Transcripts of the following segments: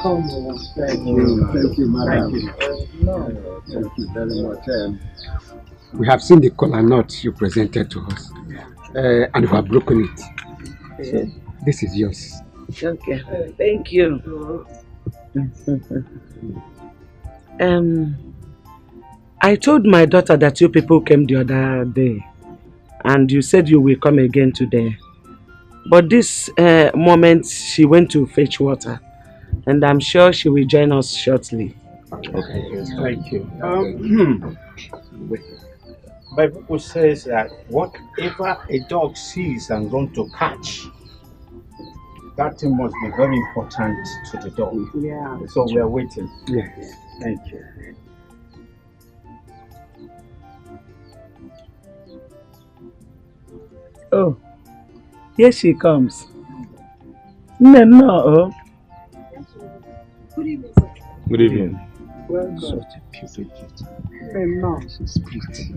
welcome. Thank you, madam. Thank you very much. We have seen the kola nut you presented to us, and we have broken it. So, this is yours. Okay, thank you. I told my daughter that you people came the other day, and you said you will come again today. But this moment, she went to fetch water, and I'm sure she will join us shortly. Okay, thank you. Bible says that whatever a dog sees and runs to catch, that thing must be very important to the dog. Yeah. So we are waiting. Yes. Thank you. Oh, here she comes. No. Good evening, sir. Good evening. Well, Such a beautiful gift. no. She's pretty.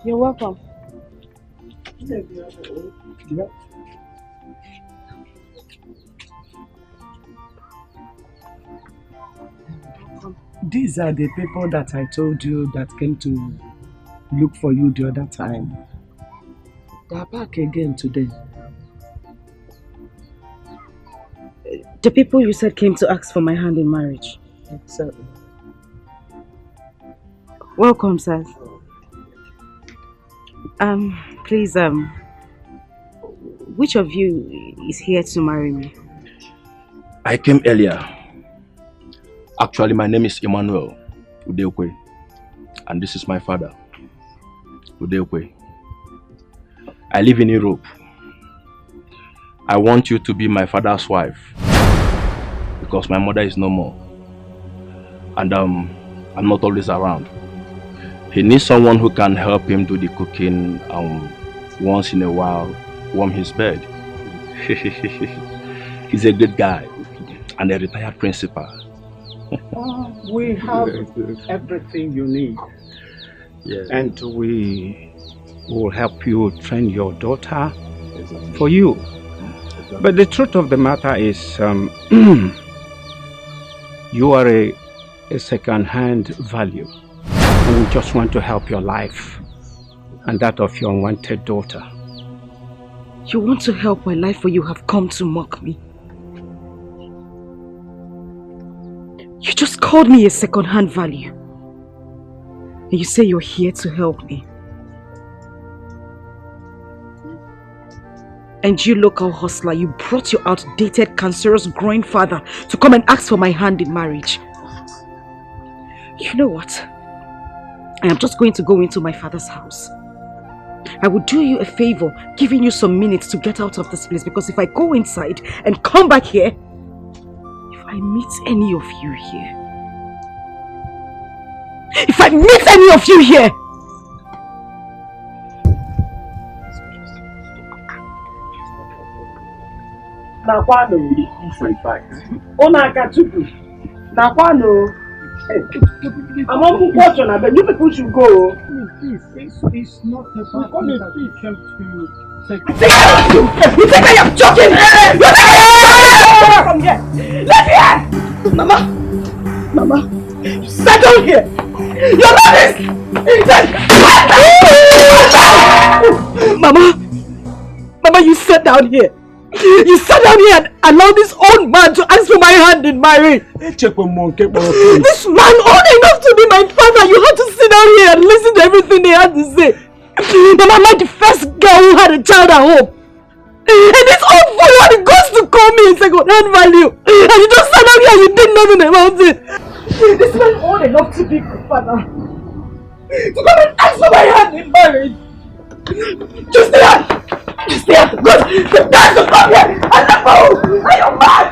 You're welcome. Yep. These are the people that I told you that came to look for you the other time. They are back again today. The people you said came to ask for my hand in marriage. Exactly. Welcome, sir. Please, which of you is here to marry me? I came earlier. Actually, my name is Emmanuel Udekwe, and this is my father, Udekwe. I live in Europe. I want you to be my father's wife because my mother is no more, and I'm not always around. He needs someone who can help him do the cooking once in a while, warm his bed. He's a good guy and a retired principal. We have everything you need. Yes. And we will help you train your daughter for you. But the truth of the matter is, you are a second-hand value. And we just want to help your life and that of your unwanted daughter. You want to help my life or you have come to mock me? You just called me a second-hand value. And you say you're here to help me. And you local hustler, you brought your outdated, cancerous grandfather to come and ask for my hand in marriage. You know what? I am just going to go into my father's house. I will do you a favor, giving you some minutes to get out of this place, because if I go inside and come back here, if I meet any of you here, Nakwano, in fact. Onakatuku. Nakwano. I'm unfortunate, but you people should go. It's not about You think I am joking? From here. Let me here. Mama, sit down here. You're not this. Mama, you sit down here. You sat down here and allowed this old man to ask for my hand in marriage. This man old enough to be my father. You had to sit down here and listen to everything they had to say. Mama, I'm like the first girl who had a child at home. And this old fool when he goes to call me a second-hand value. And you just sat down here and you did nothing about it. This man old enough to be my father. To come and ask for my hand in marriage. Just stay out! Just stay out! Good! The guys will come here! And the fool! Are you mad?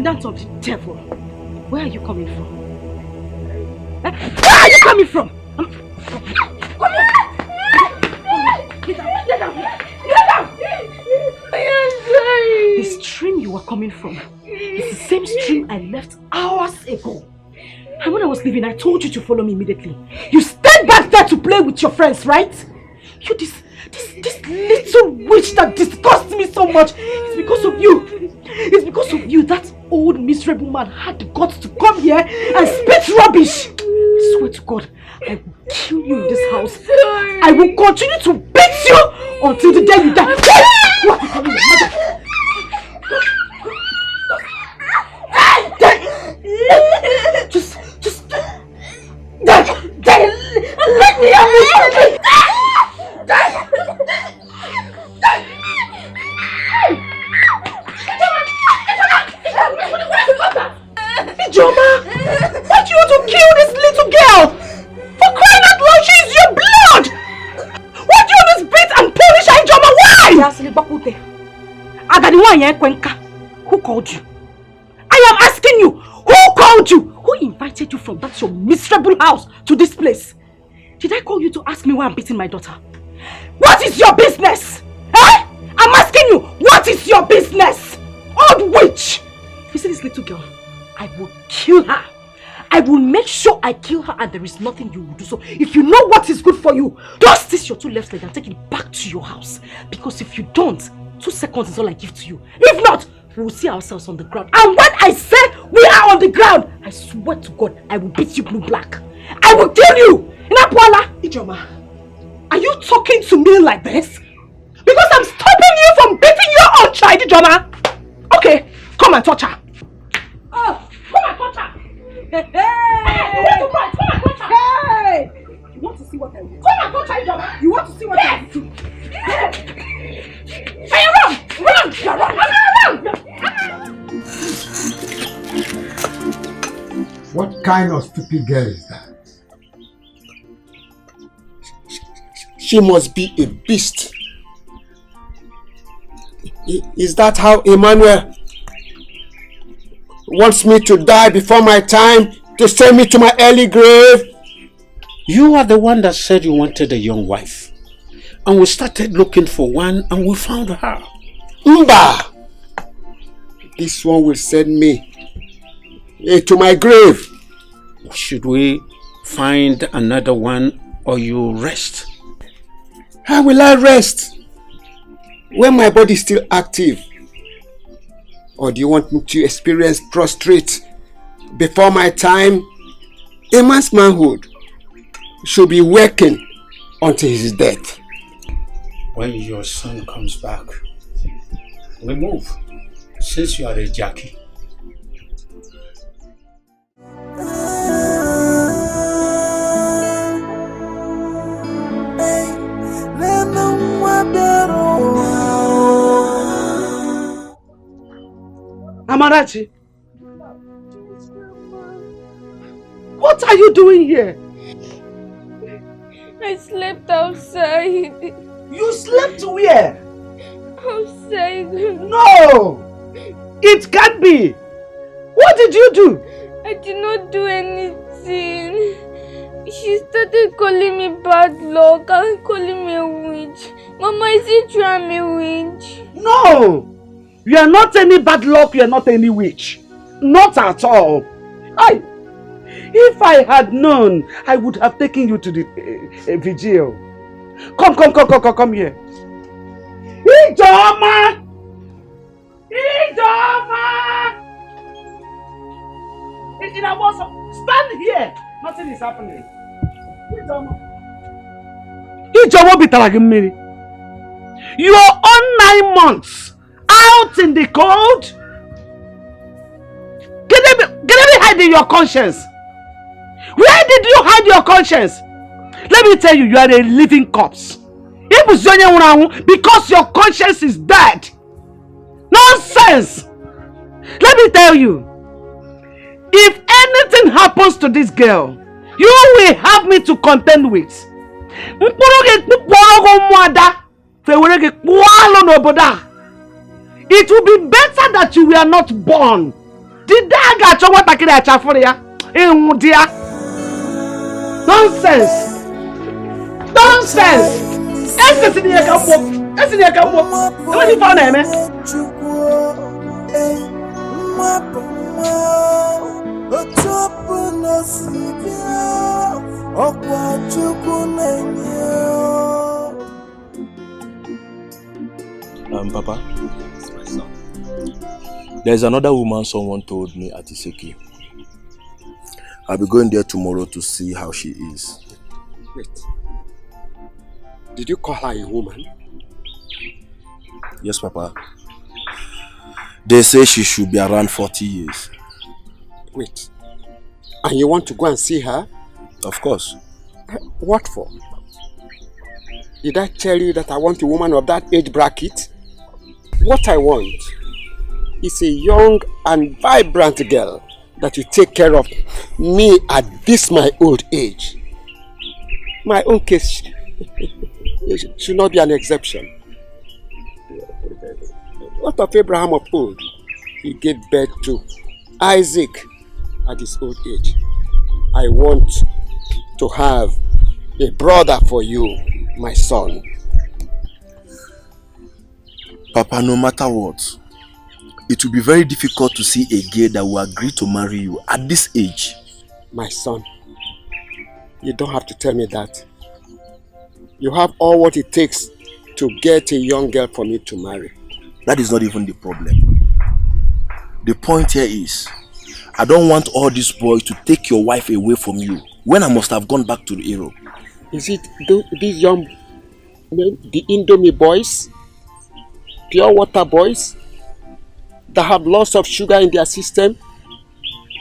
Descendant of the devil. Where are you coming from? Where are you coming from? Come here! Get down! Get down! Get down! I am sorry. The stream you were coming from is the same stream I left hours ago. And when I was leaving, I told you to follow me immediately. You stayed back there to play with your friends, right? You this little witch that disgusts me so much. It's because of you. It's because of you that old miserable man had the guts to come here and spit rubbish. I swear to God, I will kill you in this house. I will continue to beat you until the day you die. What are you calling your mother? Just let me have it. Ijoma, why do you want to kill this little girl? For crying out loud, she is your blood. Why do you always beat and punish her, Ijoma? Why? Who called you? I am asking you, who called you? Who invited you from that your miserable house to this place? Did I call you to ask me why I'm beating my daughter? What is your business? Eh? I'm asking you, what is your business? Old witch! You see this little girl? I will kill her. I will make sure I kill her and there is nothing you will do. So if you know what is good for you, don't stitch your two left legs and take it back to your house. Because if you don't, 2 seconds is all I give to you. If not, we will see ourselves on the ground. And when I say we are on the ground, I swear to God, I will beat you blue black. I will kill you! Inapuala! Ijoma, are you talking to me like this? Because I'm stopping you from beating your own child, Ijoma! Okay, come and touch her. Oh, come and touch her! Hey! Come and touch her! Hey! You want to see what I will do? Come and touch her, Ijoma! You want to see what I will do? Hey, run! Run! Run! What kind of stupid girl is that? She must be a beast. Is that how Emmanuel wants me to die before my time, to send me to my early grave? You are the one that said you wanted a young wife. And we started looking for one and we found her. Mba! This one will send me to my grave. Should we find another one or you rest? How will I rest when my body is still active? Or do you want me to experience prostrate before my time? A man's manhood should be working until his death. When your son comes back, we move, since you are a Jackie. Amarachi, what are you doing here? I slept outside. You slept where? Outside. No! It can't be! What did you do? I did not do anything. She started calling me bad luck and calling me a witch. Mama, is it true I'm a witch? No! You are not any bad luck, you are not any witch. Not at all. If I had known, I would have taken you to the vigil. Come here. Ijoma! Stand here. Nothing is happening. Ijoma bitaragi mmiri. You are on 9 months out in the cold. Get me hiding your conscience. Where did you hide your conscience? Let me tell you, you are a living corpse. Because your conscience is dead. Nonsense! Let me tell you, if anything happens to this girl, you will have me to contend with. It will be better that you were not born Did I got you what I can at for ya? Dear. Nonsense! Nonsense! That's in here come walk. That's in here come walk. What you found him, Papa, there's another woman someone told me at Iseki. I'll be going there tomorrow to see how she is. Wait. Did you call her a woman? Yes, Papa. They say she should be around 40 years. Wait. And you want to go and see her? Of course. What for? Did I tell you that I want a woman of that age bracket? What I want is a young and vibrant girl that will take care of me at this my old age. My own case should not be an exception. What of Abraham of old? He gave birth to Isaac at his old age. I want to have a brother for you, my son. Papa, no matter what, it will be very difficult to see a girl that will agree to marry you at this age. My son, you don't have to tell me that. You have all what it takes to get a young girl for me to marry. That is not even the problem. The point here is, I don't want all these boys to take your wife away from you when I must have gone back to Europe. Is it these young men, the Indomie boys, pure water boys, that have lots of sugar in their system?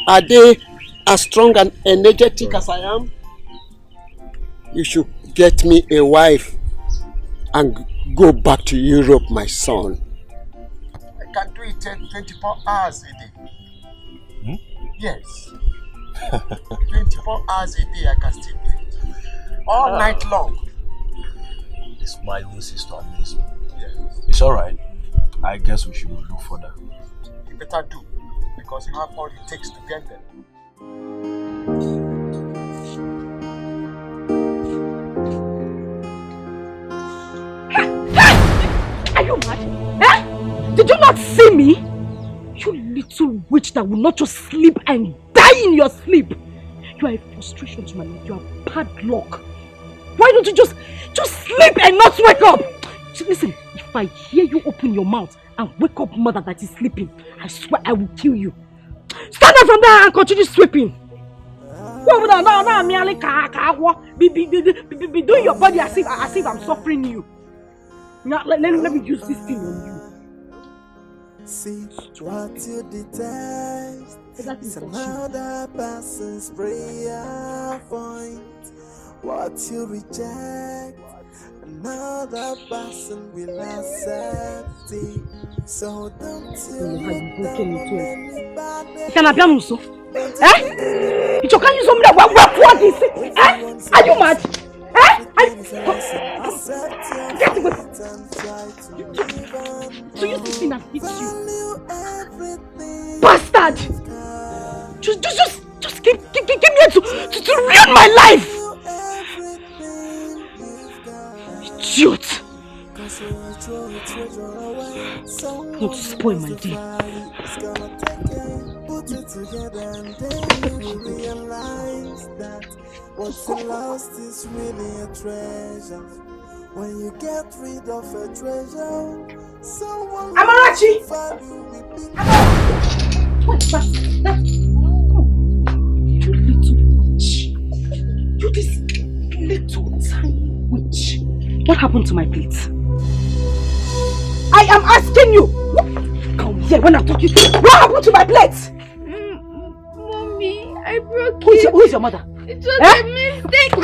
Are they as strong and energetic as I am? You should get me a wife and go back to Europe, my son. I can do it 24 hours a day. Yes. 24 hours a day I can still do it. All night long. This my own sister amaze me. Yes. It's alright. I guess we should look further. You better do, because you have all it takes to get them. Are you mad? Eh? Did you not see me? You little witch that will not just sleep and die in your sleep. You are a frustration to my life. You are bad luck. Why don't you just sleep and not wake up? Listen, if I hear you open your mouth and wake up mother that is sleeping, I swear I will kill you. Stand up from there and continue sweeping. Now, be doing your body as if I'm suffering you. Now, let me use this thing on you. See what you detest. It's another person's prayer point. What you reject, another person will accept it. So don't you let anybody. Can I be also? Eh? You can't use something that what is it? Eh? Are you mad? So you think I've hit you? Bastard! Just give me here to ruin my life! Idiot! Want to spoil my day. Put it together and then you realize that what you lost is really a treasure. When you get rid of a treasure, someone Amarachi! What's that? You little witch. You this little tiny witch. What happened to my plate? I am asking you. Come here when I'm talking. What happened to my plate? Mommy, I broke it. Who is your mother? It was a mistake.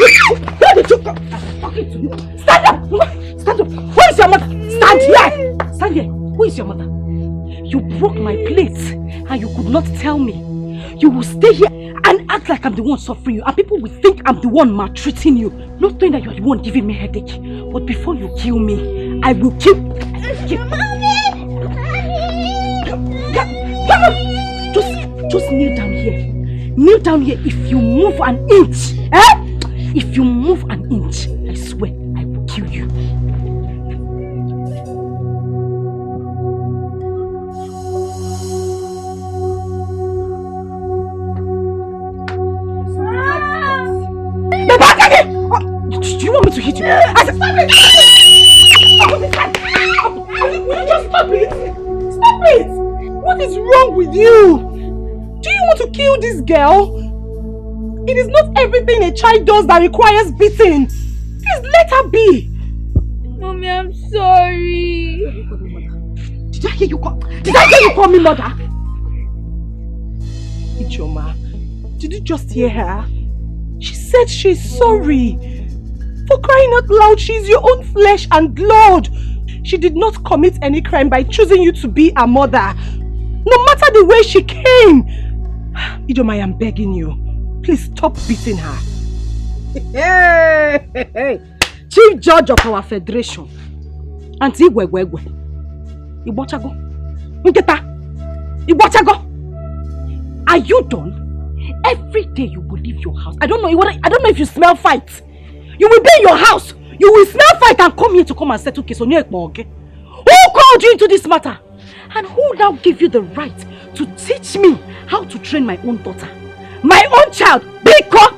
Where did you go? I'm talking to you. Stand up! Stand up! Who is your mother? Stand here! Stand here! Who is your mother? You broke my plate and you could not tell me. You will stay here and act like I'm the one suffering you, and people will think I'm the one maltreating you, not knowing that you're the one giving me headache. But before you kill me, I will kill. Come on! Just Just kneel down here. Kneel down here. If you move an inch, if you move an inch, I swear I will kill you. Do you want me to hit you? I said, stop it! Will you just stop it? Stop it! What is wrong with you? Do you want to kill this girl? It is not everything a child does that requires beating. Please let her be. Mommy, I'm sorry. Did I hear you call me mother? Ichoma, did you just hear her? She said she's sorry. For crying out loud, she's your own flesh and blood. She did not commit any crime by choosing you to be a mother. No matter the way she came. Ijoma, I am begging you. Please stop beating her. Hey. Chief Judge of our federation. Auntie Igwegwegwe. Ibochago. Nketa. Ibochago. Are you done? Every day you will leave your house. I don't know if you smell fight. You will be in your house. You will smell fight and come here to come and settle case on your okay? Who called you into this matter? And who now gave you the right to teach me how to train my own daughter? My own child, Biko!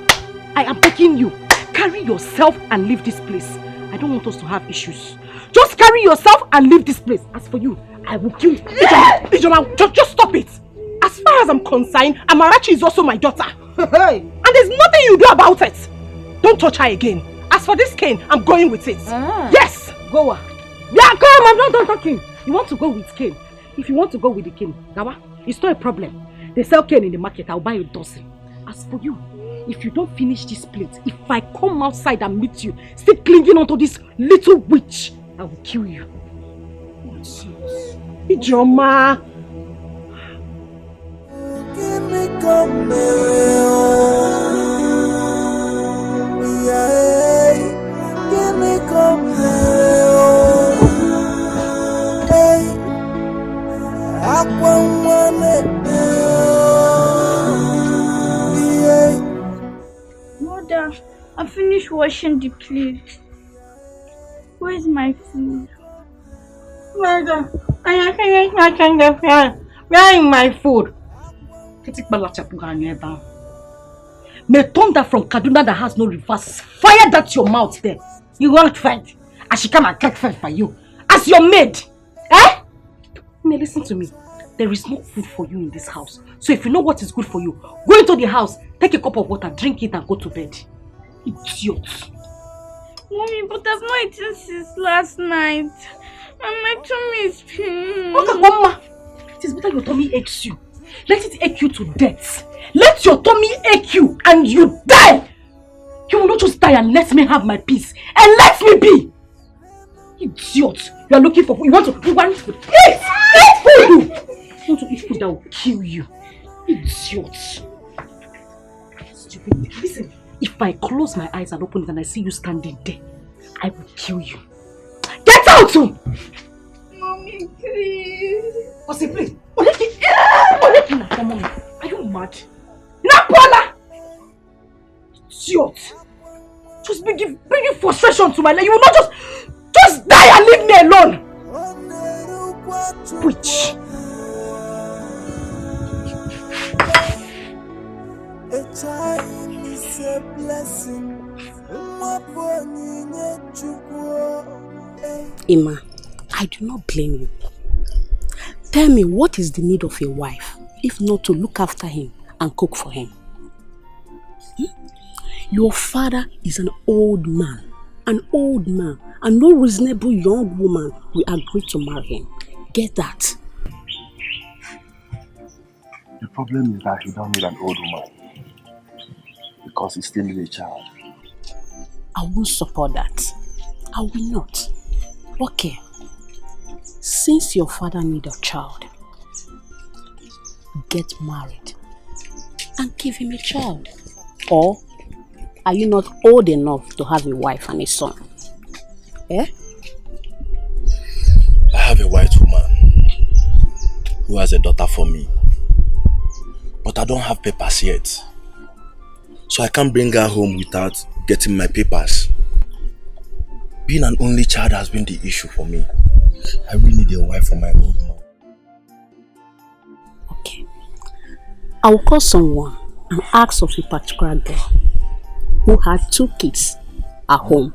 I am begging you. Carry yourself and leave this place. I don't want us to have issues. Just carry yourself and leave this place. As for you, I will kill you. Ijoma, just stop it. As far as I'm concerned, Amarachi is also my daughter. And there's nothing you do about it. Don't touch her again. As for this cane, I'm going with it. Yes! Go. Yeah, come, I'm not done talking. You want to go with cane? If you want to go with the cane, Gawa, it's not a problem. They sell cane in the market, I'll buy a dozen. As for you, if you don't finish this plate, if I come outside and meet you, still clinging onto this little witch, I will kill you. Ijoma! Give me come give me come Mother, I finished washing the plate. Where's my food? Mother, I finished watching the film. Where is my food? May thunder from Kaduna that has no reverse fire that your mouth there. You won't fight. I should come and crack fight for you. As your maid. May listen to me. There is no food for you in this house. So if you know what is good for you, go into the house, take a cup of water, drink it and go to bed. Idiot. Mommy, but I've not eaten since last night. And my tummy is paining. Okay, Mama. It is better your tummy aches you. Let it ache you to death. Let your tummy ache you and you die. You will not just die and let me have my peace. And let me be. Idiot. You are looking for food. You want food. Eat food. You want to eat food that will kill you. Idiot. Stupid. Listen, if I close my eyes and open it and I see you standing there, I will kill you. Get out! Mommy, please. What's it, please? Are you mad? Napola! Idiot! Just bringing frustration to my life. You will not just die and leave me alone! Witch! A child is a blessing. Emma, I do not blame you. Tell me, what is the need of a wife, if not to look after him and cook for him? Your father is an old man, and no reasonable young woman will agree to marry him. Get that? The problem is that he don't need an old woman, because he still needs a child. I won't support that. I will not. Okay. Since your father needs a child, get married and give him a child. Or are you not old enough to have a wife and a son? Eh? I have a white woman who has a daughter for me. but I don't have papers yet. So I can't bring her home without getting my papers. Being an only child has been the issue for me. I really need a wife for my old mom. Okay. I will call someone and ask of a particular girl who had 2 kids at home.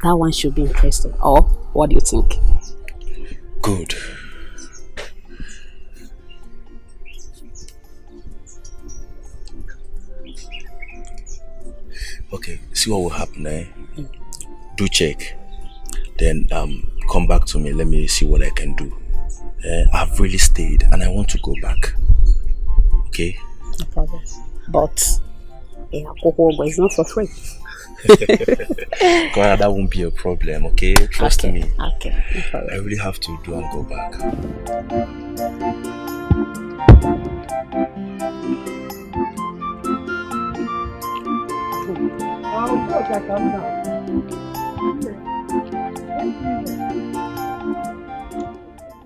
That one should be interested. Or what do you think? Good. Okay, see what will happen, eh? Do check. Then come back to me. Let me see what I can do. I've really stayed and I want to go back. Okay? No problem. But alcohol is not for free. God, that won't be a problem, okay? Trust me. Okay. No problem. I really have to do and go back.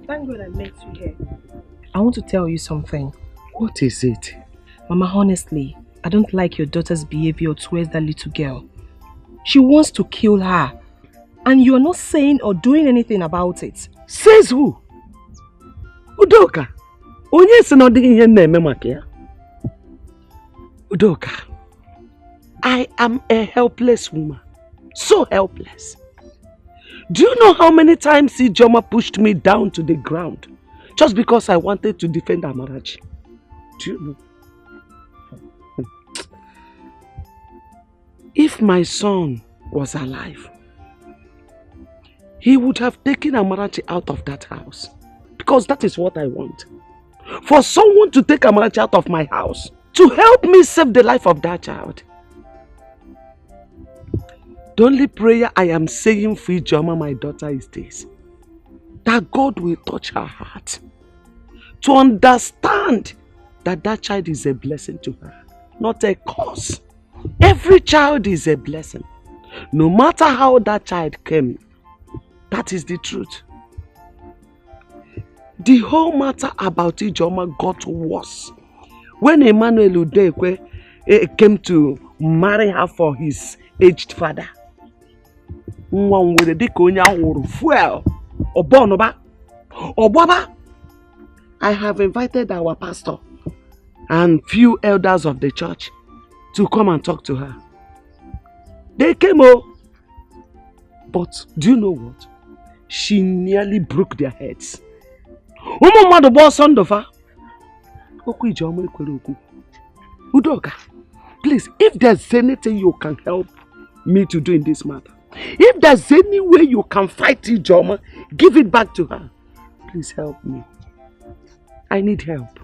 Thank God I met you here. I want to tell you something. What is it? Mama, honestly, I don't like your daughter's behavior towards that little girl. She wants to kill her. And you are not saying or doing anything about it. Says who? Udoka. Onye si no di ihe na-eme maka ya. Udoka. I am a helpless woman. So helpless. Do you know how many times Ijoma pushed me down to the ground just because I wanted to defend Amarachi? Do you know? If my son was alive, he would have taken Amarachi out of that house. Because that is what I want. For someone to take Amarachi out of my house to help me save the life of that child. The only prayer I am saying for Ijoma, my daughter, is this: that God will touch her heart to understand that that child is a blessing to her, not a curse. Every child is a blessing. No matter how that child came, that is the truth. The whole matter about Ijoma got worse when Emmanuel Udekwe came to marry her for his aged father. I have invited our pastor and few elders of the church to come and talk to her. They came but do you know what? She nearly broke their heads. Udoka, please, if there's anything you can help me to do in this matter, if there's any way you can fight Ijoma, give it back to her. Please help me. I need help.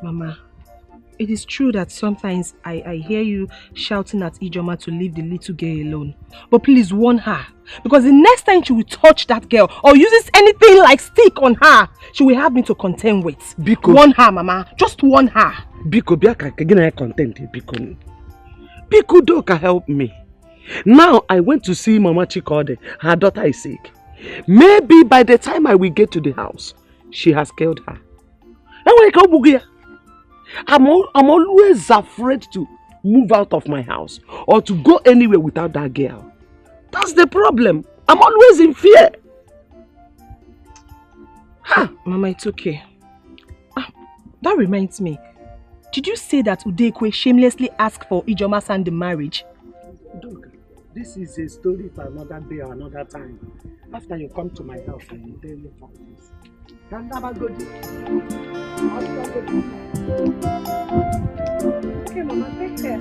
Mama, it is true that sometimes I hear you shouting at Ijoma to leave the little girl alone. But please warn her. Because the next time she will touch that girl or uses anything like stick on her, she will have me to contend with. Biko. Warn her, Mama. Just warn her. Biko, Biko Doka, help me. Now I went to see Mama Chikode. Her daughter is sick. Maybe by the time I will get to the house, she has killed her. I'm always afraid to move out of my house or to go anywhere without that girl. That's the problem. I'm always in fear. Huh. Mama, it's okay. That reminds me. Did you say that Udekwe shamelessly asked for Ijoma's hand in marriage? Look, this is a story for another day or another time. After you come to my house and you tell me about this. Can never go to. Okay, Mama, take care.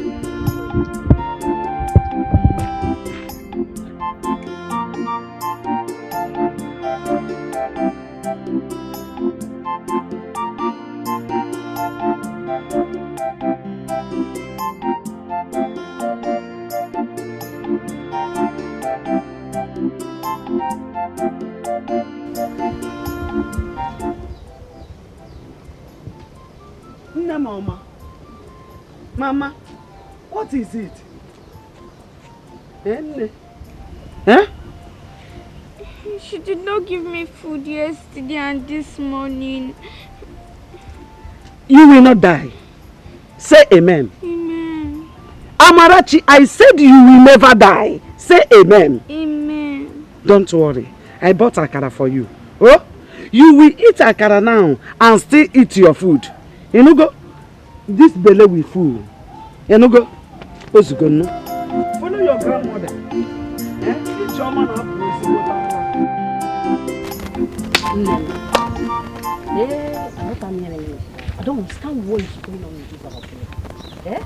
Mama. Mama, what is it? Eh? She did not give me food yesterday and this morning. You will not die. Say amen. Amen. Amarachi, I said you will never die. Say amen. Amen. Don't worry. I bought akara for you. Oh? You will eat akara now and still eat your food. You know go? This belly will full. You know go? Wazico no. Follow your grandmother. Eat your man up. I don't understand what is going on with this affair.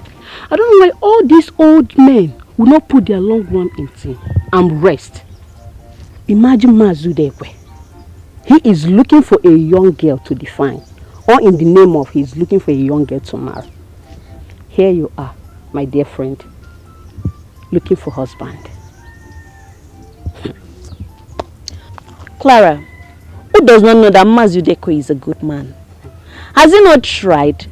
I don't know why all these old men will not put their long one in tea and rest. Imagine Mazudekwe. He is looking for a young girl to define, or in the name of he's looking for a young girl to marry. Here you are, my dear friend, looking for husband. Clara, who does not know that Mazudekwe is a good man? Has he not tried?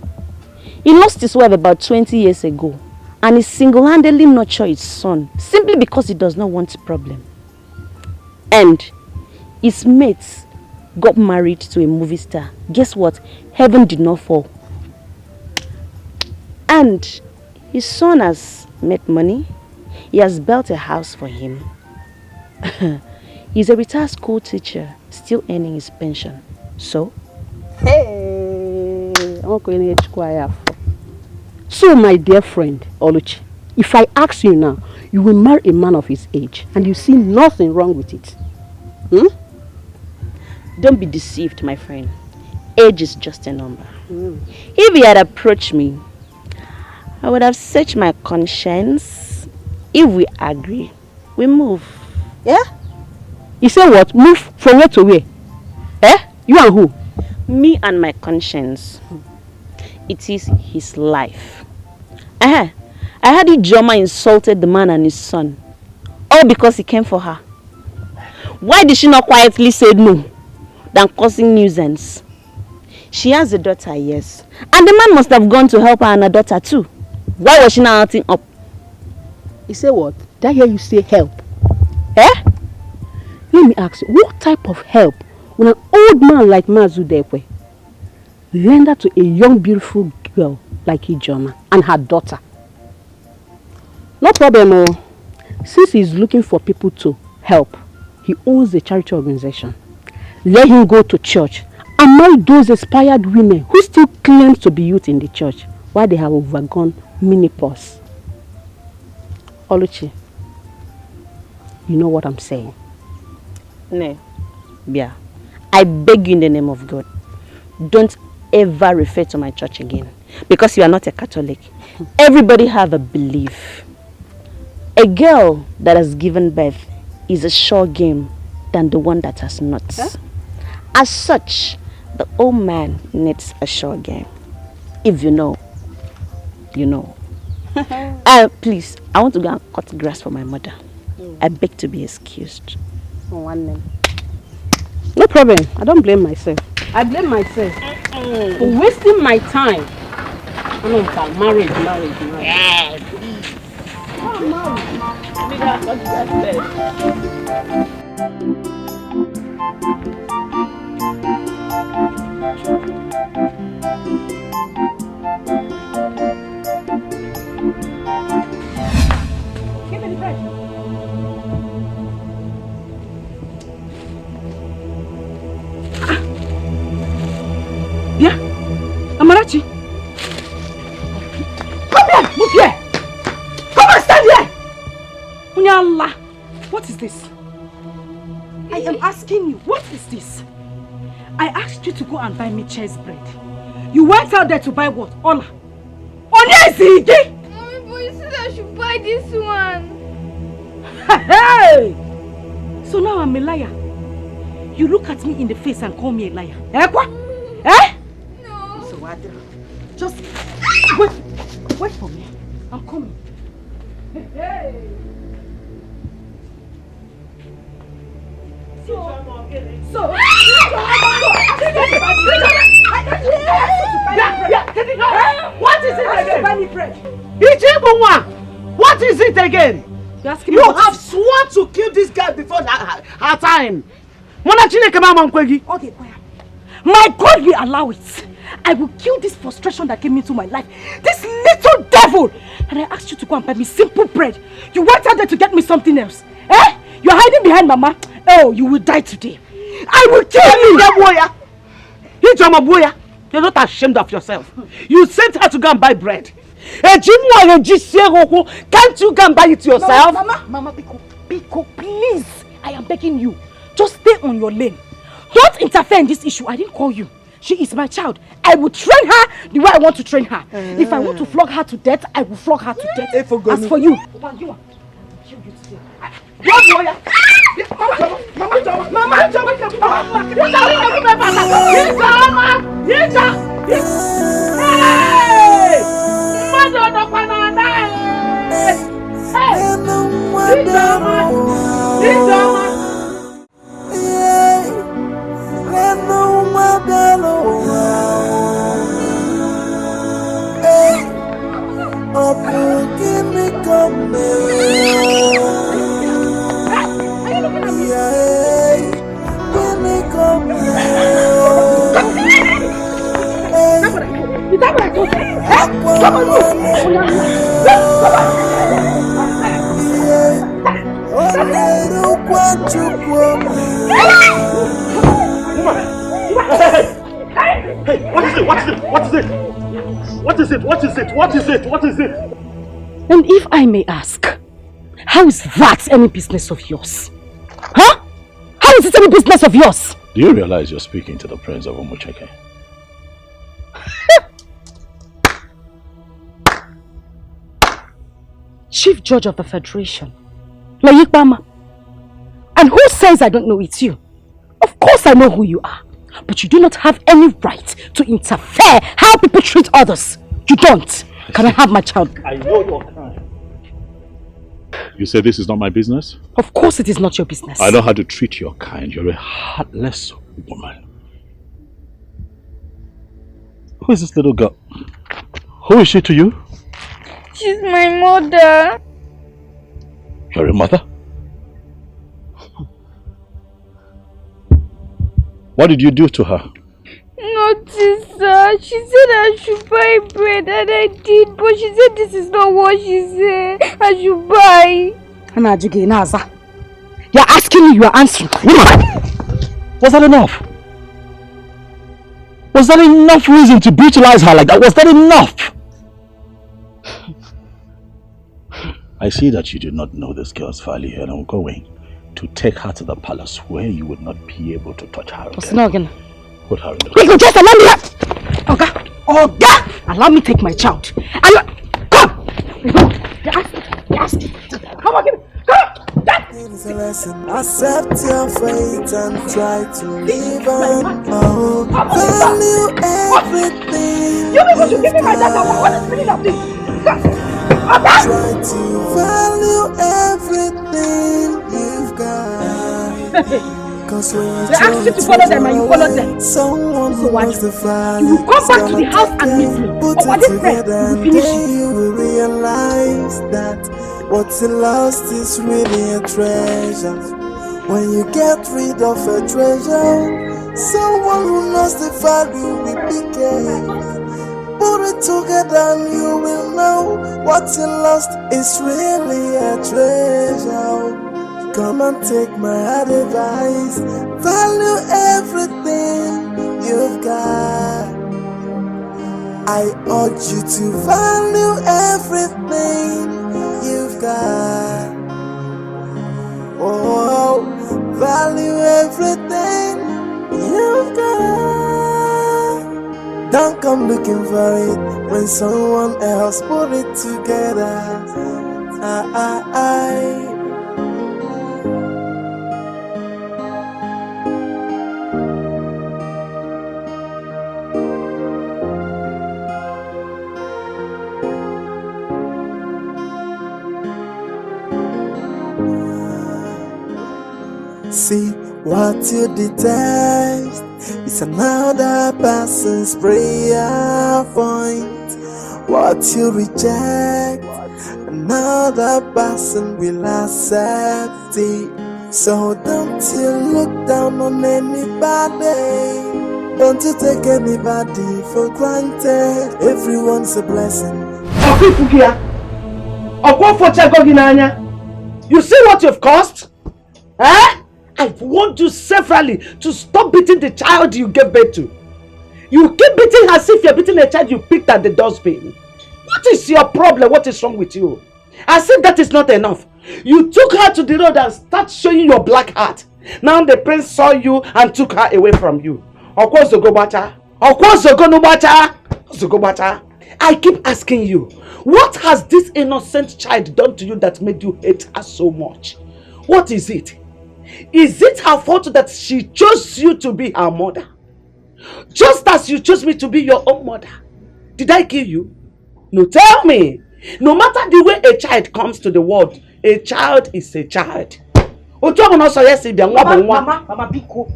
He lost his wife about 20 years ago, and he single-handedly nurtured his son simply because he does not want a problem. And his mates got married to a movie star. Guess what? Heaven did not fall. And his son has made money. He has built a house for him. He's a retired school teacher, still earning his pension. So? Hey, so my dear friend, Oluchi, if I ask you now, you will marry a man of his age and you see nothing wrong with it. Don't be deceived, my friend. Age is just a number. If he had approached me, I would have searched my conscience. If we agree, we move. Yeah? You say what? Move from where to where? You and who? Me and my conscience. It is his life. I heard Ijoma insulted the man and his son. All because he came for her. Why did she not quietly say no than causing nuisance? She has a daughter, yes. And the man must have gone to help her and her daughter too. Why was she not acting up? You say what? Did I hear you say help? Let me ask you, what type of help will an old man like Mazudekwe render to a young beautiful girl like Ijoma and her daughter? No problem, since he's looking for people to help, he owns a charity organization. Let him go to church and marry those inspired women who still claim to be youth in the church while they have overgone menopause. Oluchi, you know what I'm saying? No, Bia, I beg you in the name of God, don't ever refer to my church again, because you are not a Catholic. Everybody have a belief. A girl that has given birth is a sure game than the one that has not. As such, the old man needs a sure game. If you know, you know. Please, I want to go and cut grass for my mother. I beg to be excused. No problem. I don't blame myself. I blame myself for wasting my time. Marriage. Yeah, please. Give me the bread. Yeah, Amarachi. Come here, move here. Come and stand here. Unyala, what is this? I am asking you, what is this? I asked you to go and buy me cheese bread. You went out there to buy what? Ola. Onyezigi! Mommy, but you said I should buy this one. Hey! So now I'm a liar. You look at me in the face and call me a liar. Eh, what? Eh? No. So what? Just wait for me. I'm coming. Hey! What is it again? Buy me bread. What is it again? You You have sworn to kill this girl before her time. Okay, quiet. My God will allow it. I will kill this frustration that came into my life. This little devil! And I asked you to go and buy me simple bread. You went out there to get me something else. Eh? You're hiding behind Mama. Oh, you will die today. I will kill you! You're not ashamed of yourself. You sent her to go and buy bread. Can't you go and buy it yourself? Mama, Biko, please. I am begging you. Just stay on your lane. Don't interfere in this issue. I didn't call you. She is my child. I will train her the way I want to train her. If I want to flog her to death, I will flog her to death. As for you, I will kill you today. What is it? And if I may ask, how is that any business of yours? Huh? How is it any business of yours? Do you realize you're speaking to the Prince of Umucheke? Chief Judge of the Federation, Layikbama. And who says I don't know it's you? Of course I know who you are. But you do not have any right to interfere how people treat others. You don't. Can I have my child? I know your kind. You say this is not my business? Of course it is not your business. I know how to treat your kind. You're a heartless woman. Who is this little girl? Who is she to you? She's my mother. You're a mother? What did you do to her? Nothing, sir. She said I should buy bread and I did, but she said this is not what she said. I should buy. You're asking me, you are answering. Was that enough? Was that enough reason to brutalize her like that? Was that enough? I see that you do not know this girl's value and I'm going to take her to the palace where you would not be able to touch her again. Put her in the room. Just allow me that. Oga, allow me take my child. Come. Come on, give me. Come. It's a lesson. Accept your fate and try to live on. Oh, value everything. You people should give me my data. What is the meaning of this? Try to value everything you've got. Cause when they ask you to follow them and you follow them. Someone who wants to find you will come back to the house and meet me. Put it together and then you will realize that what's lost is really a treasure. When you get rid of a treasure, someone who knows the value will be careful. Put it together and you will know what's lost is really a treasure. Come and take my advice. Value everything you've got. I urge you to value everything you've got. Oh, value everything you've got. Don't come looking for it when someone else put it together. See what you detest is another person's prayer point. What you reject, another person will accept it. So don't you look down on anybody. Don't you take anybody for granted. Everyone's a blessing. You see what you've caused? Eh? I've warned you severally to stop beating the child you gave birth to. You keep beating her as if you're beating a child you picked at the dustbin. What is your problem? What is wrong with you? As if that is not enough. You took her to the road and started showing your black heart. Now the prince saw you and took her away from you. I keep asking you, what has this innocent child done to you that made you hate her so much? What is it? Is it her fault that she chose you to be her mother? Just as you chose me to be your own mother. Did I kill you? No, tell me. No matter the way a child comes to the world, a child is a child. Mama, Biko.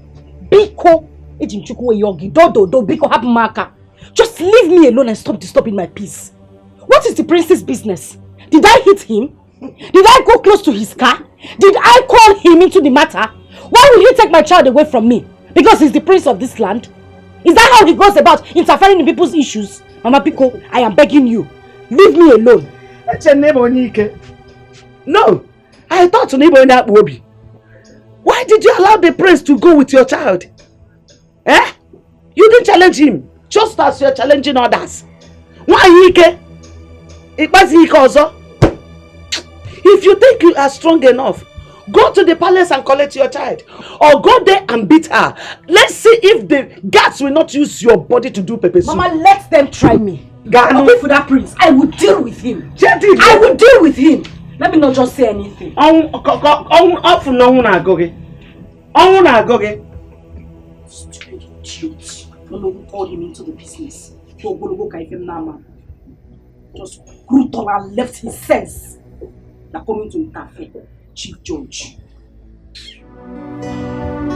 Just leave me alone and stop disturbing my peace. What is the prince's business? Did I hit him? Did I go close to his car? Did I call him into the matter? Why will he take my child away from me? Because he's the prince of this land? Is that how he goes about interfering in people's issues? Mama Biko, I am begging you. Leave me alone. No, I thought Neva. Why did you allow the prince to go with your child? Eh? You didn't challenge him, just as you're challenging others. Why Ike? It was Ike also. If you think you are strong enough, go to the palace and collect your child. Or go there and beat her. Let's see if the guards will not use your body to do pepper soup. Mama, let them try me. I'll wait for that prince. I will deal with him. I will deal with him. Let me not just say anything. Stupid idiot. I don't know who called him into the business. Just brutal and left his sense. They're coming to interfere. Chief Judge.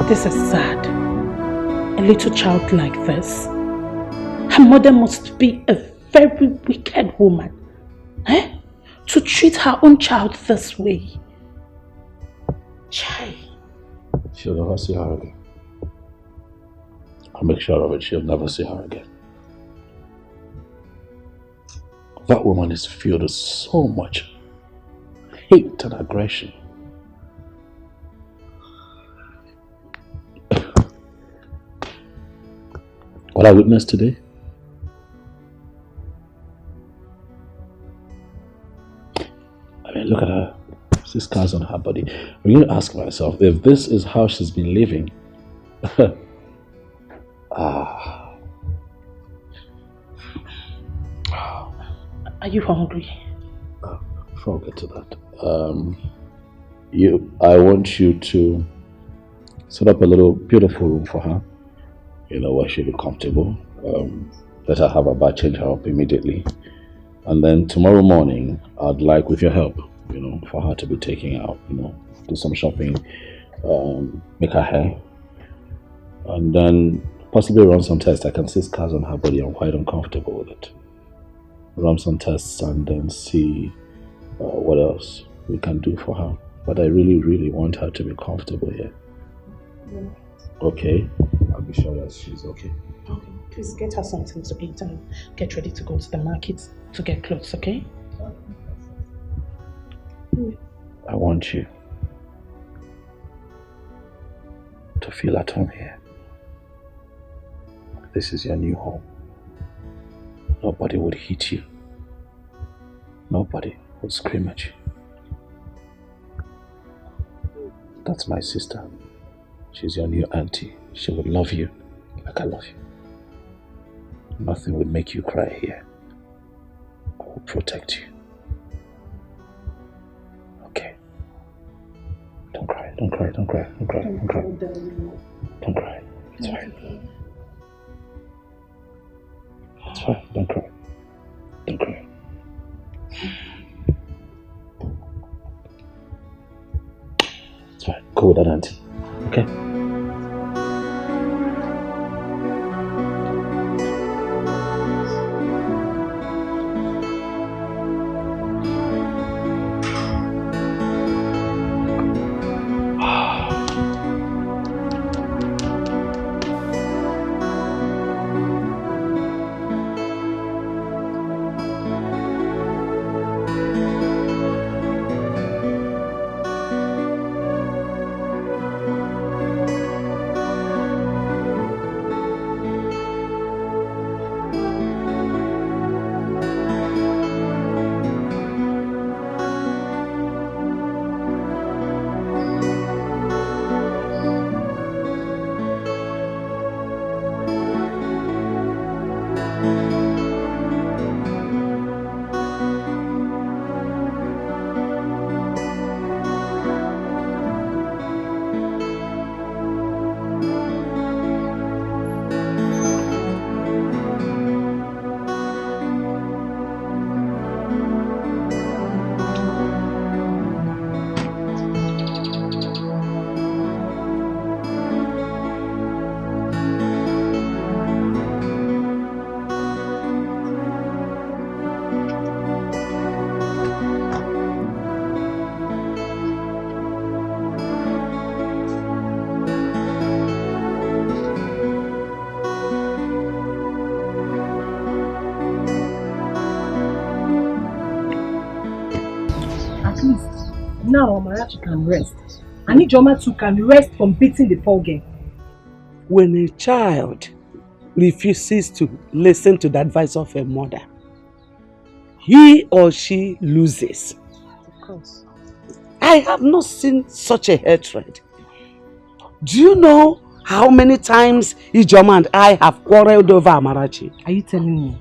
This is sad. A little child like this. Her mother must be a very wicked woman. Eh? To treat her own child this way. Chai. She'll never see her again. I'll make sure of it. She'll never see her again. That woman is filled with so much hate and aggression. What I witnessed today, I mean, look at her. See scars on her body. I'm going to ask myself, if this is how she's been living, Are you hungry? Before I get to that, I want you to set up a little beautiful room for her, where she'll be comfortable. Let her have a bath, change her up immediately. And then tomorrow morning, I'd like, with your help, for her to be taking out, do some shopping, make her hair, and then possibly run some tests. I can see scars on her body. I'm quite uncomfortable with it. Run some tests and then see what else we can do for her. But I really, really want her to be comfortable here. Yeah. Okay? I'll be sure that she's okay. Okay. Please get her something to eat and get ready to go to the market to get clothes, okay? I want you to feel at home here. This is your new home. Nobody would hit you. Nobody would scream at you. That's my sister. She's your new auntie. She would love you like I love you. Nothing would make you cry here. I will protect you. Okay. Don't cry, don't cry, don't cry, don't cry, don't cry. Don't cry. It's fine. It's fine, don't cry. Don't cry. It's fine. Go with that auntie. Okay? At least now Amarachi can rest. And Ijoma too can rest from beating the poor girl. When a child refuses to listen to the advice of a mother, he or she loses. Of course. I have not seen such a hatred. Do you know how many times Ijoma and I have quarreled over Amarachi? Are you telling me?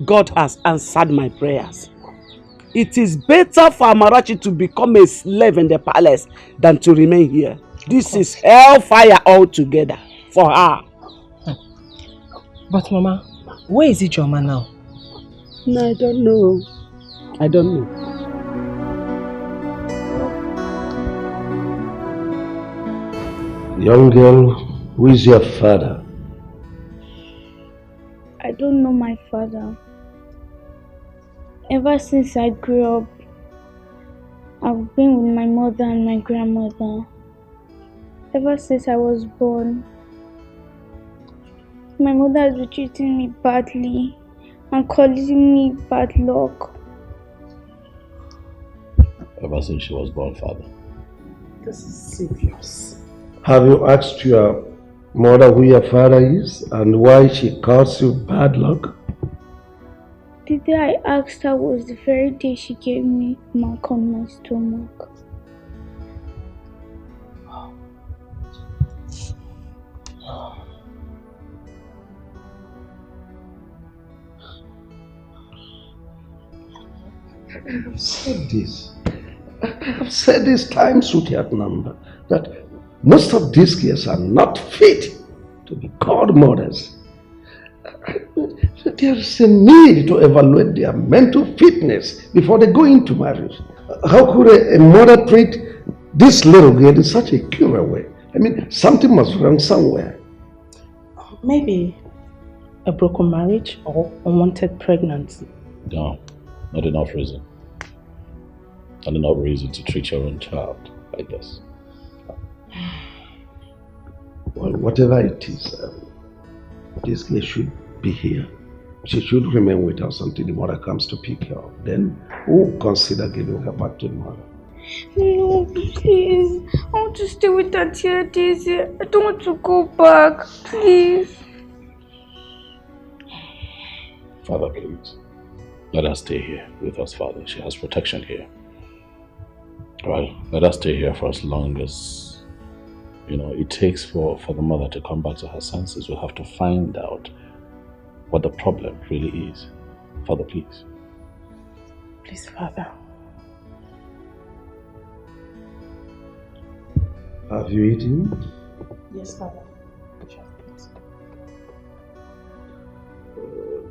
God has answered my prayers. It is better for Amarachi to become a slave in the palace than to remain here. This is hellfire altogether for her. But Mama, where is Ijoma now? No, I don't know. I don't know. Young girl, who is your father? I don't know my father. Ever since I grew up, I've been with my mother and my grandmother. Ever since I was born, my mother has been treating me badly and calling me bad luck. Ever since she was born, father. This is serious. Have you asked your mother who your father is and why she calls you bad luck? The day I asked her was the very day she gave me a mark on my stomach. I have said this. I have said this times without number that most of these girls are not fit to be called mothers. There is a need to evaluate their mental fitness before they go into marriage. How could a mother treat this little girl in such a cruel way? I mean, something must be wrong somewhere. Maybe a broken marriage or unwanted pregnancy. No, not enough reason. Not enough reason to treat your own child like this. Well, whatever it is, this girl should be here. She should remain with us until the mother comes to pick her up. Then we'll consider giving her back to the mother. No, please. I want to stay with Auntie Daisy. I don't want to go back. Please. Father, please. Let us stay here with us, Father. She has protection here. Right? Let us stay here for as long as, it takes for the mother to come back to her senses. We'll have to find out what the problem really is. Father, please. Please, Father. Have you eaten? Yes, Father.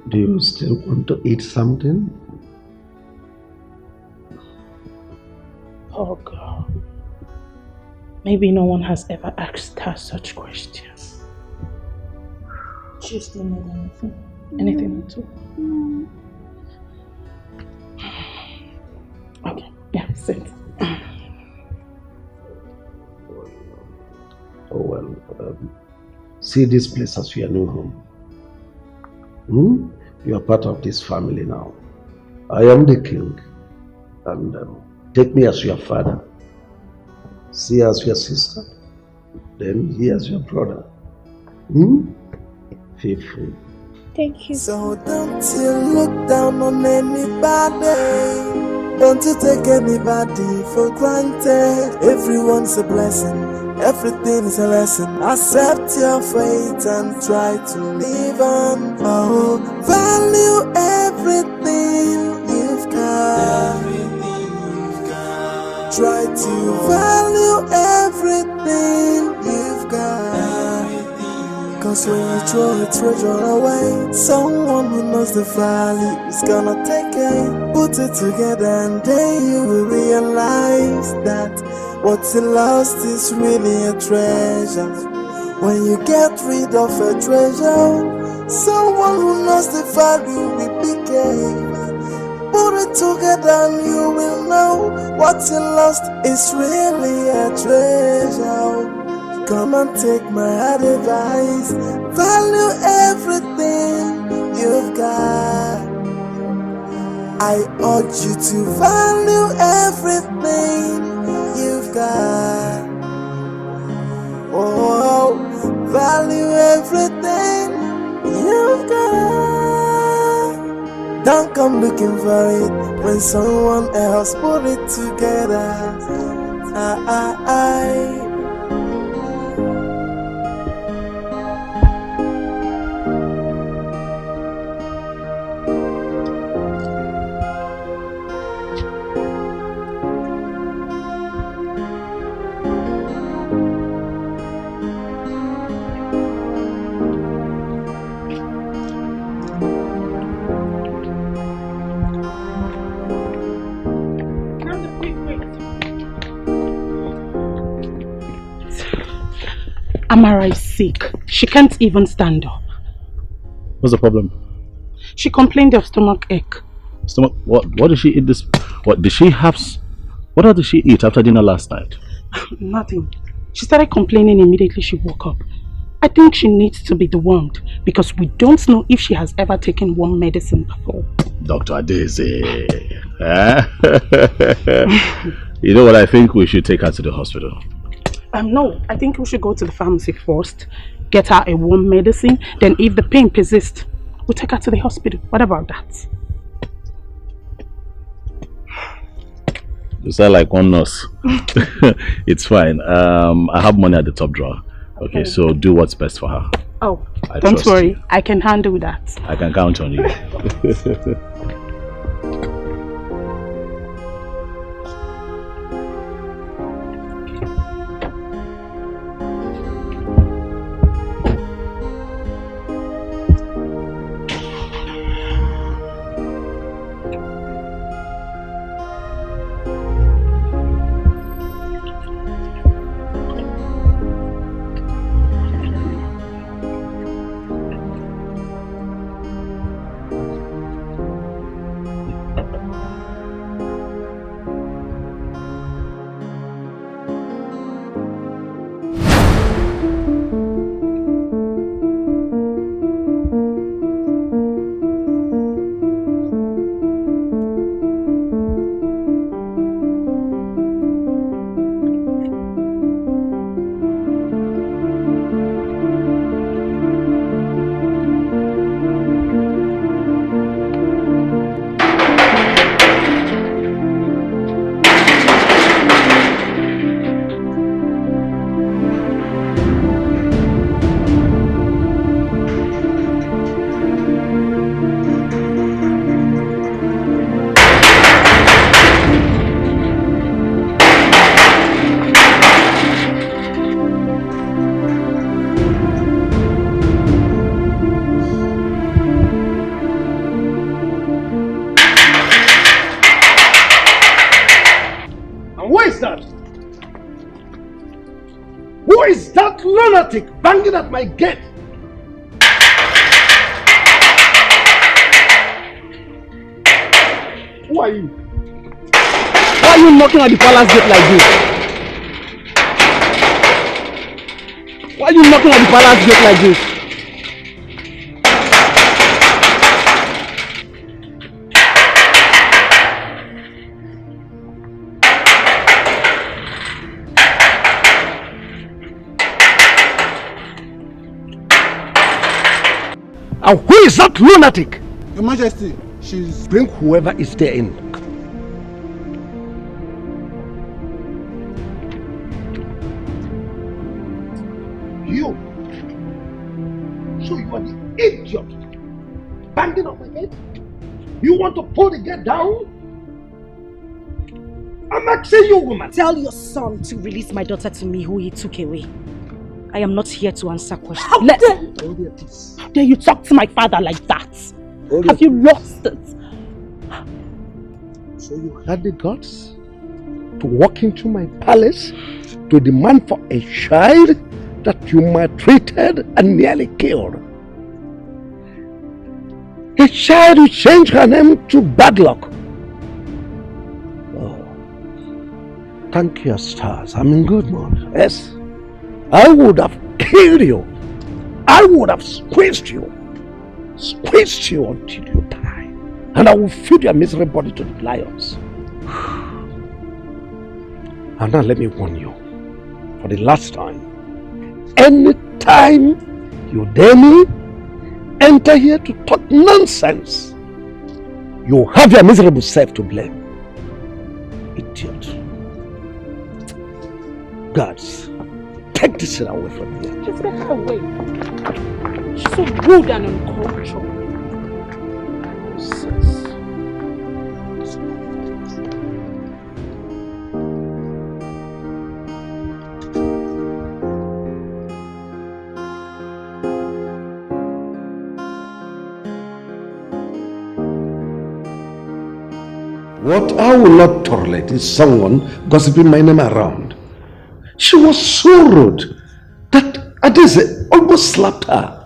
Do you still want to eat something? Oh, God. Maybe no one has ever asked her such questions. She still need anything. Anything at all. Okay, yeah, sit. Oh well, see this place as your new home. You are part of this family now. I am the king, and take me as your father. See as your sister, then he as your brother. Feel free. Thank you. So don't you look down on anybody. Don't you take anybody for granted. Everyone's a blessing. Everything is a lesson. Accept your fate and try to live on. Oh, value everything you've got. Try to value everything you've got. Cause when you throw a treasure away, someone who knows the value is gonna take it. Put it together and then you will realize that what's lost is really a treasure. When you get rid of a treasure, someone who knows the value will pick it. Put it together and you will know what's lost is really a treasure. Come and take my advice. Value everything you've got. I urge you to value everything you've got. Oh, value everything you've got. Don't come looking for it when someone else put it together. Amara is sick. She can't even stand up. What's the problem? She complained of stomach ache. Stomach? What did she eat this? What did she have? What did she eat after dinner last night? Nothing. She started complaining immediately she woke up. I think she needs to be dewormed because we don't know if she has ever taken worm medicine before. Dr. Daisy. You know what? I think we should take her to the hospital. No, I think we should go to the pharmacy first, get her a worm medicine, then if the pain persists, we'll take her to the hospital. What about that? You sound like one nurse. It's fine. I have money at the top drawer. Okay, so do what's best for her. Oh, don't worry. You. I can handle that. I can count on you. Banging at my gate. Who are you? Why are you knocking at the palace gate like this? Why are you knocking at the palace gate like this? And who is that lunatic? Your Majesty, she's... Bring whoever is there in. You. So you are the idiot. Banging on my gate? You want to pull the gate down? I'm asking you, woman. Tell your son to release my daughter to me who he took away. I am not here to answer questions. How dare you talk to my father like that? Have you lost it? So you had the guts to walk into my palace to demand for a child that you maltreated and nearly killed. A child who changed her name to Bad Luck. Oh, thank your stars. I'm in good mood. Yes. I would have killed you. I would have squeezed you until you die. and I will feed your miserable body to the lions. And now let me warn you, for the last time, anytime you dare me, enter here to talk nonsense, you have your miserable self to blame. Idiot. Guards, take this thing away from here. Just get her away. She's so rude and uncultured. What I will not tolerate is someone gossiping my name around. She was so rude that Adeze almost slapped her.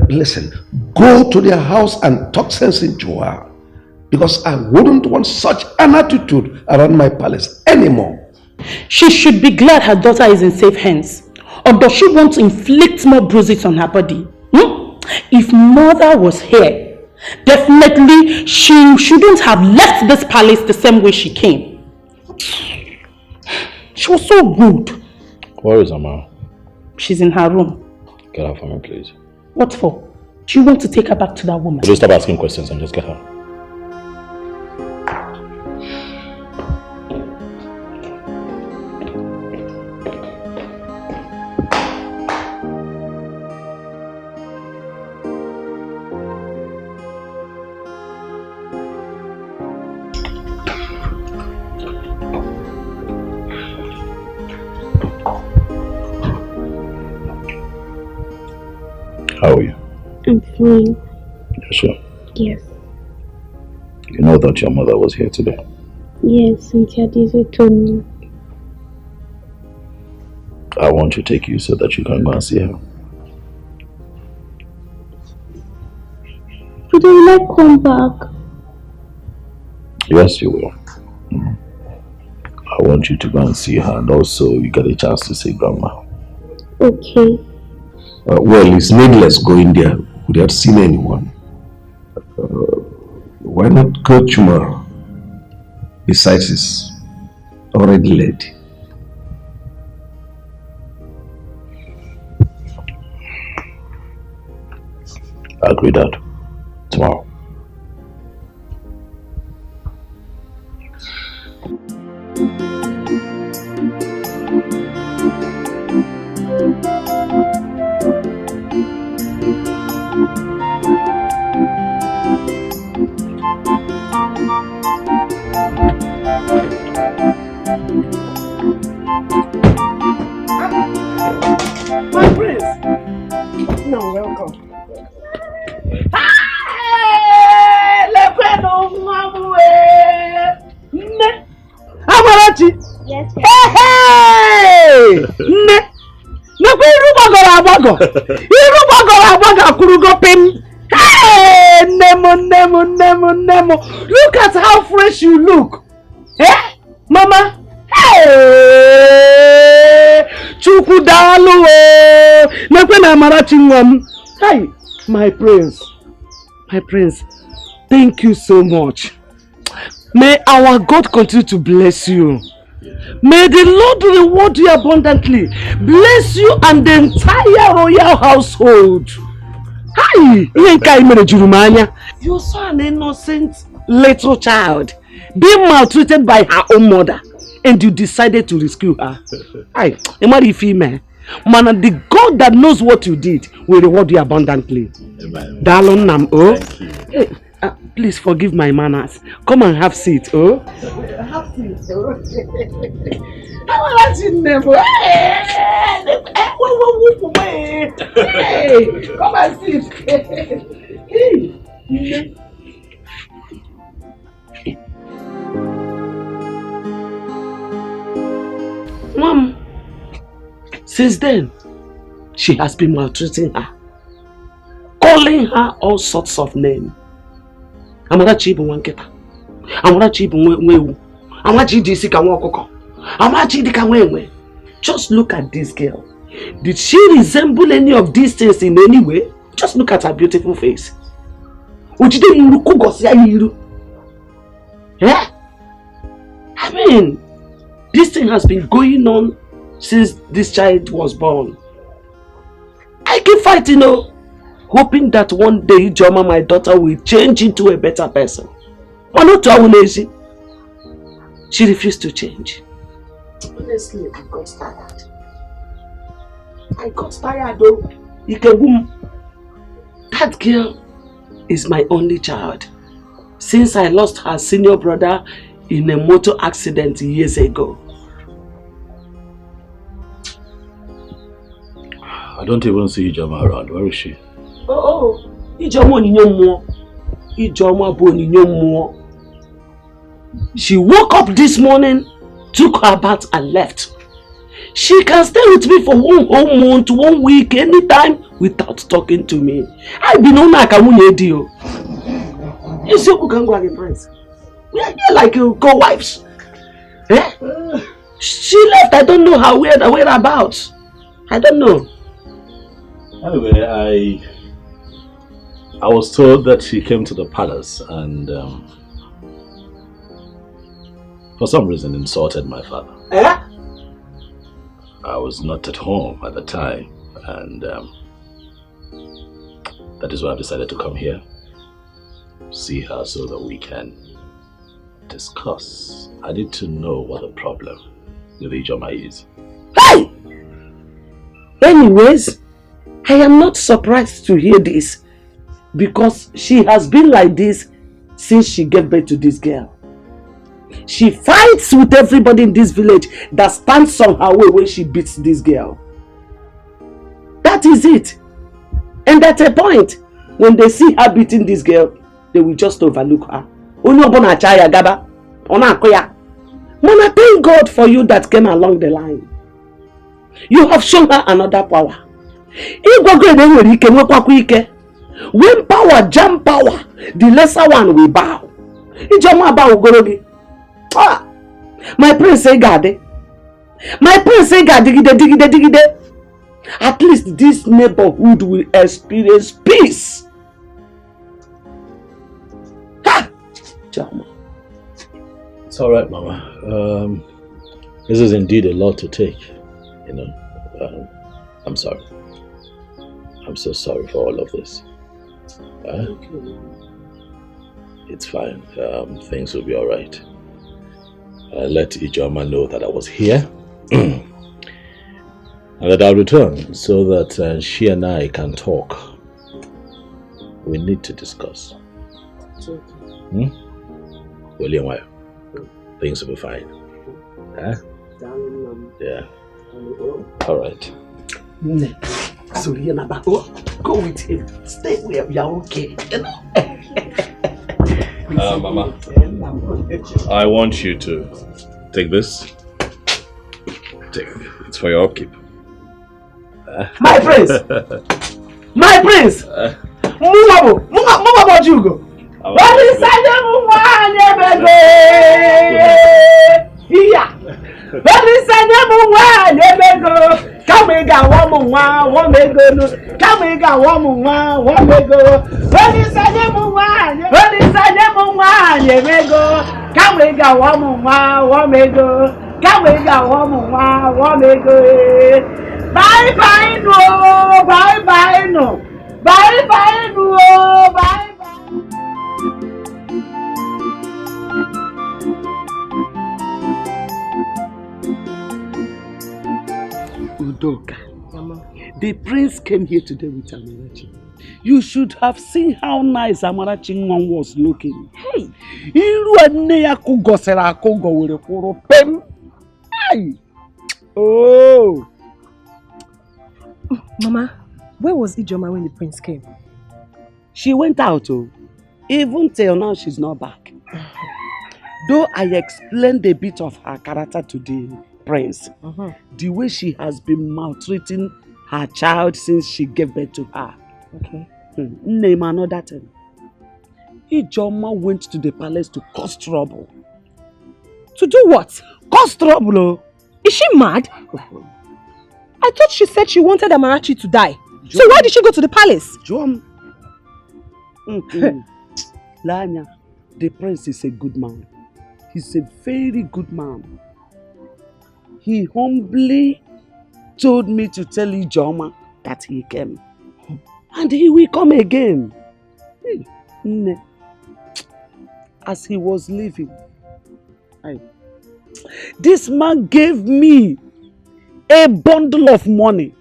Listen, go to their house and talk sense into her, because I wouldn't want such an attitude around my palace anymore. She should be glad her daughter is in safe hands. Or does she want to inflict more bruises on her body? If mother was here, definitely she shouldn't have left this palace the same way she came. She was so rude. Where is Ama? She's in her room. Get her for me, please. What for? Do you want to take her back to that woman? Please stop asking questions and just get her. How are you? I'm fine. You're sure? Yes. You know that your mother was here today? Yes, Cynthia Dizzy told me. I want to take you so that you can go and see her. But will I come back? Yes, you will. I want you to go and see her, and also you get a chance to see Grandma. Okay. Well, it's needless going there without seeing anyone. Why not go tomorrow? Besides, it's already late. I agree, Dad. Tomorrow. My prince! No, welcome. Amarachi! Yes, sir. Hey! Nakwa iru gbagoro agbago! Iru gbagoro agbago akurugo pim! Hey! Nemo! Look at how fresh you look! Eh? Mama? Hey! Chukwu dalu o! Nakwa na Amarachi nwam! Hey! My prince, thank you so much. May our God continue to bless you. May the Lord reward you abundantly. Bless you and the entire royal household. Hi! You're so an innocent little child, being maltreated by her own mother, and you decided to rescue her. Hi, man, the God that knows what you did will reward you abundantly. Darling Nam, oh. Hey, please forgive my manners. Come and have seat, oh. Have seat, oh. Hey, come and sit. Mom, since then, she has been maltreating her, calling her all sorts of names. Amarachi ibu wanketa. Amarachi ibu nwewu. Amarachi disi ka nwokoko. Amarachi dika nwenwe. Just look at this girl. Did she resemble any of these things in any way? Just look at her beautiful face. Eh? I mean, this thing has been going on since this child was born. I keep fighting, hoping that one day Joma, my daughter, will change into a better person. But not too lazy. She refused to change. Honestly, I got tired. Though. That girl is my only child. Since I lost her senior brother in a motor accident years ago. I don't even see Ijoma around. Where is she? Ijoma Ijoma. She woke up this morning, took her bath and left. She can stay with me for one whole month, 1 week, anytime without talking to me. I be no like a deal. You see who can go against friends? We are like co-wives. Eh? She left. I don't know how whereabouts. I don't know. Anyway, I was told that she came to the palace and for some reason insulted my father. Eh? I was not at home at the time, and that is why I've decided to come here, see her so that we can discuss. I need to know what the problem with Ijoma is. Hey! Anyways, I am not surprised to hear this because she has been like this since she gave birth to this girl. She fights with everybody in this village that stands on her way when she beats this girl. That is it. And at a point, when they see her beating this girl, they will just overlook her. Mona, thank God for you that came along the line. You have shown her another power. When power jam power, the lesser one will bow. My prince say gade. My prince say digide. At least this neighborhood will experience peace. Ha! Jama. It's all right, Mama. This is indeed a lot to take. I'm sorry. I'm so sorry for all of this. It's fine. Things will be all right. Let Ijoma know that I was here and that I'll return so that she and I can talk. We need to discuss. William, why? Things will be fine. Huh? Yeah. All right. So go with him. Stay where we are okay. Mama, I want you to take this. Take it. It's for your upkeep. My prince! My prince! Move Jugo! What is that? What is that? Come and go, one may go. Come and go, one may go. What is that? What is that? You may go. Come and go, one may go. Come and go, one may go. Bye bye no, bye bye no, bye bye no, bye bye. Udoka, Mama. The prince came here today with Amarachi. You should have seen how nice Amarachi was looking. Hey, oh. Mama, where was Ijoma when the prince came? She went out. Even till now, she's not back. Though I explained a bit of her character to the prince, the way she has been maltreating her child since she gave birth to her. Okay. Name another thing. Ijoma went to the palace to cause trouble. To do what? Cause trouble. Is she mad? I thought she said she wanted Amarachi to die. So why did she go to the palace? Lanya, the prince is a good man. He's a very good man. He humbly told me to tell Ijoma that he came. And he will come again. Hey, as he was leaving, this man gave me a bundle of money.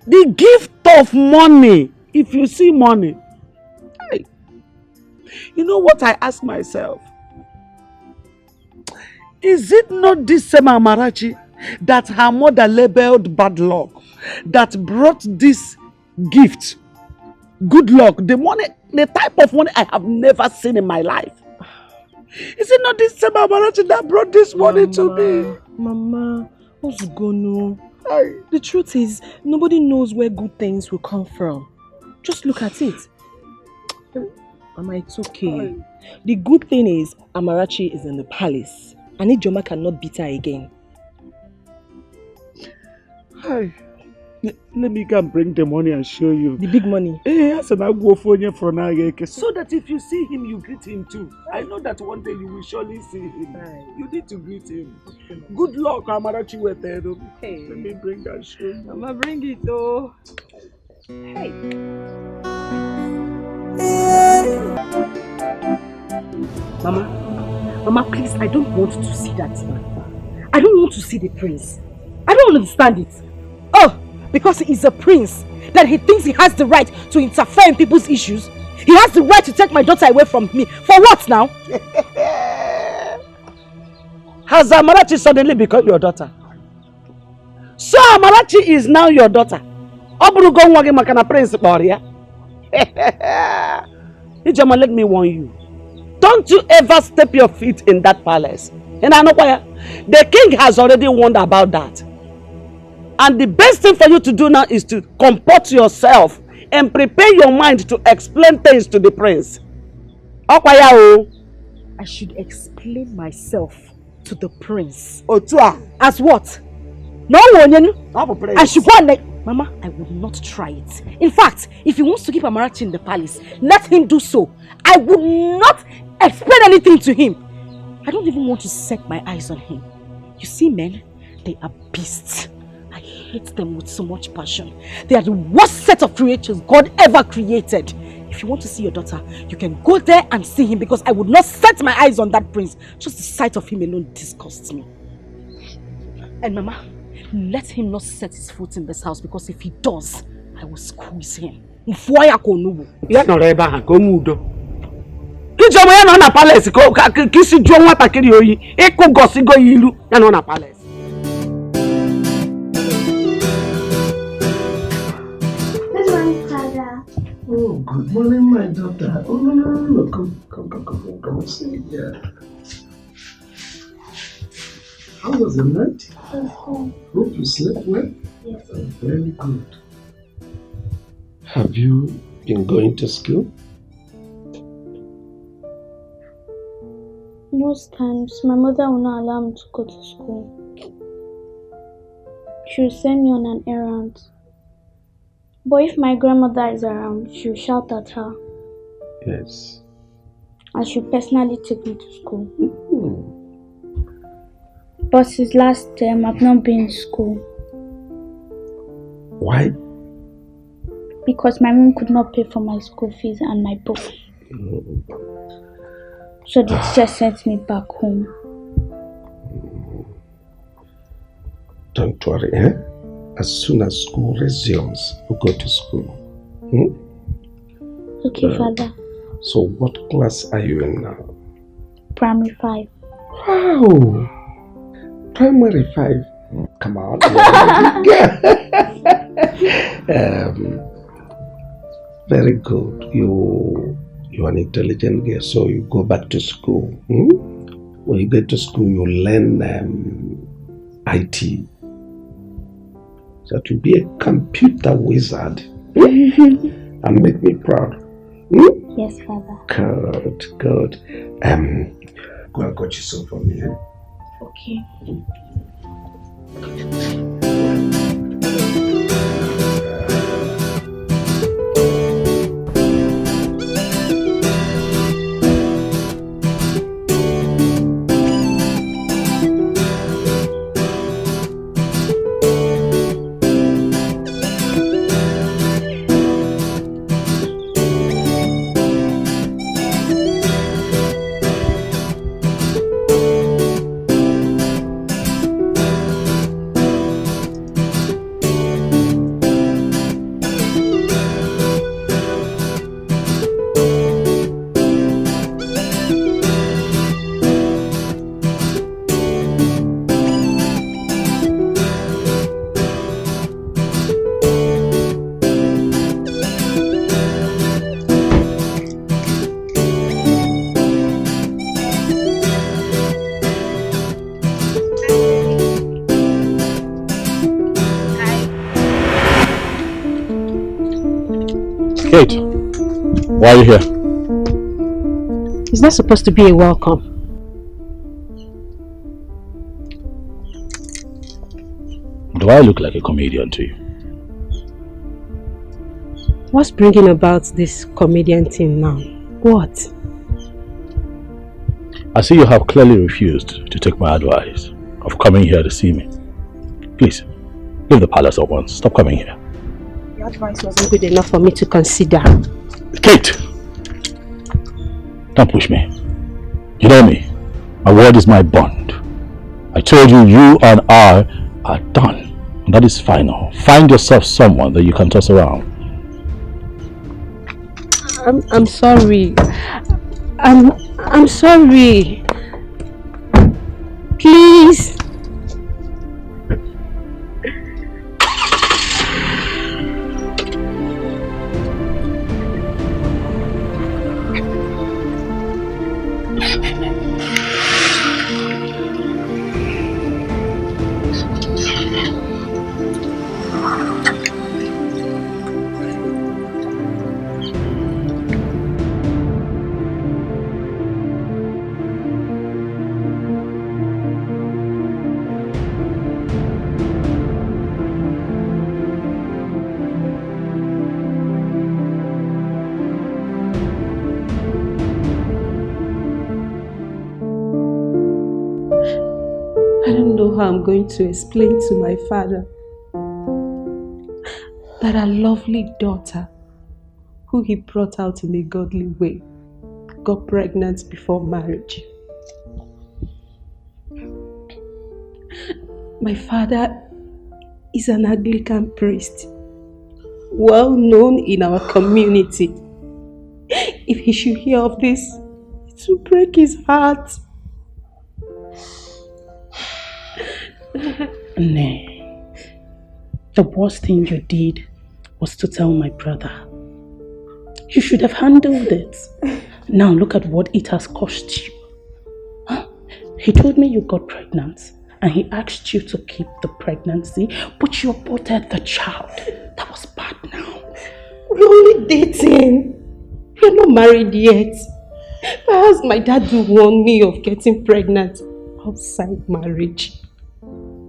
The gift of money. If you see money, you know what I ask myself? Is it not this same Amarachi that her mother labeled bad luck that brought this gift? Good luck, the money, the type of money I have never seen in my life. Is it not this same Amarachi that brought this money to me? Mama, what's going on? The truth is, nobody knows where good things will come from. Just look at it. Mama, it's okay. The good thing is, Amarachi is in the palace. And Ijoma cannot beat her again. Let me go and bring the money and show you. The big money? Yes, and I'll go for you for now. So that if you see him, you greet him too. I know that one day you will surely see him. You need to greet him. Okay. Good luck, Amarachi. Hey. Let me bring that show you. Mama, bring it though. Hey. Mama, please, I don't want to see that man. I don't want to see the prince. I don't understand it. Oh, because he is a prince, that he thinks he has the right to interfere in people's issues. He has the right to take my daughter away from me. For what now? Has Amarachi suddenly become your daughter? So Amarachi is now your daughter. Prince Ijoma, let me warn you. Don't you ever step your feet in that palace. And I know why. The king has already warned about that. And the best thing for you to do now is to comport yourself and prepare your mind to explain things to the prince. I should explain myself to the prince. As what? No one. I should go and Mama, I would not try it. In fact, if he wants to keep Amarachi in the palace, let him do so. I would not explain anything to him. I don't even want to set my eyes on him. You see, men, they are beasts. I hate them with so much passion. They are the worst set of creatures God ever created. If you want to see your daughter, you can go there and see him, because I would not set my eyes on that prince. Just the sight of him alone disgusts me. And Mama, let him not set his foot in this house, because if he does, I will squeeze him. Ijoma ya no na palace ko kisi jo nwata kiri oyi iku gosigo ilu ya no na palace. Good morning, Father. Oh, good morning, my daughter. Oh, no. Come sit here. How was the night? Hope you slept well? Yes. Oh, very good. Have you been going to school? Most times, my mother will not allow me to go to school. She will send me on an errand. But if my grandmother is around, she will shout at her. Yes. And she will personally take me to school. But since last term, I've not been in school. Why? Because my mom could not pay for my school fees and my books. So the teacher sent me back home. Don't worry, eh? As soon as school resumes, we'll go to school. Okay, Father. So what class are you in now? Primary 5. Wow! Primary 5. Come on. Very good. You're an intelligent girl, so you go back to school. When you get to school, you learn IT. So to be a computer wizard and make me proud. Yes, Father. Good. Go and got you some for me. Okay. Why are you here? Is that supposed to be a welcome? Do I look like a comedian to you? What's bringing about this comedian thing now? What? I see you have clearly refused to take my advice of coming here to see me. Please, leave the palace at once. Stop coming here. Your advice wasn't good enough for me to consider. Kate! Don't push me. You know me. My word is my bond. I told you, you and I are done. And that is final. Find yourself someone that you can toss around. I'm sorry. I'm sorry. Please. I don't know how I'm going to explain to my father that our lovely daughter, who he brought out in a godly way, got pregnant before marriage. My father is an Anglican priest, well known in our community. If he should hear of this, it will break his heart. Nay, the worst thing you did was to tell my brother. You should have handled it. Now look at what it has cost you. Huh? He told me you got pregnant and he asked you to keep the pregnancy, but you aborted the child. That was bad now. We're only dating. We're not married yet. Perhaps my dad will warn me of getting pregnant outside marriage.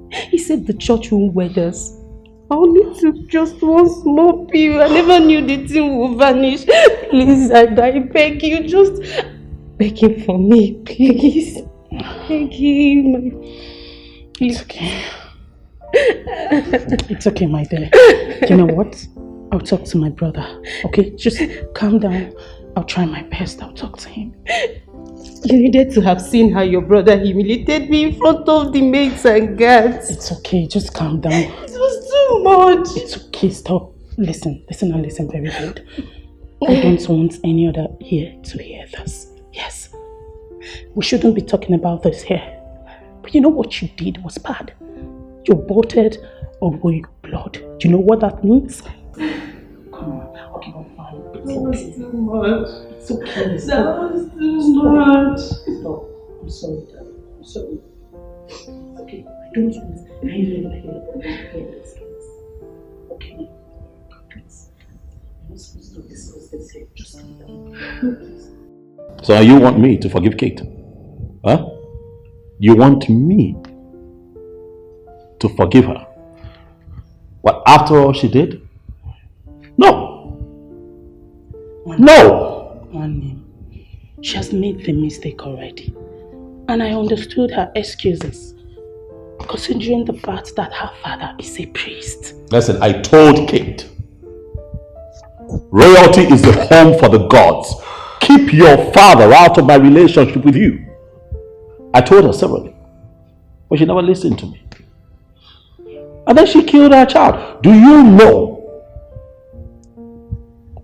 He said the church won't wed us. I only took just one small pill. I never knew the thing would vanish. Please, I beg you, just beg him for me, please. Beg him. It's okay. It's okay, my dear. You know what? I'll talk to my brother. Okay, just calm down. I'll try my best. I'll talk to him. You needed to have seen how your brother humiliated me in front of the maids and guards. It's okay, just calm down. It was too much. It's okay, stop. Listen and listen very good. I don't want any other here to hear this. Yes, we shouldn't be talking about this here. But you know what you did was bad. You aborted a royal blood. Do you know what that means? Come on. Okay, I'm fine. That was too much. It's okay. That was too much. Stop. I'm sorry, Dad. I'm sorry. Okay, I don't want any other here. Okay? Please. You're not supposed to discuss this here. Just calm down. So you want me to forgive Kate? Huh? You want me to forgive her? What, after all she did? No! No! One, she has made the mistake already. And I understood her excuses. Considering the fact that her father is a priest. Listen, I told Kate. Royalty is the home for the gods. Keep your father out of my relationship with you. I told her severally. But she never listened to me. And then she killed her child. Do you know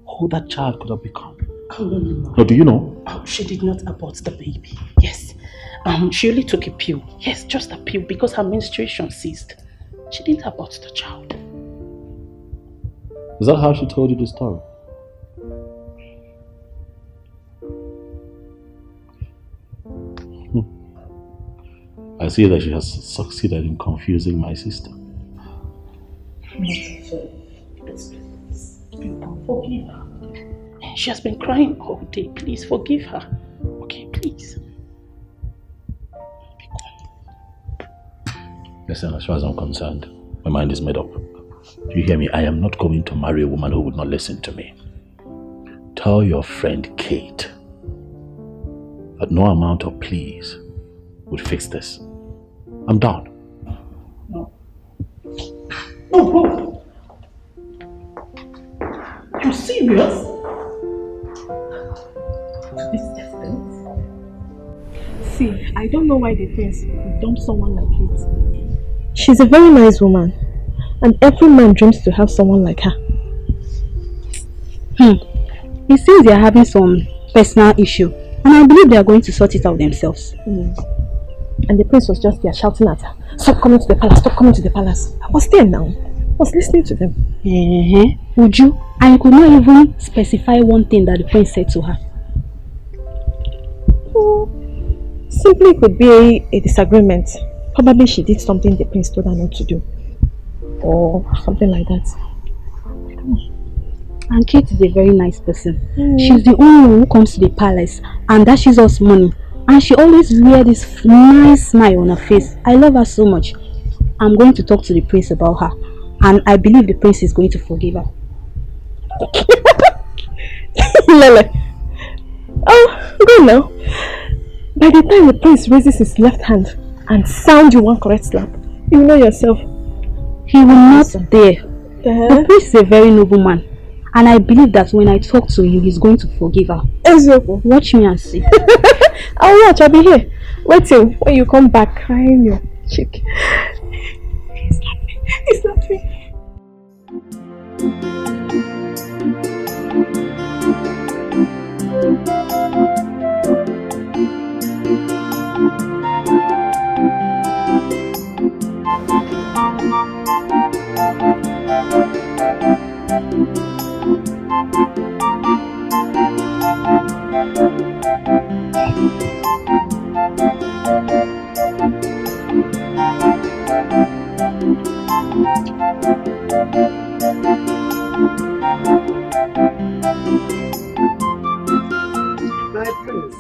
who that child could have become? Oh, no. No, do you know? Oh, she did not abort the baby. Yes. She only took a pill. Yes, just a pill because her menstruation ceased. She didn't abort the child. Is that how she told you the story? I see that she has succeeded in confusing my sister. She has been crying all day. Please forgive her. Okay, please. Listen, as far as I'm concerned, my mind is made up. Do you hear me? I am not going to marry a woman who would not listen to me. Tell your friend Kate that no amount of pleas would fix this. I'm done. No. Oh. You're serious? See, I don't know why the prince would dump someone like Kate. She's a very nice woman, and every man dreams to have someone like her. It seems they are having some personal issue, and I believe they are going to sort it out themselves. And the prince was just there shouting at her, "Stop coming to the palace, stop coming to the palace." I was there now. I was listening to them. Would you? I could not even specify one thing that the prince said to her. Simply could be a disagreement. Probably she did something the prince told her not to do. Or something like that. I don't know. And Kate is a very nice person. She's the only one who comes to the palace and dashes us money. And she always wears this nice smile on her face. I love her so much. I'm going to talk to the prince about her. And I believe the prince is going to forgive her. Lele. Oh, go now. By the time the prince raises his left hand and sound you one correct slap, you know yourself. He will not dare. The prince is a very noble man. And I believe that when I talk to him, he's going to forgive her. Watch me and see. I'll watch, I'll be here. Wait till when you come back crying your cheek. He's laughing.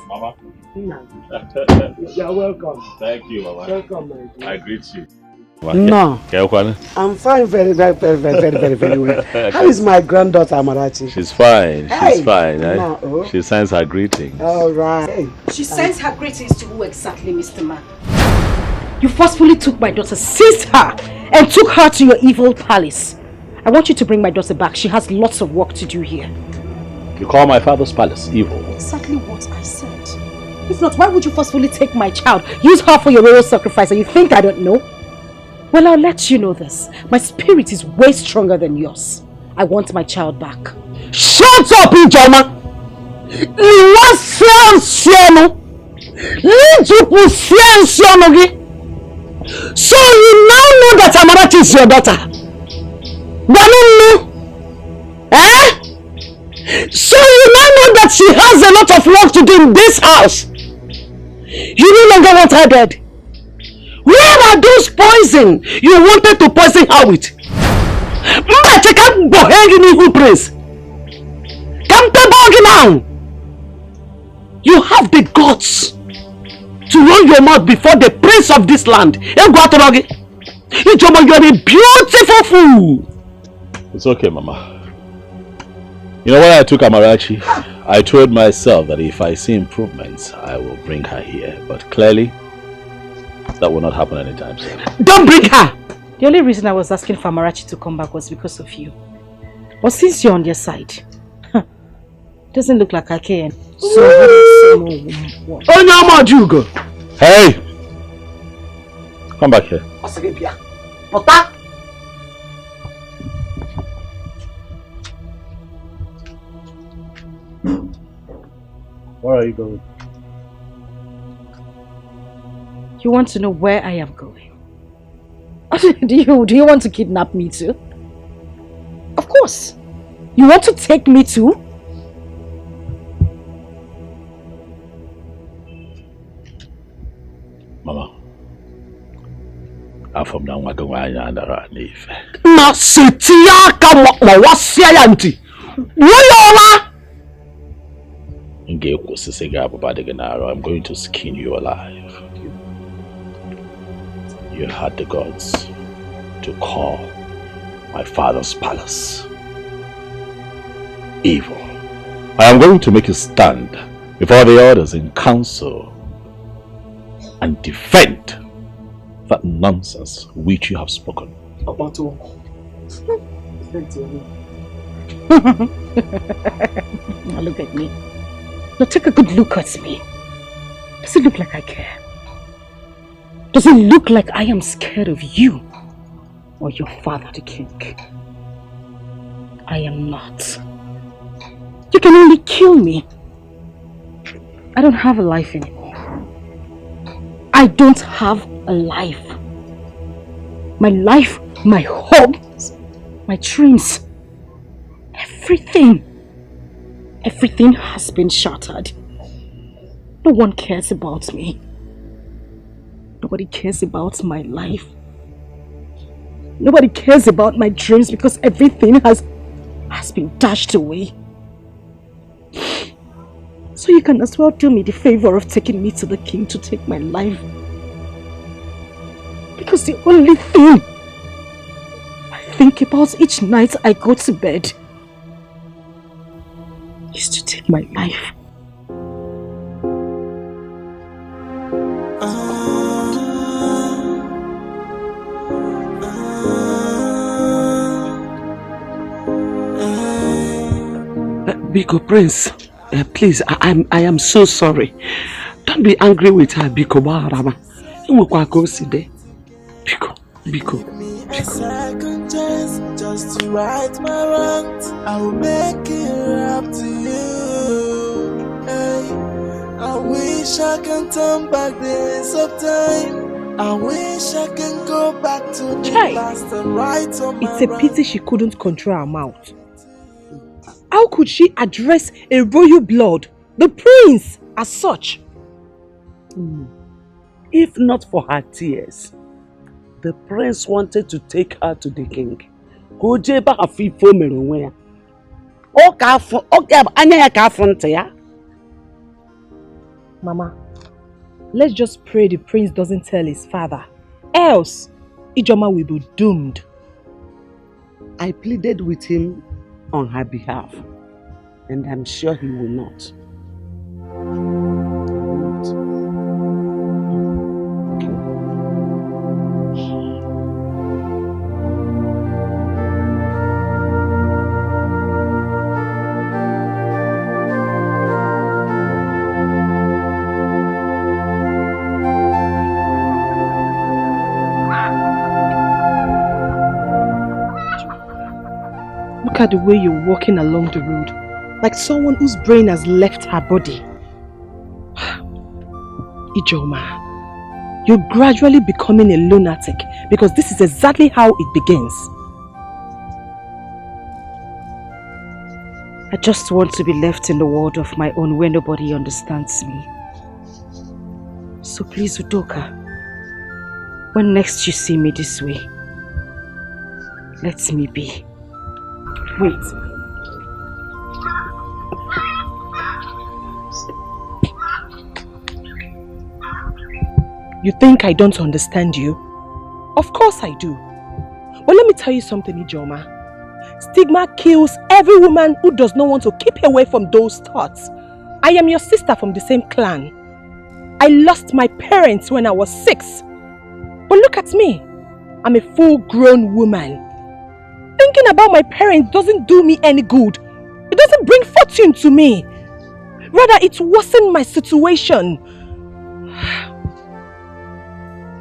Mama. You're welcome. Thank you, Mama. Welcome, my dear. I greet you. No. I'm fine, very well. How is my granddaughter Amarachi? She's fine. She's fine. No, oh. She sends her greetings. All right. She sends her greetings to who exactly, Mr. Man? You forcefully took my daughter, seized her, and took her to your evil palace. I want you to bring my daughter back. She has lots of work to do here. You call my father's palace evil? Exactly what I said. If not, why would you forcefully take my child? Use her for your royal sacrifice, and you think I don't know? Well, I'll let you know this. My spirit is way stronger than yours. I want my child back. Shut up, Ijoma! So you now know that Amarachi is your daughter? Eh? So you now know that she has a lot of work to do in this house? You no longer want her dead? Where are those poison you wanted to poison her with? You have the guts to run your mouth before the prince of this land. You are a beautiful fool. It's okay, Mama. You know, when I took Amarachi, I told myself that if I see improvements, I will bring her here. But clearly, that will not happen anytime soon. Don't bring her! The only reason I was asking for Amarachi to come back was because of you. But since you're on their side, doesn't look like I can. So hey! Come back here. Where are you going? You want to know where I am going? Do you want to kidnap me too? Of course. You want to take me too? Mama, I'm from down Wagawaya and Neva. Na sitia kama wasia yanti. Woyola. I'm going to skin you alive. You had the gods to call my father's palace evil. I am going to make you stand before the others in council and defend that nonsense which you have spoken. Now look at me. Now take a good look at me. Does it look like I care? Does it look like I am scared of you or your father, the king? I am not. You can only kill me. I don't have a life anymore. I don't have a life. My life, my hopes, my dreams, everything has been shattered. No one cares about me. Nobody cares about my life. Nobody cares about my dreams because everything has been dashed away. So you can as well do me the favor of taking me to the king to take my life. Because the only thing I think about each night I go to bed is to take my life. Biko Prince, please, I am so sorry. Don't be angry with her, Biko Barama. Biko. A second chance just to right my wrongs. I will make it up to you. Hey, I wish I can turn back days of time. I wish I can go back to the past and right on my It's a pity she couldn't control her mouth. How could she address a royal blood, the prince, as such? If not for her tears, the prince wanted to take her to the king. Mama, let's just pray the prince doesn't tell his father. Else, Ijoma will be doomed. I pleaded with him on her behalf, and I'm sure he will not. Look at the way you're walking along the road, like someone whose brain has left her body. Ijoma, you're gradually becoming a lunatic because this is exactly how it begins. I just want to be left in the world of my own where nobody understands me. So please, Udoka, when next you see me this way, let me be. Wait. You think I don't understand you? Of course I do. But let me tell you something, Ijoma. Stigma kills every woman who does not want to keep away from those thoughts. I am your sister from the same clan. I lost my parents when I was 6. But look at me. I'm a full-grown woman. Thinking about my parents doesn't do me any good. It doesn't bring fortune to me. Rather, it worsened my situation.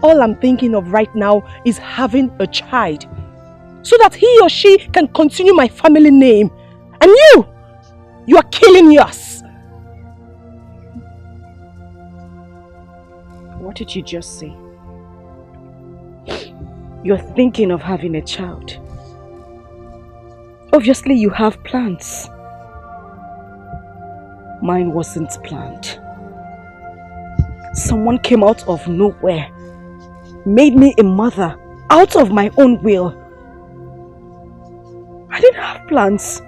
All I'm thinking of right now is having a child, so that he or she can continue my family name. And you are killing yours. What did you just say? You're thinking of having a child. Obviously, you have plans. Mine wasn't planned. Someone came out of nowhere, made me a mother out of my own will. I didn't have plans.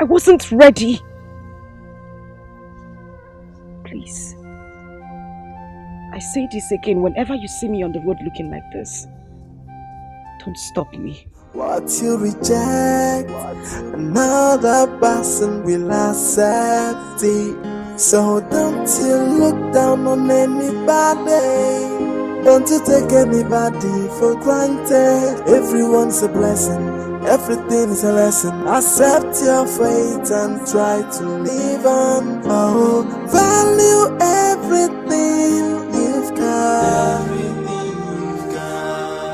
I wasn't ready. Please. I say this again, whenever you see me on the road looking like this, don't stop me. What you reject, another person will accept it. So don't you look down on anybody. Don't you take anybody for granted. Everyone's a blessing, everything is a lesson. Accept your fate and try to live on. Oh, value everything you've got.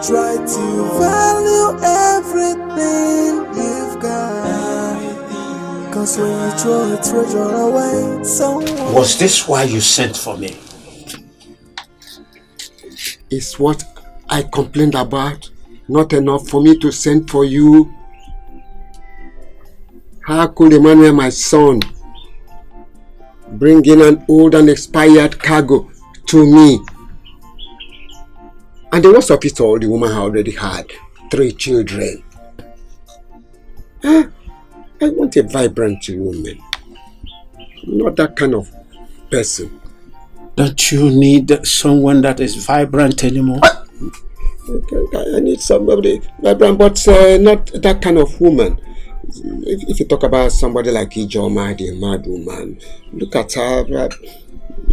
Try to value everything you've got. Cause when you throw a treasure away, someone... Was this why you sent for me? It's what I complained about. Not enough for me to send for you. How could Emmanuel, my son, bring in an old and expired cargo to me? And the worst of it all, the woman already had 3 children. I want a vibrant woman. Not that kind of person. Don't you need someone that is vibrant anymore? I need somebody vibrant, but not that kind of woman. If you talk about somebody like Ijoma, the mad woman, look at her.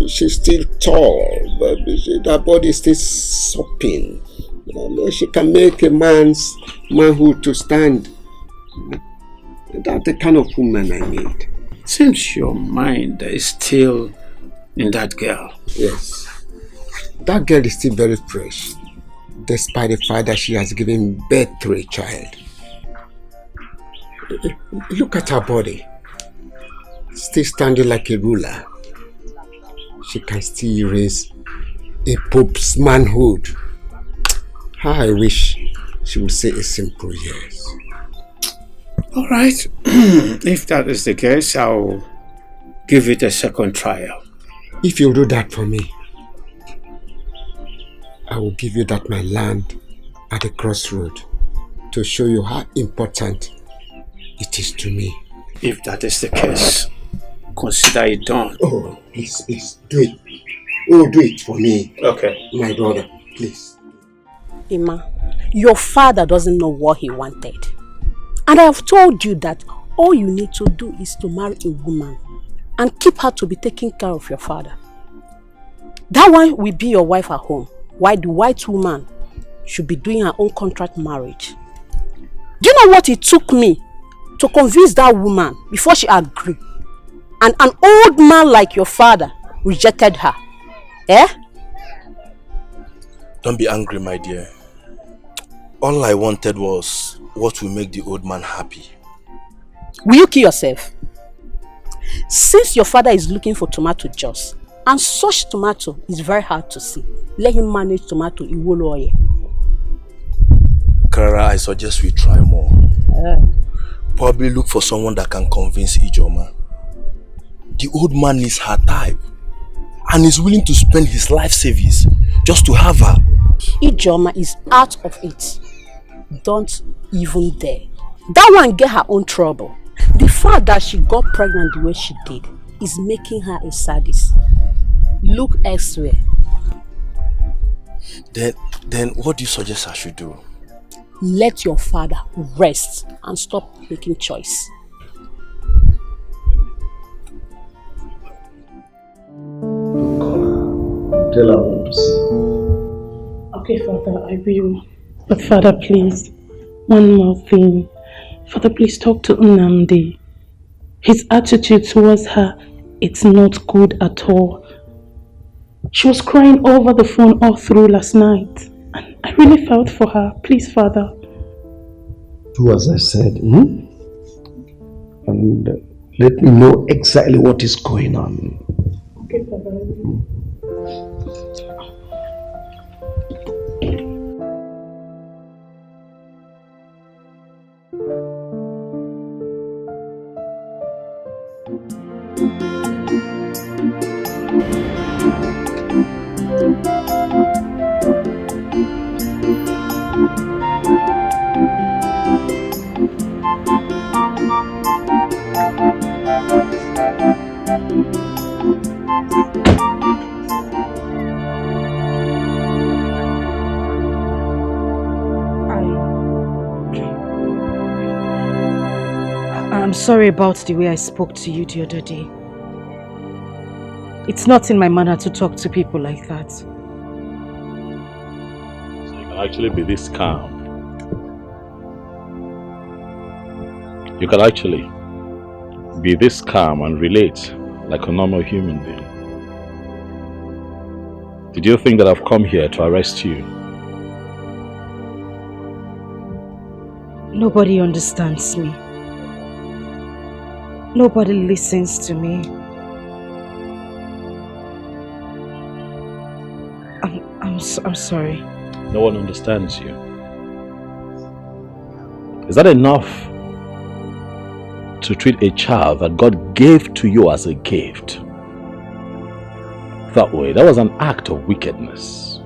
She's still tall, but her body is still sopping. She can make a man's manhood to stand. That's the kind of woman I need. Seems your mind is still in that girl. Yes. That girl is still very fresh, despite the fact that she has given birth to a child. Look at her body. Still standing like a ruler. She can still raise a pope's manhood. How I wish she would say a simple yes. Alright, if that is the case, I'll give it a second trial. If you do that for me, I will give you that my land at the crossroad to show you how important it is to me. If that is the case, consider it done. Oh, please, do it. Oh, do it for me. Okay. My brother, please. Ima, your father doesn't know what he wanted. And I have told you that all you need to do is to marry a woman and keep her to be taking care of your father. That one will be your wife at home, while the white woman should be doing her own contract marriage. Do you know what it took me to convince that woman before she agreed? And an old man like your father rejected her. Eh? Don't be angry, my dear. All I wanted was what will make the old man happy. Will you kill yourself? Since your father is looking for tomato juice, and such tomato is very hard to see, let him manage tomato iwolo. Clara, I suggest we try more. Probably look for someone that can convince Ijoma. The old man is her type and is willing to spend his life savings just to have her. Ijoma is out of it. Don't even dare. That one get her own trouble. The fact that she got pregnant the way she did is making her a sadist. Look elsewhere. Then what do you suggest I should do? Let your father rest and stop making choice. Tell her what to say. Okay, Father, I will. But Father, please, one more thing. Father, please talk to Nnamdi. His attitude towards her, it's not good at all. She was crying over the phone all through last night. And I really felt for her. Please, Father. Do as I said, and let me know exactly what is going on. Okay, Father. I'm sorry about the way I spoke to you the other day. It's not in my manner to talk to people like that. So you can actually be this calm. You can actually be this calm and relate like a normal human being. Did you think that I've come here to arrest you? Nobody understands me. Nobody listens to me. I'm sorry. No one understands you. Is that enough to treat a child that God gave to you as a gift that way? That was an act of wickedness.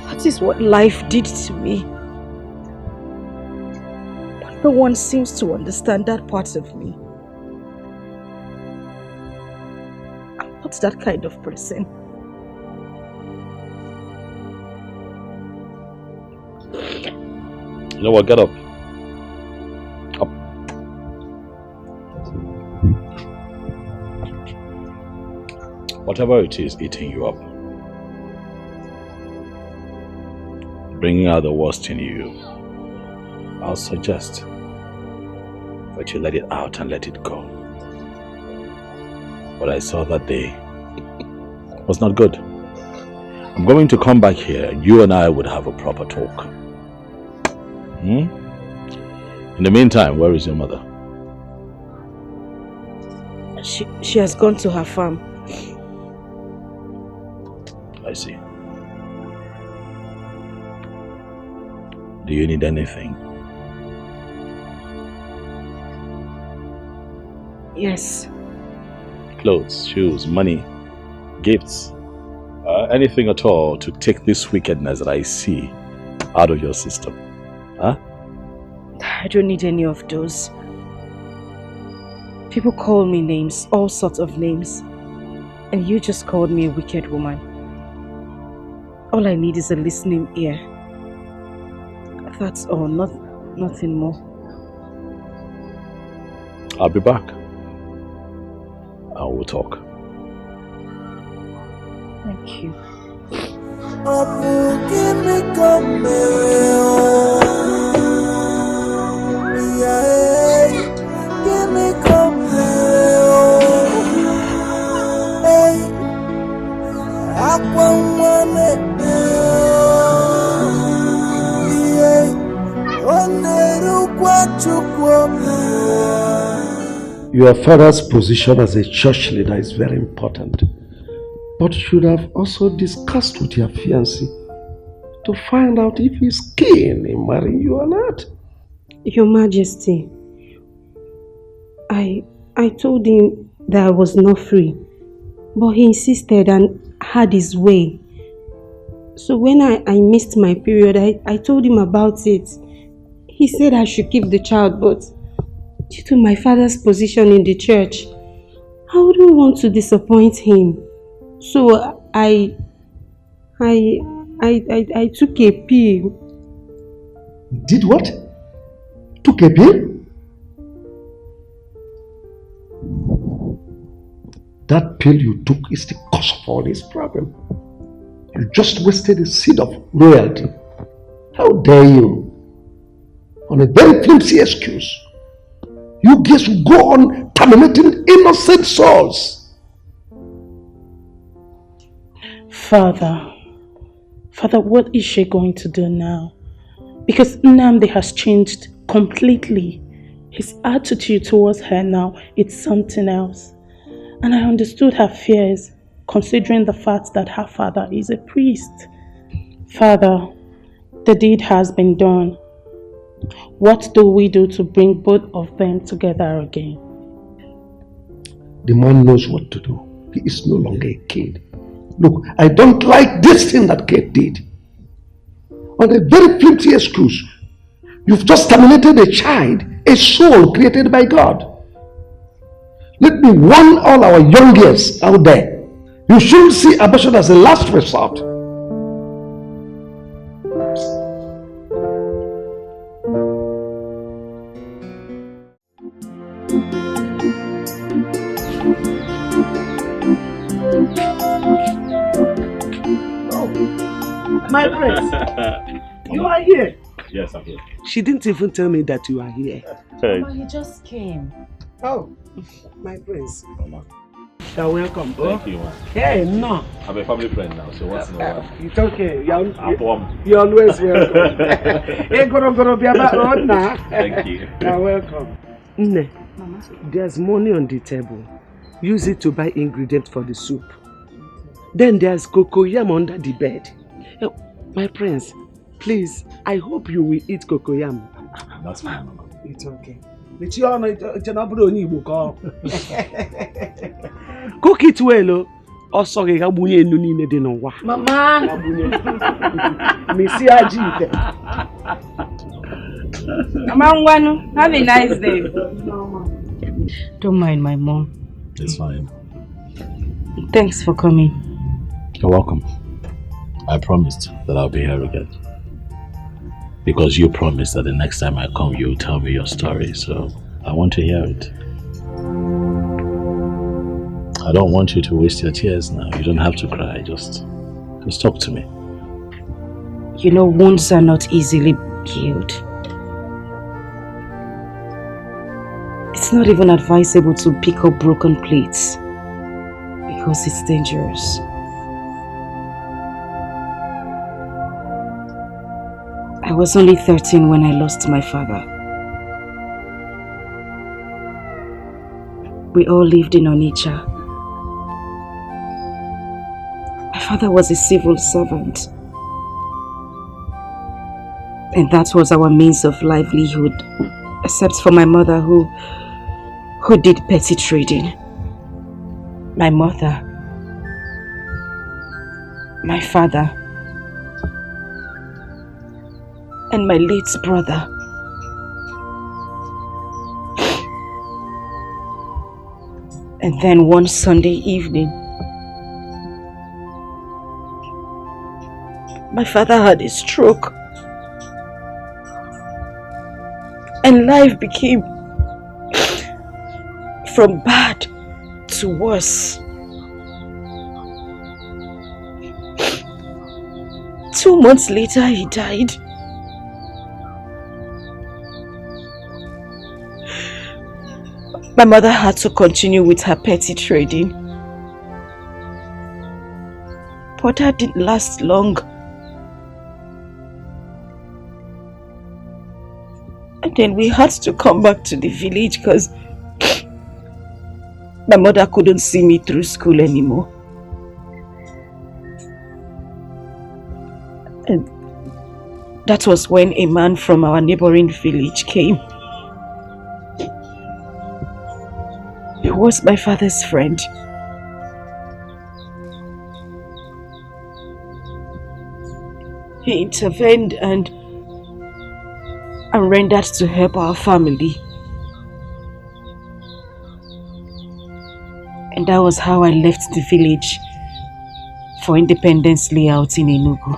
That is what life did to me. But no one seems to understand that part of me. I'm not that kind of person. You know what? Get up. Up. Whatever it is eating you up, bringing out the worst in you, I'll suggest that you let it out and let it go. What I saw that day was not good. I'm going to come back here and you and I would have a proper talk. In the meantime, where is your mother? She has gone to her farm. I see. Do you need anything? Yes. Clothes, shoes, money, gifts, anything at all to take this wickedness that I see out of your system. Huh? I don't need any of those. People call me names, all sorts of names. And you just called me a wicked woman. All I need is a listening ear. That's all, nothing more. I'll be back. I will talk. Thank you. Your father's position as a church leader is very important. But you should have also discussed with your fiancé to find out if he's keen in marrying you or not. Your Majesty, I told him that I was not free, but he insisted and had his way. So when I missed my period, I told him about it. He said I should keep the child, but due to my father's position in the church, I wouldn't want to disappoint him. So I took a pill. Did what? Took a pill? That pill you took is the cause of all this problem. You just wasted a seed of royalty. How dare you? On a very flimsy excuse, you guys will go on terminating innocent souls. Father, what is she going to do now? Because Nnamdi has changed completely. His attitude towards her now, it's something else. And I understood her fears, considering the fact that her father is a priest. Father, the deed has been done. What do we do to bring both of them together again? The man knows what to do. He is no longer a kid. Look, I don't like this thing that Kate did. On a very flimsy excuse, you've just terminated a child, a soul created by God. Let me warn all our young girls out there. You shouldn't see abortion as a last resort. My friends, you are here. Yes, I'm here. She didn't even tell me that you are here. Mama, he just came. Oh, my friends. You're welcome. Thank you, man. Hey, no. I'm a family friend now, so once in a while. It's okay. I'm warm. You're always welcome. Hey, go be about road now. Thank you. You're welcome. Nne, there's money on the table. Use it to buy ingredients for the soup. Then there's cocoyam under the bed. My friends, please, I hope you will eat cocoyam. That's fine, Mama. It's okay. Cook it well, oh. Sorry, Rabunye no need de no wa. Mama. Missy Ajite. Mama Wanu, have a nice day. Don't mind my mom. It's fine. Thanks for coming. You're welcome. I promised that I'll be here again. Because you promised that the next time I come, you'll tell me your story, so I want to hear it. I don't want you to waste your tears now. You don't have to cry, just talk to me. You know, wounds are not easily healed. It's not even advisable to pick up broken plates because it's dangerous. I was only 13 when I lost my father. We all lived in Onitsha. My father was a civil servant. And that was our means of livelihood, except for my mother who did petty trading. My mother, my father, and my late brother. And then one Sunday evening, my father had a stroke. And life became from bad to worse. 2 months later, he died. My mother had to continue with her petty trading. But that didn't last long. And then we had to come back to the village because my mother couldn't see me through school anymore. And that was when a man from our neighboring village came. He was my father's friend. He intervened and rendered to help our family. And that was how I left the village for Independence Layout in Enugu.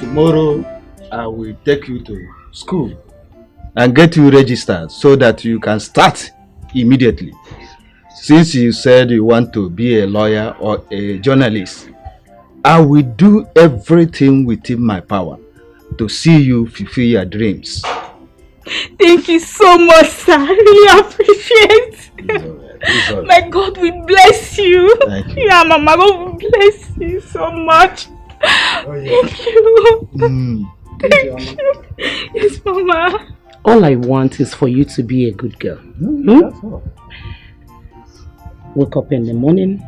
Tomorrow, I will take you to school and get you registered so that you can start immediately. Since you said you want to be a lawyer or a journalist, I will do everything within my power to see you fulfill your dreams. Thank you so much, sir. I really appreciate it. It's all right. My God will bless you. Thank you. Yeah, Mama, God will bless you so much. Oh, yeah. Thank you. Thank you. Yes, Mama. All I want is for you to be a good girl. That's all. Wake up in the morning,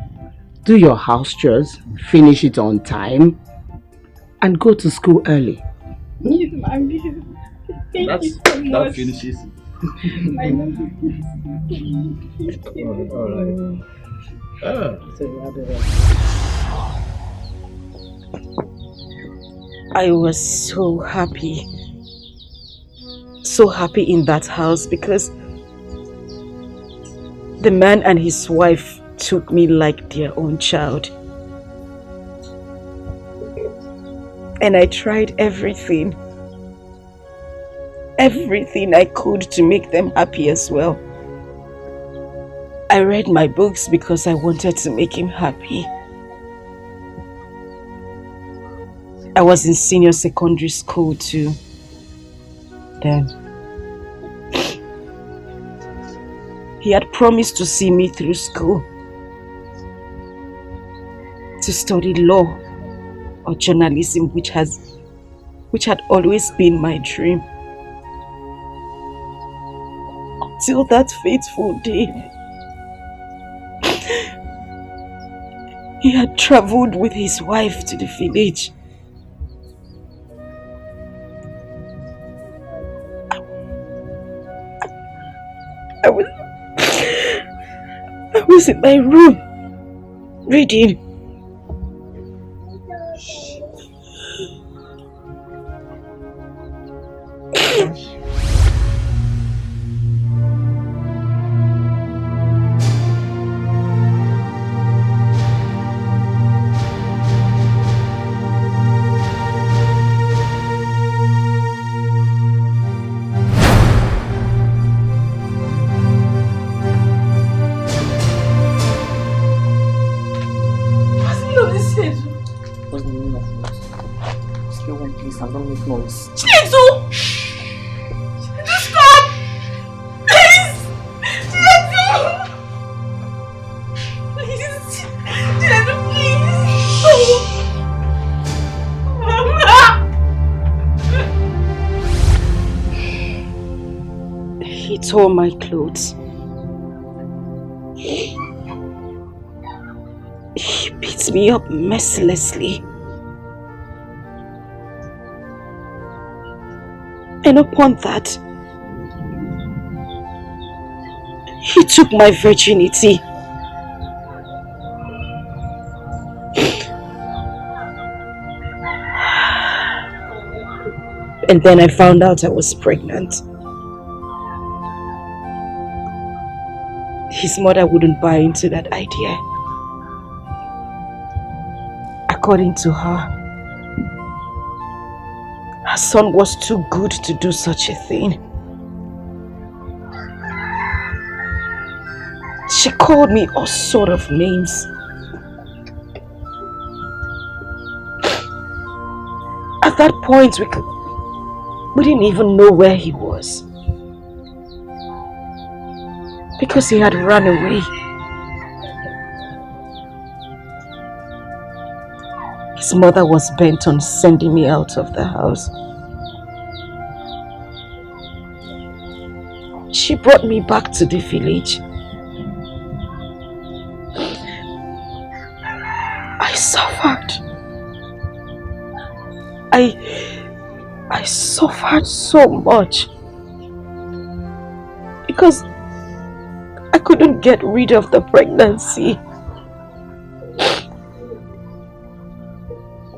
do your house chores, finish it on time, and go to school early. Yes, Mommy. Thank you so much. That finishes. I love you. All right. I was so happy in that house because the man and his wife took me like their own child. And I tried everything I could to make them happy as well. I read my books because I wanted to make him happy. I was in senior secondary school too. Then he had promised to see me through school, to study law or journalism, which had always been my dream. Till that fateful day, he had traveled with his wife to the village. I was in my room reading. And don't make noise. Chinedu! Chinedu, stop! Please! Chinedu! Please! Chinedu, please! Mama! He tore my clothes. He beat me up mercilessly. And upon that, he took my virginity. And then I found out I was pregnant. His mother wouldn't buy into that idea. According to her, her son was too good to do such a thing. She called me all sort of names. At that point, we didn't even know where he was, because he had run away. His mother was bent on sending me out of the house. She brought me back to the village. I suffered. I suffered so much because I couldn't get rid of the pregnancy.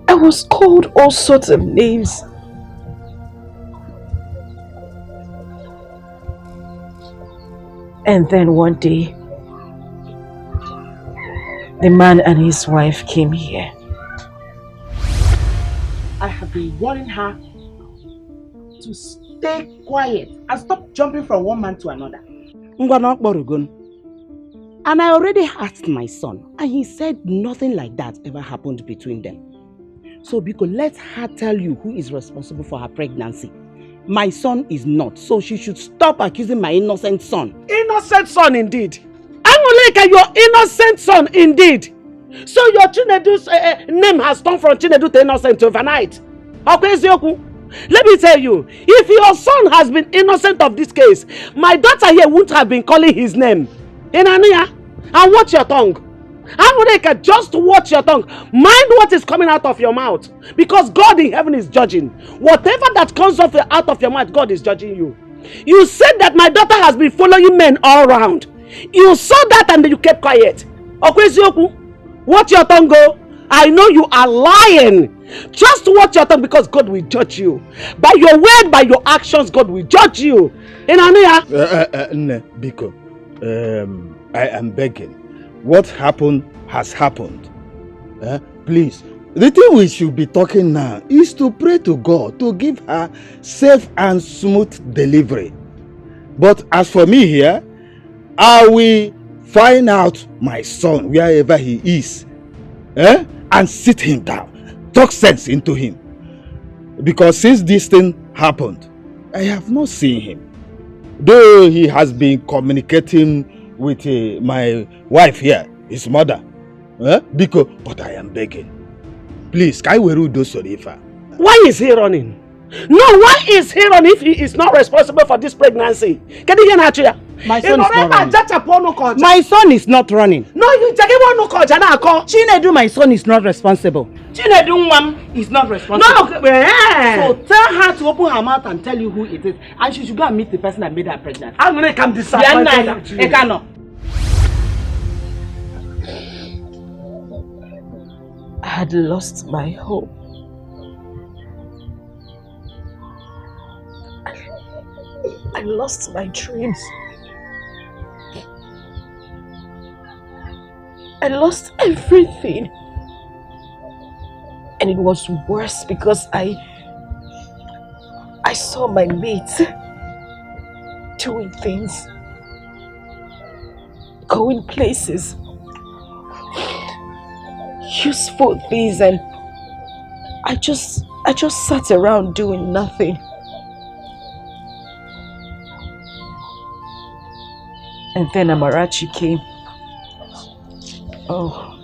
I was called all sorts of names. And then one day, the man and his wife came here. I have been warning her to stay quiet and stop jumping from one man to another. And I already asked my son, and he said nothing like that ever happened between them. So Biko, let her tell you who is responsible for her pregnancy. My son is not, so she should stop accusing my innocent son. Innocent son indeed. Angoleka, your innocent son indeed. So your Chinedu's name has turned from Chinedu to innocent overnight. Let me tell you, if your son has been innocent of this case, my daughter here wouldn't have been calling his name. Inania, and watch your tongue. Amuneka, just watch your tongue. Mind what is coming out of your mouth. Because God in heaven is judging. Whatever that comes out of your mouth, God is judging you. You said that my daughter has been following men all around. You saw that and you kept quiet. Watch your tongue go. I know you are lying. Just watch your tongue because God will judge you. By your word, by your actions, God will judge you. Biko, I am begging. What happened has happened. Please, the thing we should be talking now is to pray to God to give her safe and smooth delivery. But as for me here, I will find out my son wherever he is, and sit him down, talk sense into him. Because since this thing happened, I have not seen him. Though he has been communicating with my wife here, his mother. But I am begging. Please, why is he running? No, why is he running if he is not responsible for this pregnancy? My son is not running. My son is not running. No, you Chinedu, my son is not responsible. Chinedu mom is not responsible. No, so tell her to open her mouth and tell you who it is, and she should go and meet the person that made her pregnant. I'm gonna come disappoint you. I had lost my hope. I lost my dreams. I lost everything. And it was worse because I saw my mates doing things, going places, useful things, and I just sat around doing nothing. And then Amarachi came. Oh,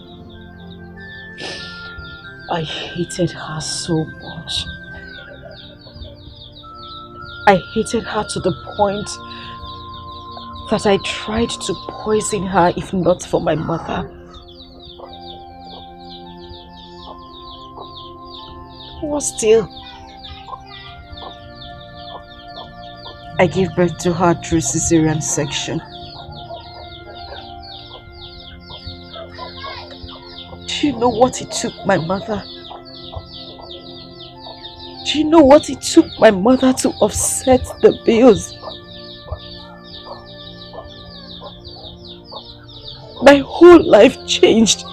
I hated her so much. I hated her to the point that I tried to poison her if not for my mother. But still, I gave birth to her through cesarean section. Do you know what it took my mother? Do you know what it took my mother to offset the bills? My whole life changed.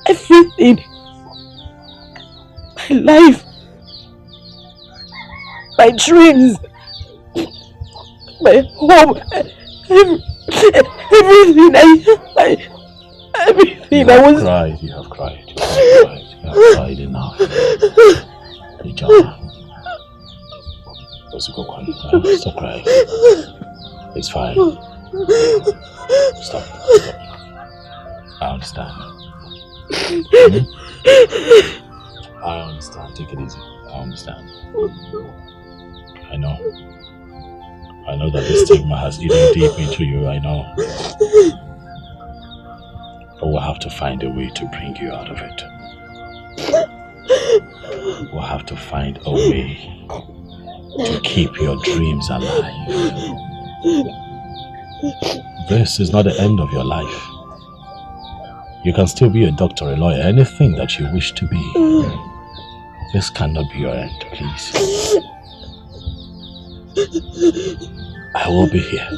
Everything. My life. My dreams. My home. Everything everything I was... You have cried. You have cried enough. Stop crying. It's fine. Stop. I understand. I understand. Take it easy. I understand. I know that the stigma has eaten deep into you. I know. But we'll have to find a way to bring you out of it. We'll have to find a way to keep your dreams alive. This is not the end of your life. You can still be a doctor, a lawyer, anything that you wish to be. This cannot be your end, please. I will be here.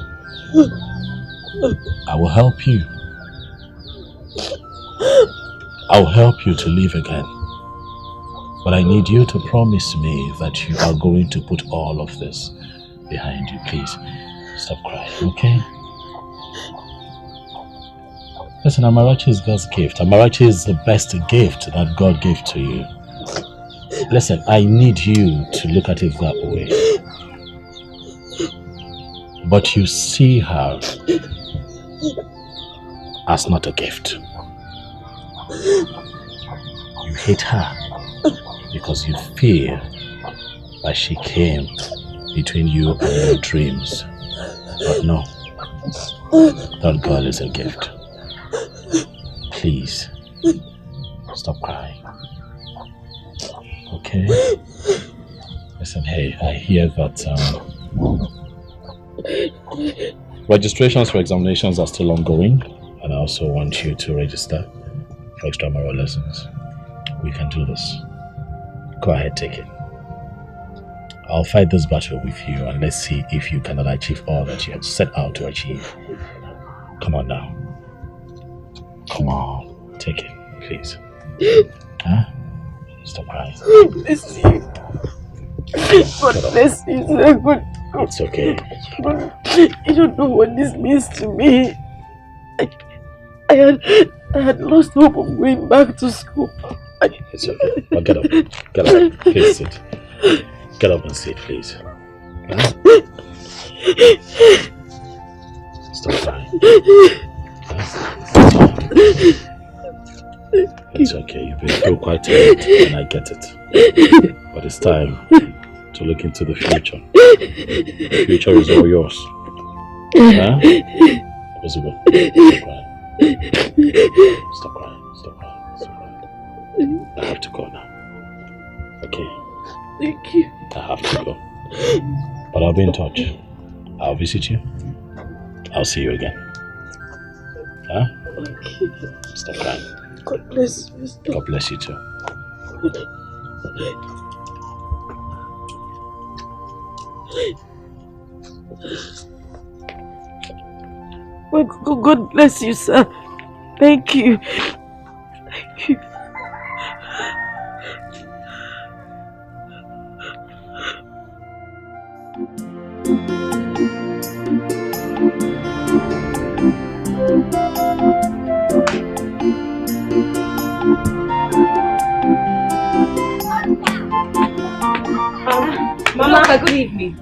I will help you. I'll help you to live again. But I need you to promise me that you are going to put all of this behind you. Please, stop crying, okay? Listen, Amarachi is God's gift. Amarachi is the best gift that God gave to you. Listen, I need you to look at it that way. But you see her as not a gift. You hate her because you feel like she came between you and your dreams. But no, that girl is a gift. Please, stop crying. Okay? Listen, hey, I hear that registrations for examinations are still ongoing, and I also want you to register for extramural lessons. We can do this. Go ahead, take it. I'll fight this battle with you, and let's see if you cannot achieve all that you have set out to achieve. Come on now. Come on, take it, please. Huh? Stop crying. Bless you. God bless you, sir. God. It's okay. You don't know what this means to me. I had lost hope of going back to school. It's okay. Well, get up. Get up. Please sit. Get up and sit, please. Huh? Stop crying. It's okay. You've been through quite a lot, and I get it. But it's time to look into the future. The future is all yours. Huh? Wazico, stop crying. Stop crying. Stop crying. I have to go now. Okay. Thank you. I have to go. But I'll be in touch. I'll visit you. I'll see you again. Huh? Thank you. Stop crying. God bless you. God bless you too. God bless you, sir. Thank you. Thank you. Mama, good evening.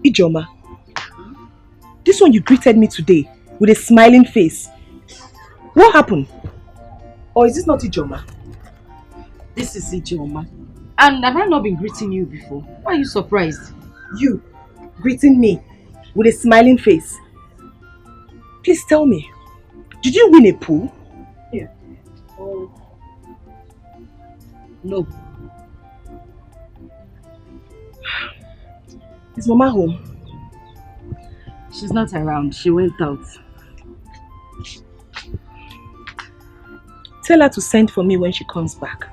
Ijoma, this one you greeted me today with a smiling face. What happened? Or is this not Ijoma? This is Ijoma. And have I not been greeting you before? Why are you surprised? You greeting me with a smiling face. Please tell me, did you win a pool? Yeah. Oh. No. Is Mama home? She's not around. She went out. Tell her to send for me when she comes back.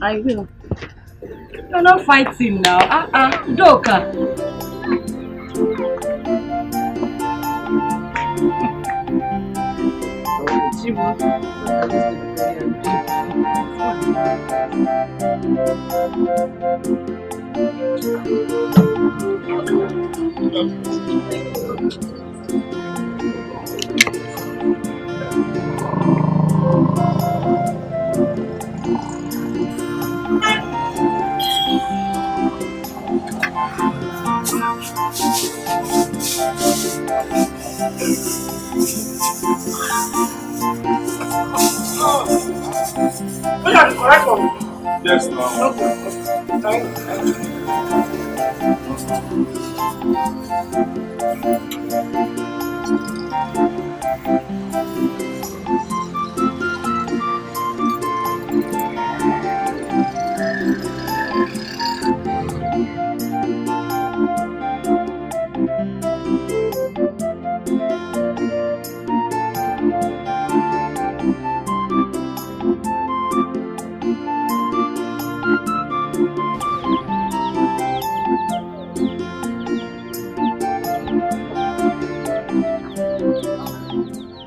I will. You're not fighting now. Doka. Yes, ma'am.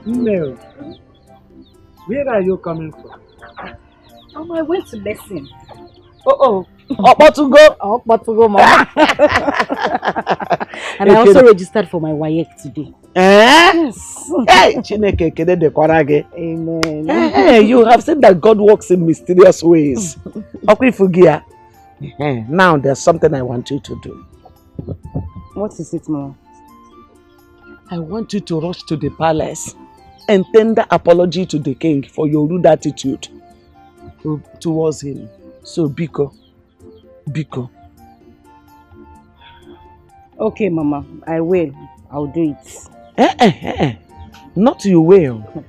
No. Where are you coming from? I went to lesson. Oh. Okpotugo, Mama. And I also registered for my WAEC today. Yes. Hey, Chineke kede dekwara gị. Amen. Hey, you have seen that God works in mysterious ways. Okwifugia. Now there's something I want you to do. What is it, Mama? I want you to rush to the palace and tender apology to the king for your rude attitude towards him. So, Biko. Okay, Mama, I will. I'll do it. Not you will.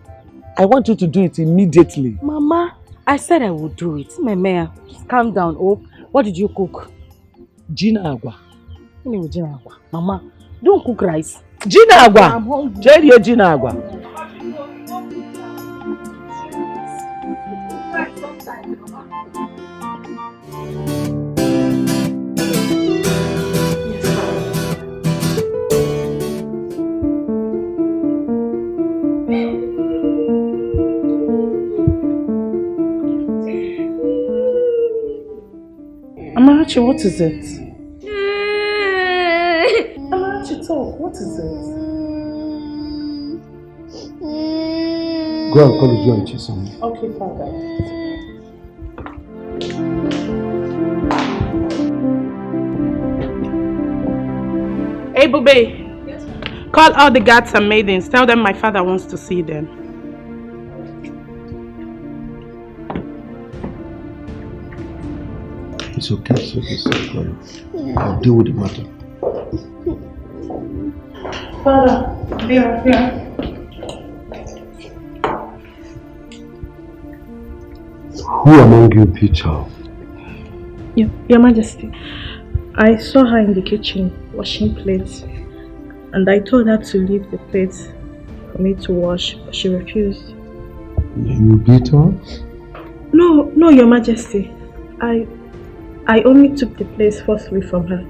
I want you to do it immediately. Mama, I said I would do it. Mama, just calm down. Oh, what did you cook? Gina agwa. Gina agwa. Mama, don't cook rice. Gina agwa. I'm hungry. Jerry, Gina agwa. Amarachi, what is it? Amarachi, talk. What is it? Go and call you and Chisom. Okay, Father. Hey, Bube. Yes, call all the guards and maidens. Tell them my father wants to see them. It's okay, it's okay. I'll deal with the matter. Father, here. Who among you beat Peter? Your Majesty, I saw her in the kitchen washing plates, and I told her to leave the plates for me to wash, but she refused. You beat her? No, Your Majesty. I only took the plates forcefully from her,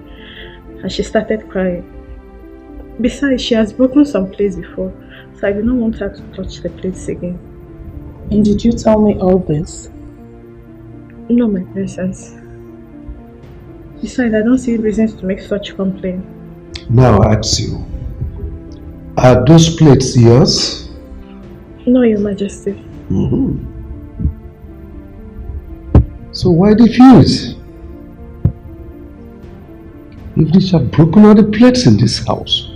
and she started crying. Besides, she has broken some plates before, so I do not want her to touch the plates again. And did you tell me all this? No, my princess. Besides, I don't see reasons to make such complaint. Now I ask you, are those plates yours? No, Your Majesty. So why refuse? If these are broken all the plates in this house,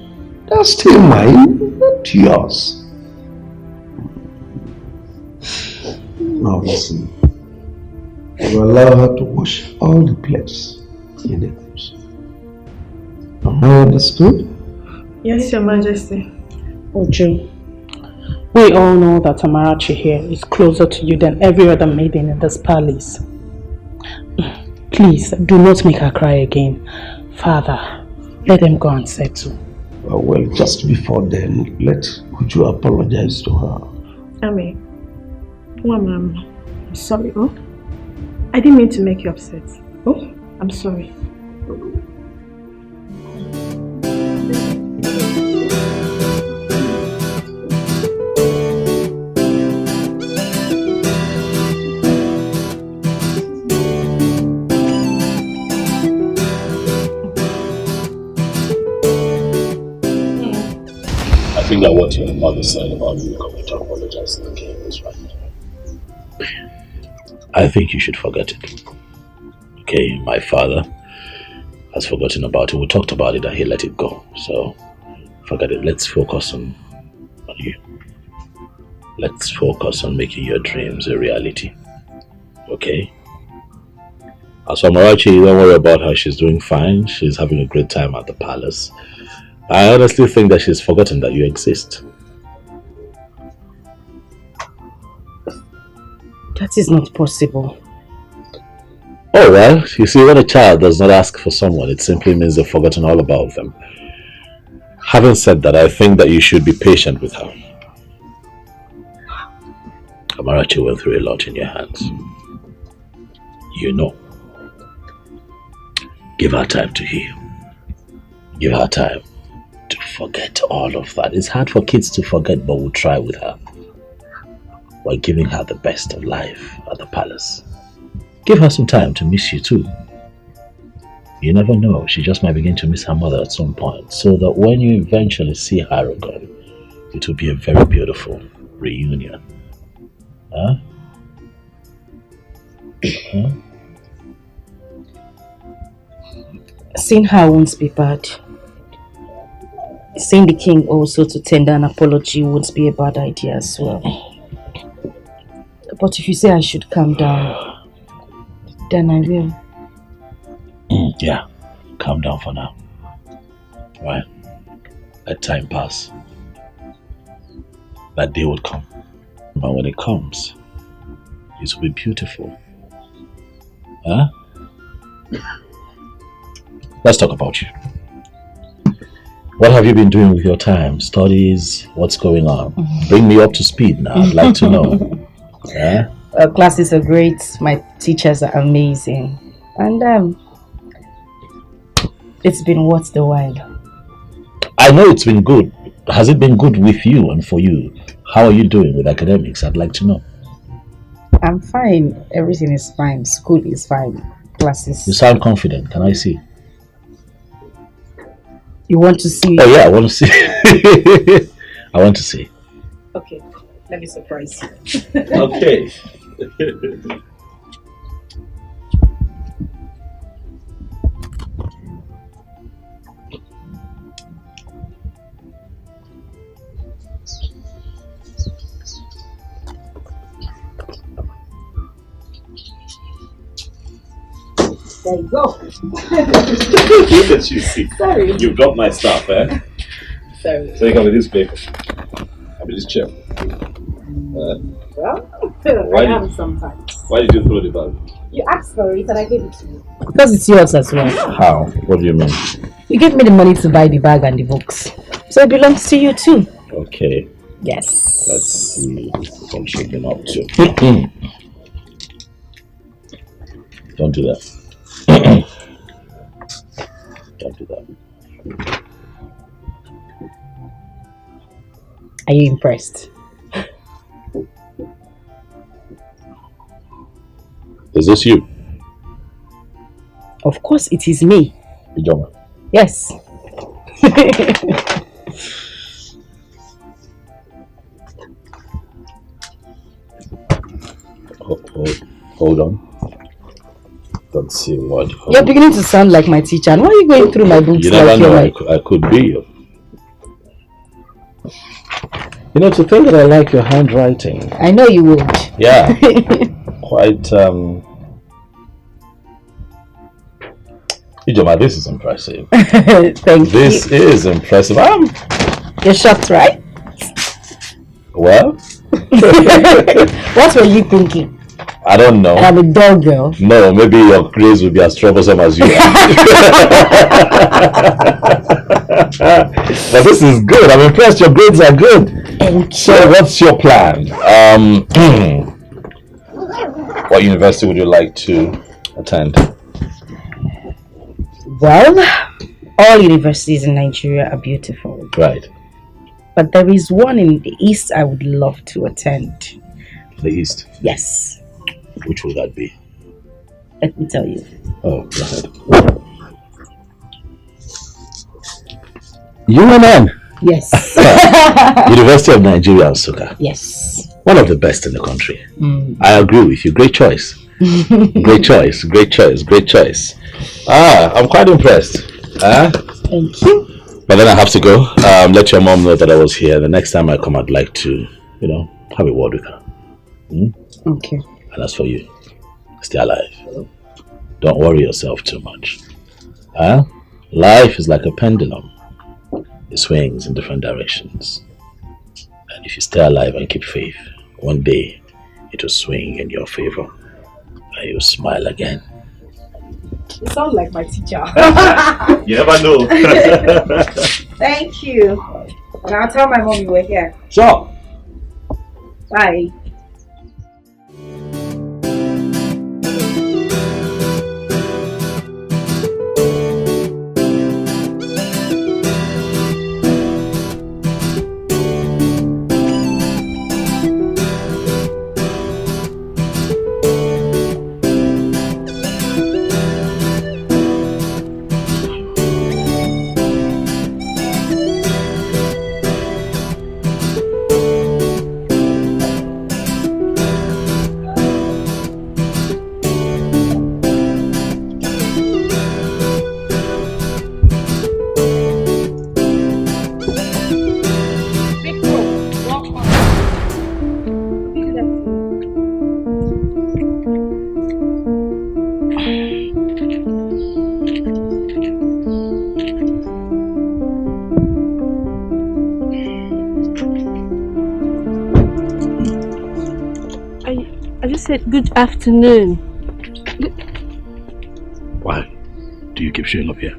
they're still mine, not yours. Now listen, you allow her to wash all the plates in the house. Am I understood? Yes, Your Majesty. Oju, we all know that Amarachi here is closer to you than every other maiden in this palace. Please, do not make her cry again. Father, let them go and settle. Well, just before then, could you apologize to her? Ami, Mama, I'm sorry, oh? I didn't mean to make you upset. Oh, I'm sorry. I think that what your mother said about you coming to apologize to the king is right. I think you should forget it. Okay, my father has forgotten about it. We talked about it and he let it go. So, forget it. Let's focus on you. Let's focus on making your dreams a reality. Okay? As for Amarachi, don't worry about her. She's doing fine. She's having a great time at the palace. I honestly think that she's forgotten that you exist. That is not possible. Oh well, you see, when a child does not ask for someone, it simply means they've forgotten all about them. Having said that, I think that you should be patient with her. Amarachi went through a lot in your hands. You know. Give her time to heal. Give her time to forget all of that. It's hard for kids to forget, but we'll try with her. We're giving her the best of life at the palace. Give her some time to miss you too. You never know, she just might begin to miss her mother at some point, so that when you eventually see her again, it will be a very beautiful reunion. Huh? Huh? Seeing her won't be bad. seeing the king also to tender an apology would be a bad idea as well. But if you say I should calm down, then I will. Yeah, calm down for now. Right? Let time pass. That day will come. But when it comes, it will be beautiful. Huh? Let's talk about you. What have you been doing with your time? Studies? What's going on? Bring me up to speed now. I'd like to know. Yeah? Classes are great. My teachers are amazing. And it's been worth the while. I know it's been good. Has it been good with you and for you? How are you doing with academics? I'd like to know. I'm fine. Everything is fine. School is fine. Classes. You sound confident. Can I see? You want to see? Oh yeah, I want to see. I want to see. Okay, let me surprise you. Okay. There you go. Look at you. Sorry. You've got my stuff, eh? Sorry. So you come with this paper. I mean this chair. Well, Why I did- am sometimes. Why did you throw the bag? You asked for it and I gave it to you. Because it's yours as well. How? What do you mean? You gave me the money to buy the bag and the books. So it belongs to you too. Okay. Yes. Let's see what you've been up to. Don't do that. Don't do that. Are you impressed? Is this you? Of course it is me. Ijoma. Yes. Hold on. Let's see what. You're beginning to sound like my teacher. And why are you going through my books You never like know. you're I could be you. You know, to think that I like your handwriting. I know you would. Yeah. Quite. Ijoma, this is impressive. Thank you. This is impressive. You're shocked, right? Well. What were you thinking? I don't know. I'm a dog girl. No, maybe your grades will be as troublesome as you are. But this is good. I'm impressed. Your grades are good. So, what's your plan? What university would you like to attend? Well, all universities in Nigeria are beautiful. Right. But there is one in the east I would love to attend. The east? Yes. Which will that be? Let me tell you. Oh, go ahead. UNN. Yes. University of Nigeria, Nsukka. Yes. One of the best in the country. Mm. I agree with you. Great choice. Great choice. Great choice. Great choice. I'm quite impressed. Thank you. But then I have to go. Let your mom know that I was here. The next time I come, I'd like to, have a word with her. Okay. And as for you, stay alive. Don't worry yourself too much. Life is like a pendulum. It swings in different directions. And if you stay alive and keep faith, one day it will swing in your favor. And you'll smile again. You sound like my teacher. You never know. Thank you. And I'll tell my mom you were here. Sure. Bye. said good afternoon. Why do you keep showing up here?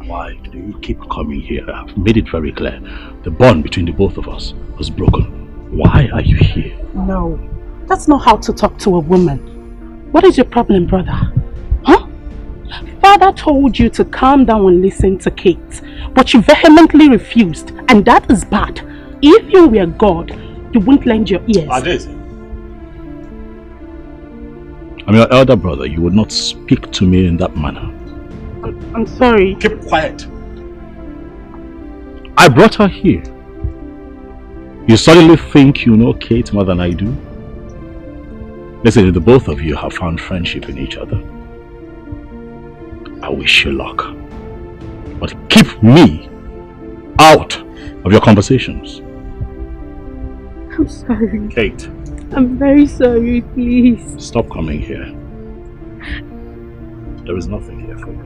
Why do you keep coming here? I've made it very clear. The bond between the both of us was broken. Why are you here? No, that's not how to talk to a woman. What is your problem, brother? Huh? Father told you to calm down and listen to Kate, but you vehemently refused, and that is bad. If you were God, you wouldn't lend your ears. I'm your elder brother. You would not speak to me in that manner. I'm sorry. Keep quiet. I brought her here. You suddenly think you know Kate more than I do? Listen, the both of you have found friendship in each other. I wish you luck. But keep me out of your conversations. I'm sorry. Kate. I'm very sorry, please. Stop coming here. There is nothing here for you.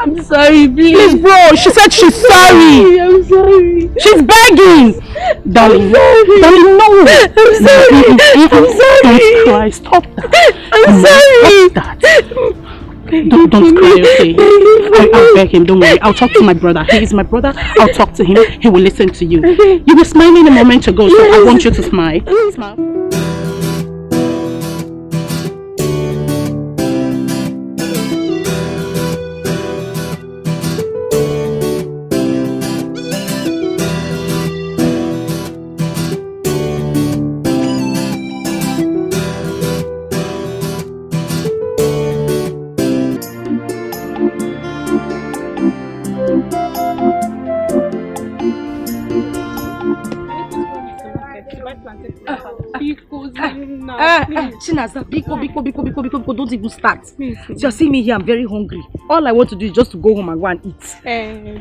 I'm sorry, please. Please, bro, she said she's sorry. I'm sorry. She's begging. Darling, darling, no. I'm sorry. I'm sorry. Don't cry. Stop that. I'm sorry. Stop that. Don't cry, okay? I'll beg him, don't worry. I'll talk to my brother. He is my brother. I'll talk to him. He will listen to you. You were smiling a moment ago, so I want you to smile. Smile. Chinaza, biko, don't even start. You see me here, I'm very hungry. All I want to do is just to go home and go and eat.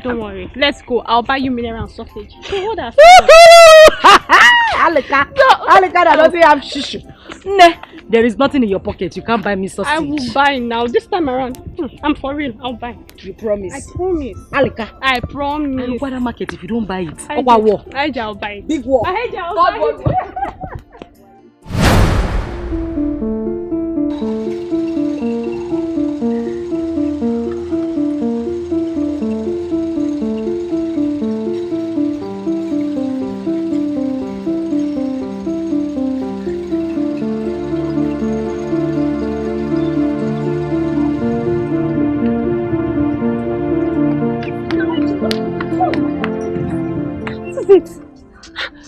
Don't worry. Let's go. I'll buy you mineral and sausage. Hold on. Aleka, I don't have shishu. Nah, there is nothing in your pocket. You can't buy me sausage. I will buy now. This time around, I'm for real. I'll buy. You promise? I promise. Aleka, I promise. I'll go to the market if you don't buy it. I'll buy it. Big war. I'll buy it.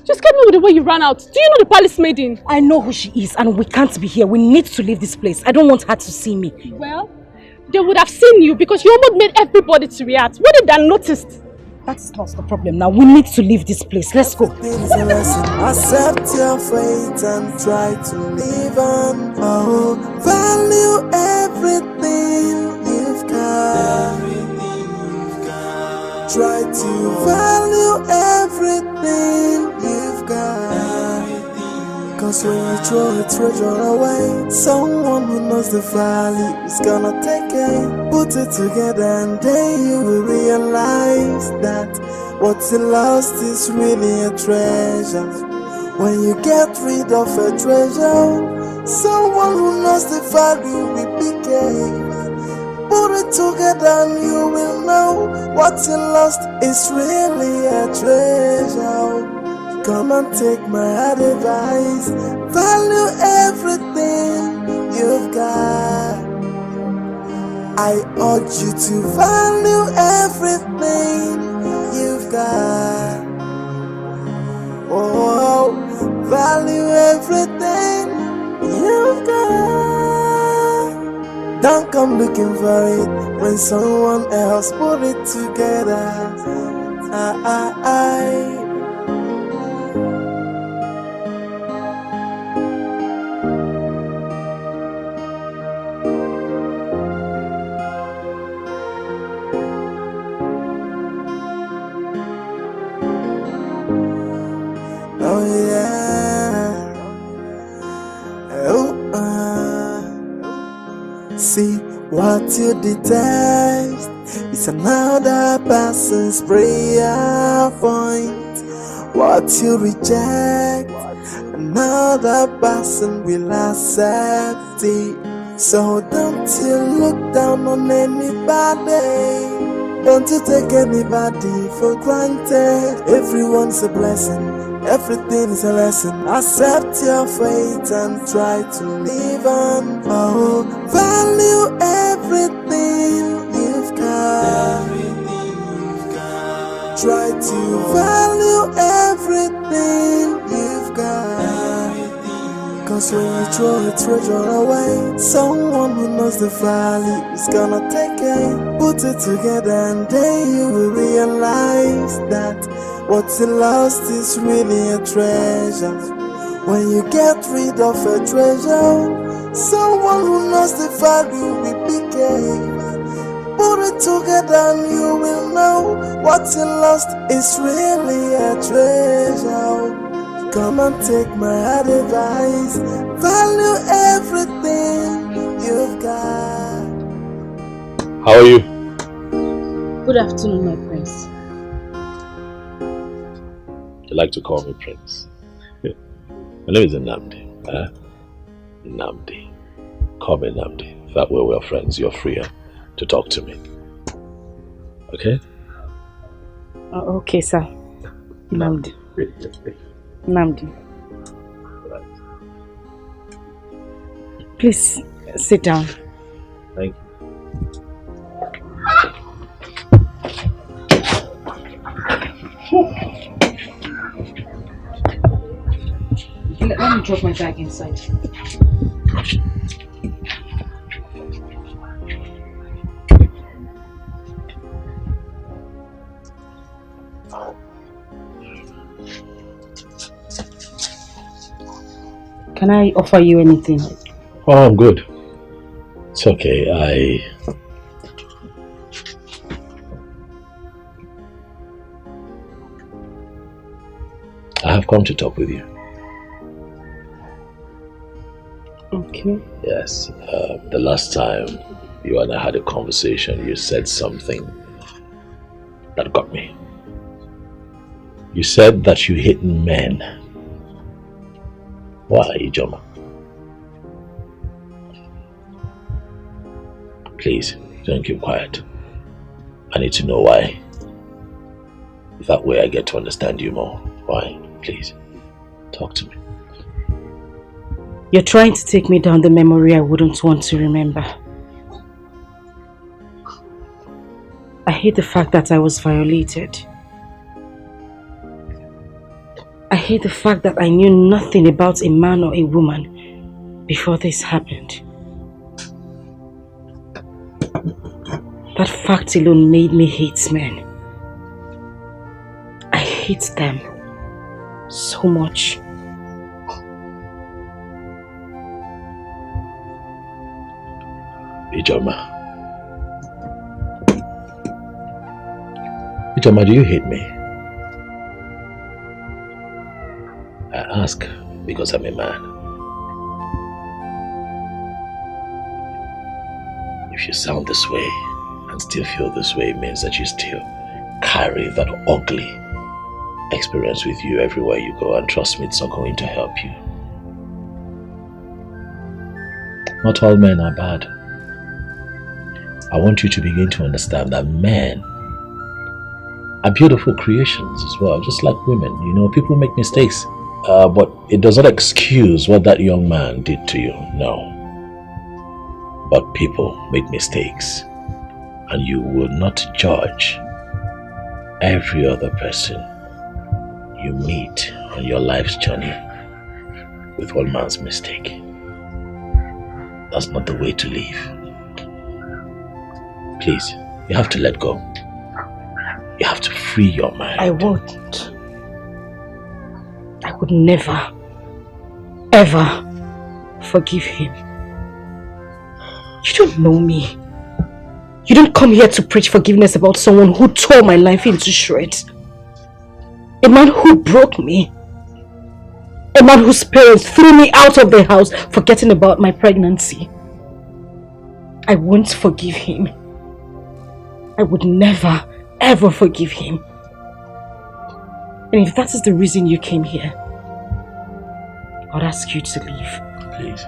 Just get me with the way you ran out. Do you know the palace maiden? I know who she is and we can't be here. We need to leave this place. I don't want her to see me. Well, they would have seen you because you almost made everybody to react. What if they noticed? That's not the problem now. We need to leave this place. Let's go. Accept your fate and try to live on. Oh, value everything you've got. Try to value everything you've got. Cause when you throw a treasure away, someone who knows the value is gonna take it. Put it together and then you will realize that what you lost is really a treasure. When you get rid of a treasure, someone who knows the value will pick it. Put it together and you will know what you lost is really a treasure. Come and take my advice. Value everything you've got. I urge you to value everything you've got. Oh, value everything you've got. Don't come looking for it when someone else put it together. Oh yeah. Oh, see what you detest It's another person's prayer point. What you reject, another person will accept it. So don't you look down on anybody. Don't you take anybody for granted. Everyone's a blessing, everything is a lesson. Accept your fate and try to live on. Oh, value everything you've got. Try to value everything you've got. Cause when you throw a treasure away, someone who knows the value is gonna take it. Put it together and then you will realize that what's lost is really a treasure. When you get rid of a treasure, someone who knows the value will pick it. Put it together and you will know what's lost is really a treasure. Come and take my advice. Value everything you've got. How are you? Good afternoon, my prince. You like to call me Prince? My name is Nnamdi. Nnamdi. Call me Nnamdi. That way we're friends. You're freer to talk to me. Okay? Okay, sir. Nnamdi. Nnamdi. Please sit down. Thank you. Let me drop my bag inside. Can I offer you anything? Oh, I'm good. It's okay. I have come to talk with you. Okay. Yes. The last time you and I had a conversation, you said something that got me. You said that you hate men. Why, Ijoma? Please, don't keep quiet. I need to know why. That way I get to understand you more. Why? Please, talk to me. You're trying to take me down the memory I wouldn't want to remember. I hate the fact that I was violated. I hate the fact that I knew nothing about a man or a woman before this happened. That fact alone made me hate men. I hate them so much. Ijoma, do you hate me? I ask because I'm a man. If you sound this way and still feel this way, it means that you still carry that ugly experience with you everywhere you go, and trust me, it's not going to help you. Not all men are bad. I want you to begin to understand that men are beautiful creations as well, just like women. You know, people make mistakes. But it does not excuse what that young man did to you, no. But people make mistakes, and you will not judge every other person you meet on your life's journey with one man's mistake. That's not the way to live. Please, you have to let go. You have to free your mind. I won't. I would never, ever forgive him. You don't know me. You don't come here to preach forgiveness about someone who tore my life into shreds. A man who broke me. A man whose parents threw me out of the house forgetting about my pregnancy. I won't forgive him. I would never, ever forgive him. And if that is the reason you came here, I'd ask you to leave. Please.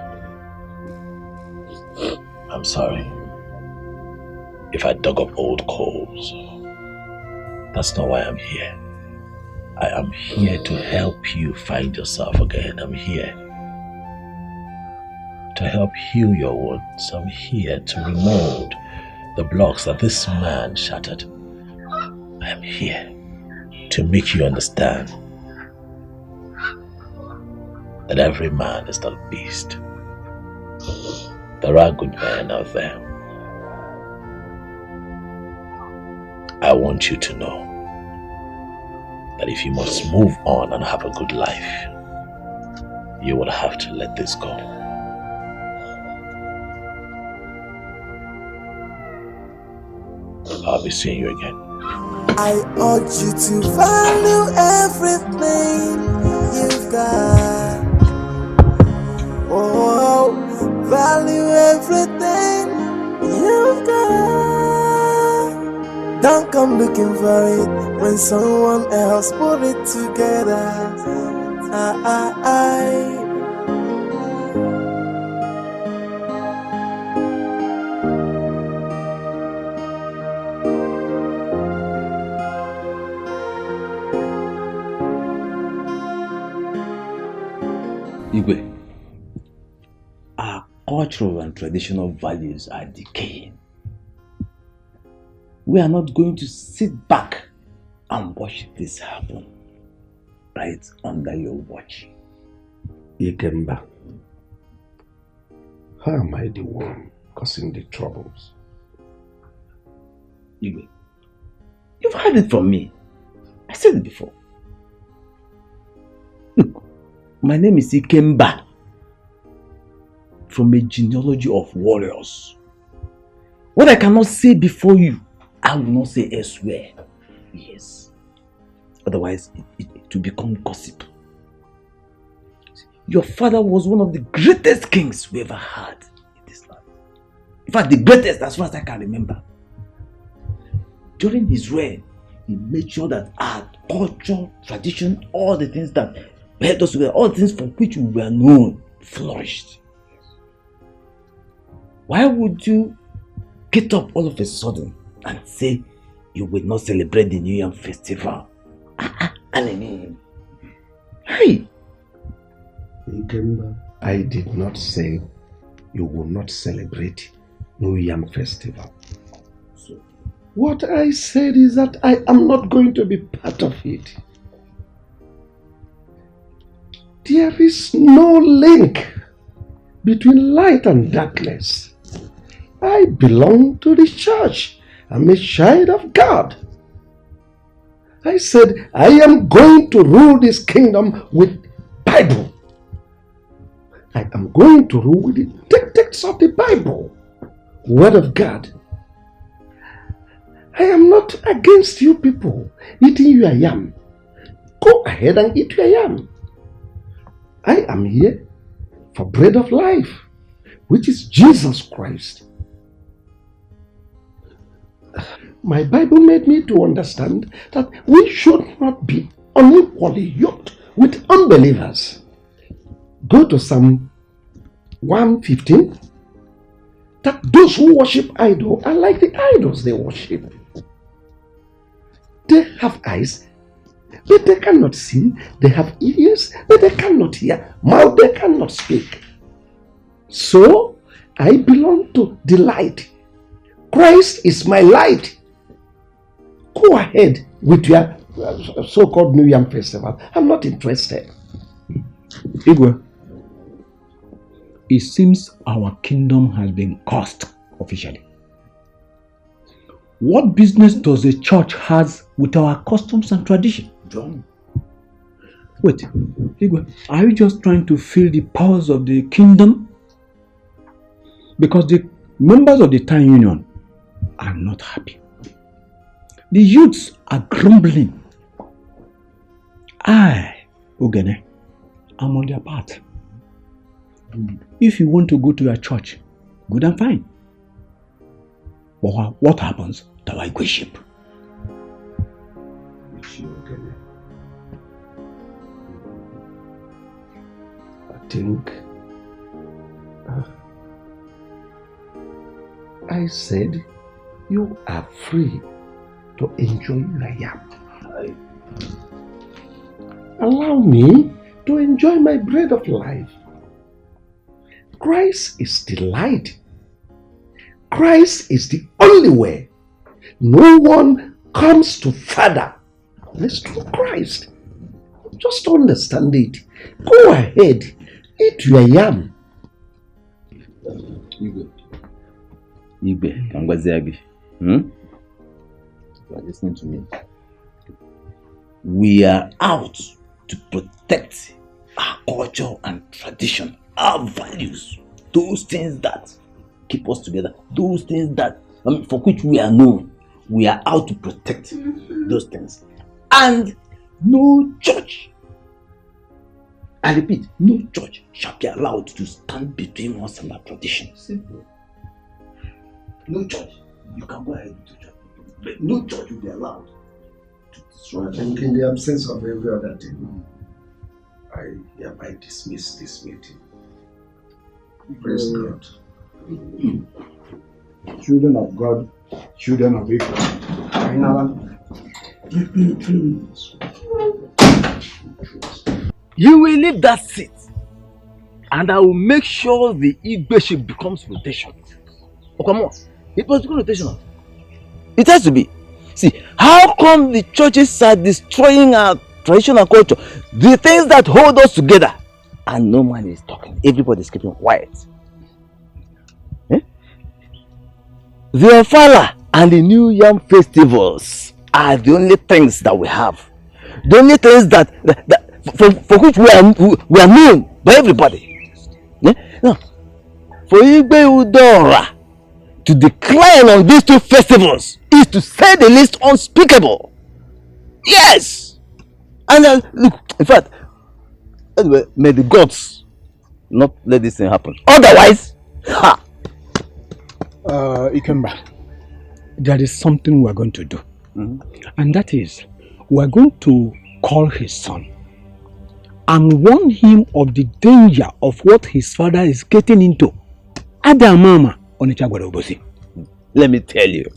I'm sorry. If I dug up old coals, that's not why I'm here. I am here to help you find yourself again. I'm here to help heal your wounds. I'm here to remold the blocks that this man shattered. I am here to make you understand that every man is not a beast. There are good men out there. I want you to know that if you must move on and have a good life, you will have to let this go. I'll be seeing you again. I urge you to value everything you've got. Oh, value everything you've got. Don't come looking for it when someone else put it together. Igwe, our cultural and traditional values are decaying. We are not going to sit back and watch this happen right under your watch. Ikemba, how am I the one causing the troubles? Igwe, you've heard it from me. I said it before. Look, my name is Ikemba, from a genealogy of warriors. What I cannot say before you, I will not say elsewhere. Yes. Otherwise, it will become gossip. Your father was one of the greatest kings we ever had in this land. In fact, the greatest as far as I can remember. During his reign, he made sure that our culture, tradition, all the things that helped us together, all the things for which we were known, flourished. Why would you get up all of a sudden and say you will not celebrate the New Year festival? Hey! Ikemba, I did not say you will not celebrate New Yam Festival. What I said is that I am not going to be part of it. There is no link between light and darkness. I belong to the church. I'm a child of God. I said I am going to rule this kingdom with Bible. I am going to rule with the texts of the Bible, Word of God. I am not against you people eating your yam. Go ahead and eat your yam. I am here for bread of life, which is Jesus Christ. My Bible made me to understand that we should not be unequally yoked with unbelievers. Go to Psalm 115. That those who worship idols are like the idols they worship. They have eyes, but they cannot see. They have ears, but they cannot hear. Mouth, they cannot speak. So, I belong to the light. Christ is my light. Go ahead with your so-called New Yam Festival. I'm not interested. Igwe, it seems our kingdom has been cursed officially. What business does the church has with our customs and tradition? John. Wait, Igwe, are you just trying to feel the powers of the kingdom? Because the members of the town union are not happy. The youths are grumbling. I, Ogene, am on their part. If you want to go to your church, good and fine. But what happens to our Igwe ship? I think I said you are free to enjoy your yam. Allow me to enjoy my bread of life. Christ is the light. Christ is the only way. No one comes to Father unless through Christ. Just understand it. Go ahead, eat your yam. Igwe, Kangwaziagi. You are listening to me. We are out to protect our culture and tradition, our values, those things that keep us together, those things that for which we are known. We are out to protect those things. And no church, I repeat, no church shall be allowed to stand between us and our tradition. Simple. No church. You can go ahead to church, but no church will be allowed to destroy. I think in the absence of every other thing, I hereby dismiss this meeting. Praise God. Children of God, children of Israel. You will leave that seat, and I will make sure the Igwe ship becomes rotational. Oh, come on. It must become rotational. It has to be. See, how come the churches are destroying our traditional culture? The things that hold us together, and no man is talking. Everybody is keeping quiet. The Ofala and the New Yam festivals are the only things that we have. The only things that for which we are known by everybody. Now, for Igwe Udora to decline on these two festivals is to say the least unspeakable. Yes! And look, in fact, anyway, may the gods not let this thing happen. Otherwise, ha! Ikemba, there is something we're going to do. And that is, we're going to call his son and warn him of the danger of what his father is getting into. Adamama Onichagwarobosi. Let me tell you,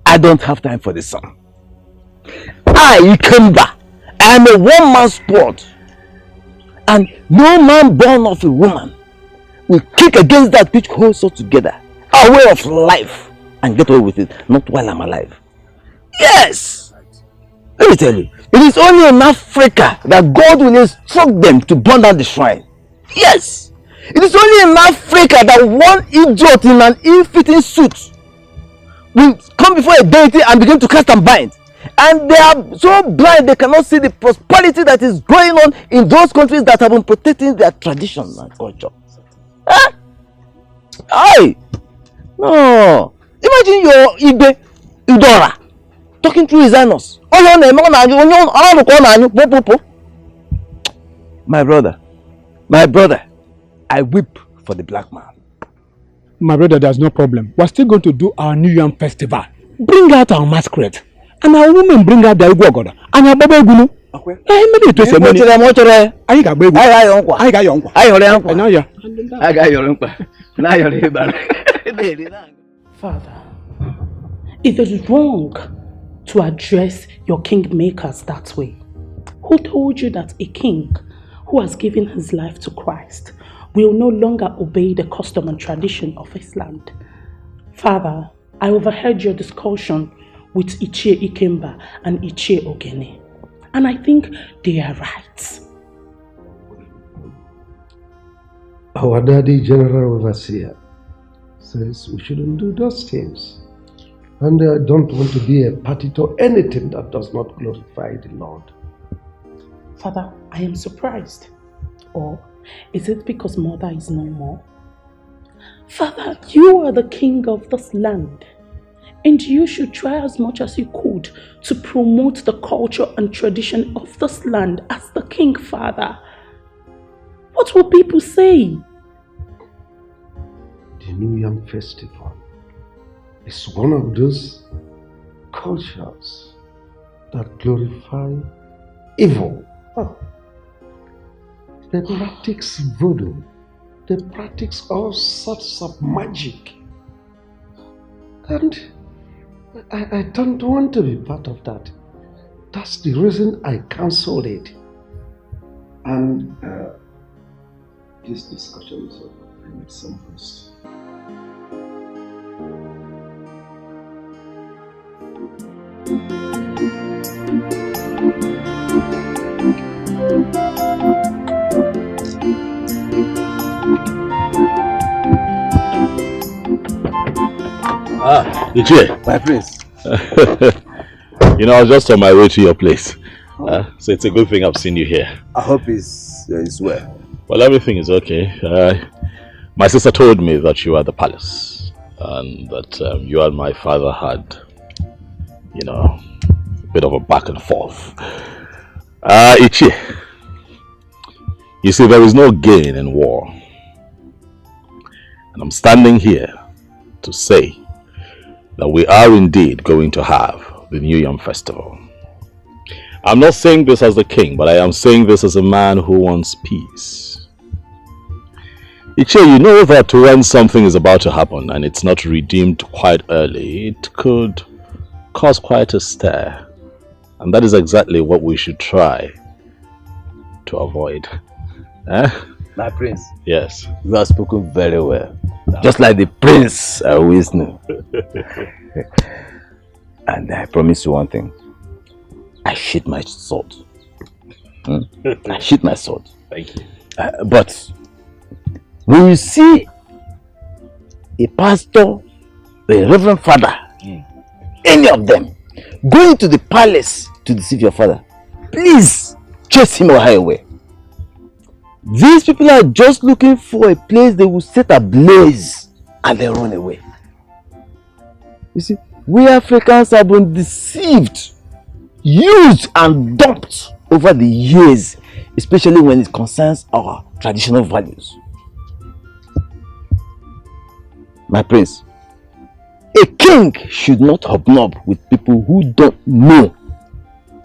I don't have time for this son. I, Ikemba, I am a one-man sport. And no man born of a woman will kick against that which holds us together. Our way of life, and get away with it, not while I'm alive. Yes! Let me tell you, it is only in Africa that God will instruct them to burn down the shrine. Yes! It is only in Africa that one idiot in an ill-fitting suit will come before a deity and begin to cast and bind. And they are so blind they cannot see the prosperity that is going on in those countries that have been protecting their tradition and culture. Huh? Aye! No! Imagine your Igwe Udora talking through his anus. My brother, I weep for the black man. My brother, there's no problem. We're still going to do our New Yam festival. Bring out our masquerade. And our women bring out the Igwe Goda. And our Baba Egunu. Maybe it was a money. I got baby. I got your uncle. I got your uncle. Father, it is wrong to address your kingmakers that way. Who told you that a king who has given his life to Christ will no longer obey the custom and tradition of his land? Father, I overheard your discussion with Ichie Ikemba and Ichie Ogene, and I think they are right. Our daddy, General Overseer, says we shouldn't do those things. And I don't want to be a party to anything that does not glorify the Lord. Father, I am surprised. Or is it because mother is no more? Father, you are the king of this land, and you should try as much as you could to promote the culture and tradition of this land as the king, Father. What will people say? The New Yam Festival is one of those cultures that glorify evil. They practice voodoo. They practice all sorts of magic. And I don't want to be part of that. That's the reason I cancelled it. And this discussion is over. I need some rest. Ichie. My prince. You know, I was just on my way to your place. So it's a good thing I've seen you here. I hope it's well. Well, everything is okay. My sister told me that you are at the palace and that you and my father had, you know, a bit of a back and forth. Ichie, you see, there is no gain in war. And I'm standing here to say that we are indeed going to have the New Yam Festival. I'm not saying this as the king, but I am saying this as a man who wants peace. Ichie, you know that when something is about to happen and it's not redeemed quite early, it could cause quite a stir. And that is exactly what we should try to avoid. My prince. Yes. You have spoken very well. Just like the prince I always knew. And I promise you one thing. I sheath my sword. I sheath my sword. Thank you. But when you see a pastor, a reverend father, any of them going to the palace to deceive your father, please chase him or her away. These people are just looking for a place they will set ablaze and then run away. You see, we Africans have been deceived, used and dumped over the years, especially when it concerns our traditional values. My prince, a king should not hobnob with people who don't know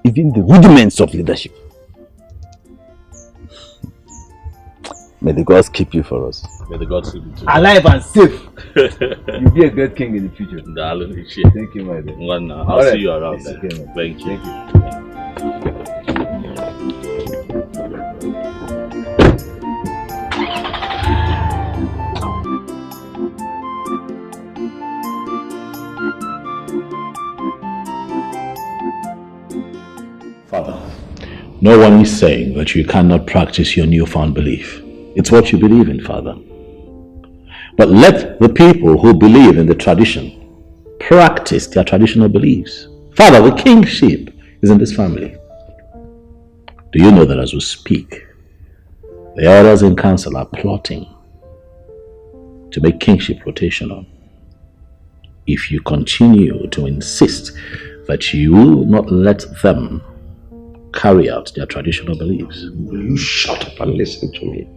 even the rudiments of leadership. May the gods keep you for us. May the gods keep you too. Alive and safe. You'll be a great king in the future. Thank you, my dear. I'll see you around there. Okay, Thank you. Father, no one is saying that you cannot practice your newfound belief. It's what you believe in, Father. But let the people who believe in the tradition practice their traditional beliefs. Father, the kingship is in this family. Do you know that as we speak, the elders in council are plotting to make kingship rotational? If you continue to insist that you will not let them carry out their traditional beliefs. Will you shut up and listen to me?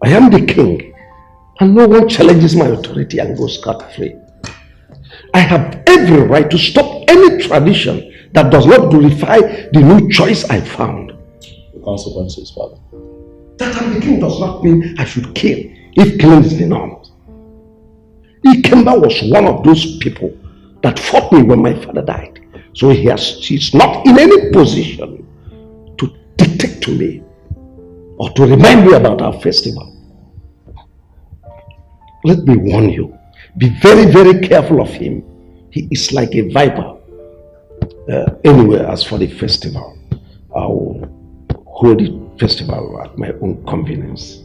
I am the king, and no one challenges my authority and goes scot-free. I have every right to stop any tradition that does not glorify the new choice I found. The consequences, Father. That I'm the king does not mean I should kill if killing is the norm. Ikemba was one of those people that fought me when my father died. So he's not in any position to dictate to me or to remind me about our festival. Let me warn you, be very, very careful of him. He is like a viper. Anyway, as for the festival, I will hold the festival at my own convenience.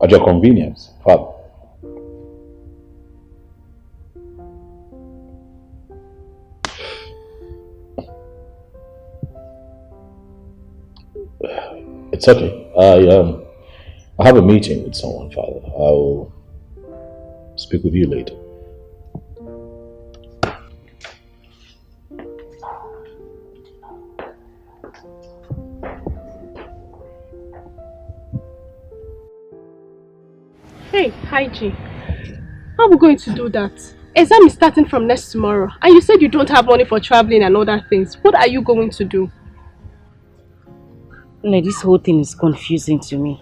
At your convenience, Father. It's okay. I have a meeting with someone, Father. I will speak with you later. Kelechi, how are we going to do that? Exam is starting from next tomorrow, and you said you don't have money for traveling and other things. What are you going to do? No, this whole thing is confusing to me.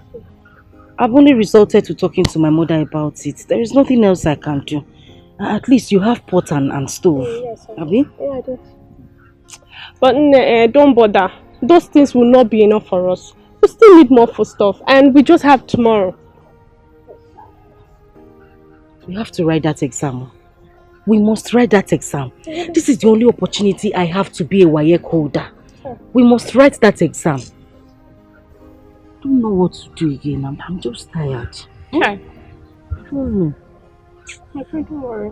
I've only resorted to talking to my mother about it. There is nothing else I can do. At least you have pot and stove. Yes, Abi? Yeah, I do. But don't bother. Those things will not be enough for us. We still need more food stuff, and we just have tomorrow. We have to write that exam. We must write that exam. This is the only opportunity I have to be a WAEC holder. We must write that exam. I don't know what to do again. I'm just tired. Okay. My friend, don't worry.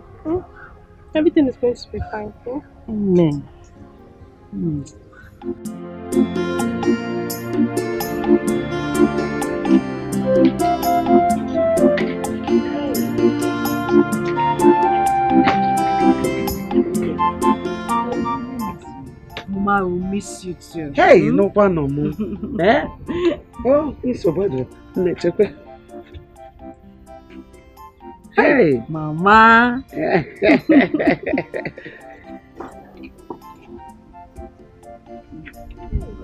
Everything is going to be fine. Amen. Mama will miss you too. Hey, no one no more. Eh? Oh, it's so bad. Let's check. Hey, Mama.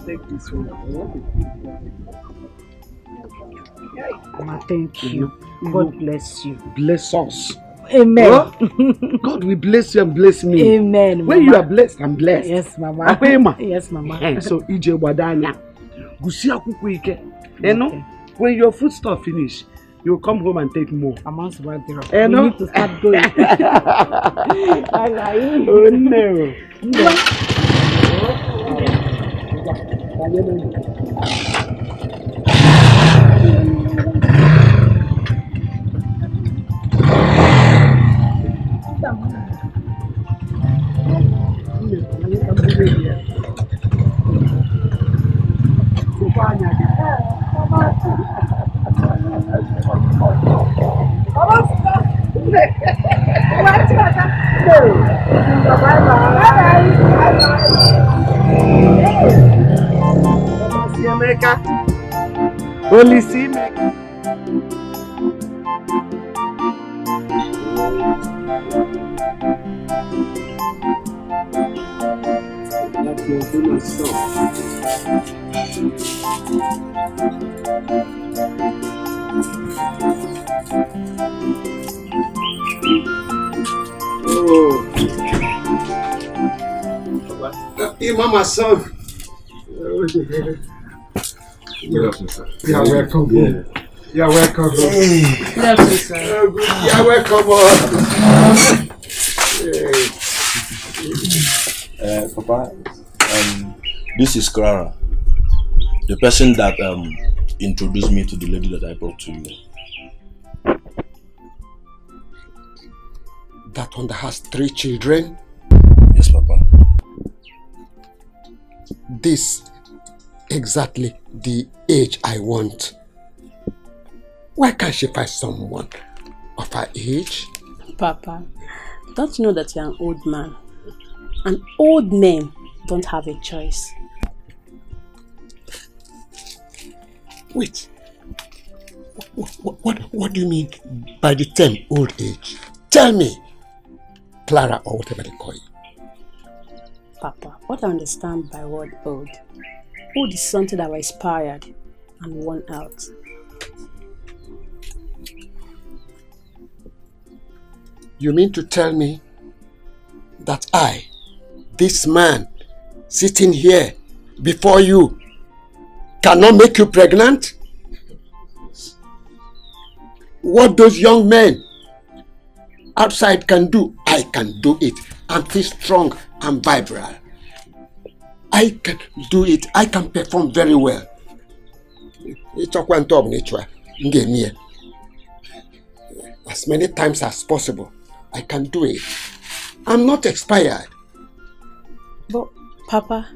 Take this one. Mama, thank you. God bless you. Bless us. Amen. Oh, God will bless you and bless me. Amen. When Mama. you are blessed, I'm blessed. Yes, Mama. Apema. Yes, Mama. So, ije wadanya. Gusi akuku ike. You know, when your food stuff finish, you come home and take more. We need to start going. Oh no. Police Mecca. That's your famous song. Oh. Mama's son. You're welcome. Yeah. You're welcome. Yes, sir. You're welcome. Papa, this is Clara, the person that introduced me to the lady that I brought to you. That one that has 3 children? Yes, Papa. This exactly the age I want. Why can't she find someone of her age? Papa, don't you know that you're an old man? And old men don't have a choice. Wait. What do you mean by the term old age? Tell me, Clara, or whatever they call you. Papa, what I understand by word old. Old is something that was expired and worn out. You mean to tell me that I, this man, sitting here before you, cannot make you pregnant? What those young men outside can do, I can do it. I'm still strong and vibrant. I can do it. I can perform very well. As many times as possible, I can do it. I'm not expired. But, Papa,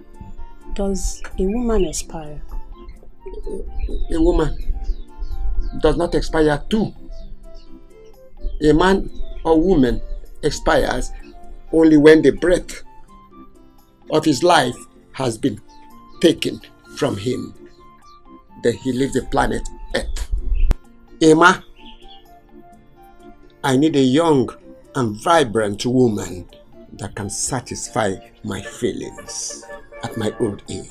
does a woman expire? A woman does not expire too. A man or woman expires only when the breath of his life has been taken from him. Then he leaves the planet Earth. Emma, I need a young and vibrant woman that can satisfy my feelings at my old age.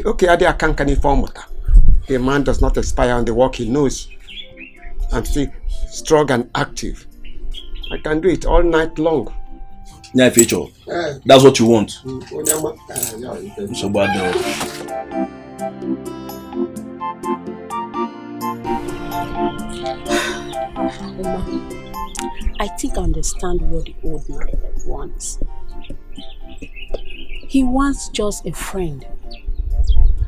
Okay, I can't inform. A man does not expire on the work he knows. I'm still strong and active. I can do it all night long. Yeah, Feature. That's what you want. So bad. I think I understand what the old man wants. He wants just a friend.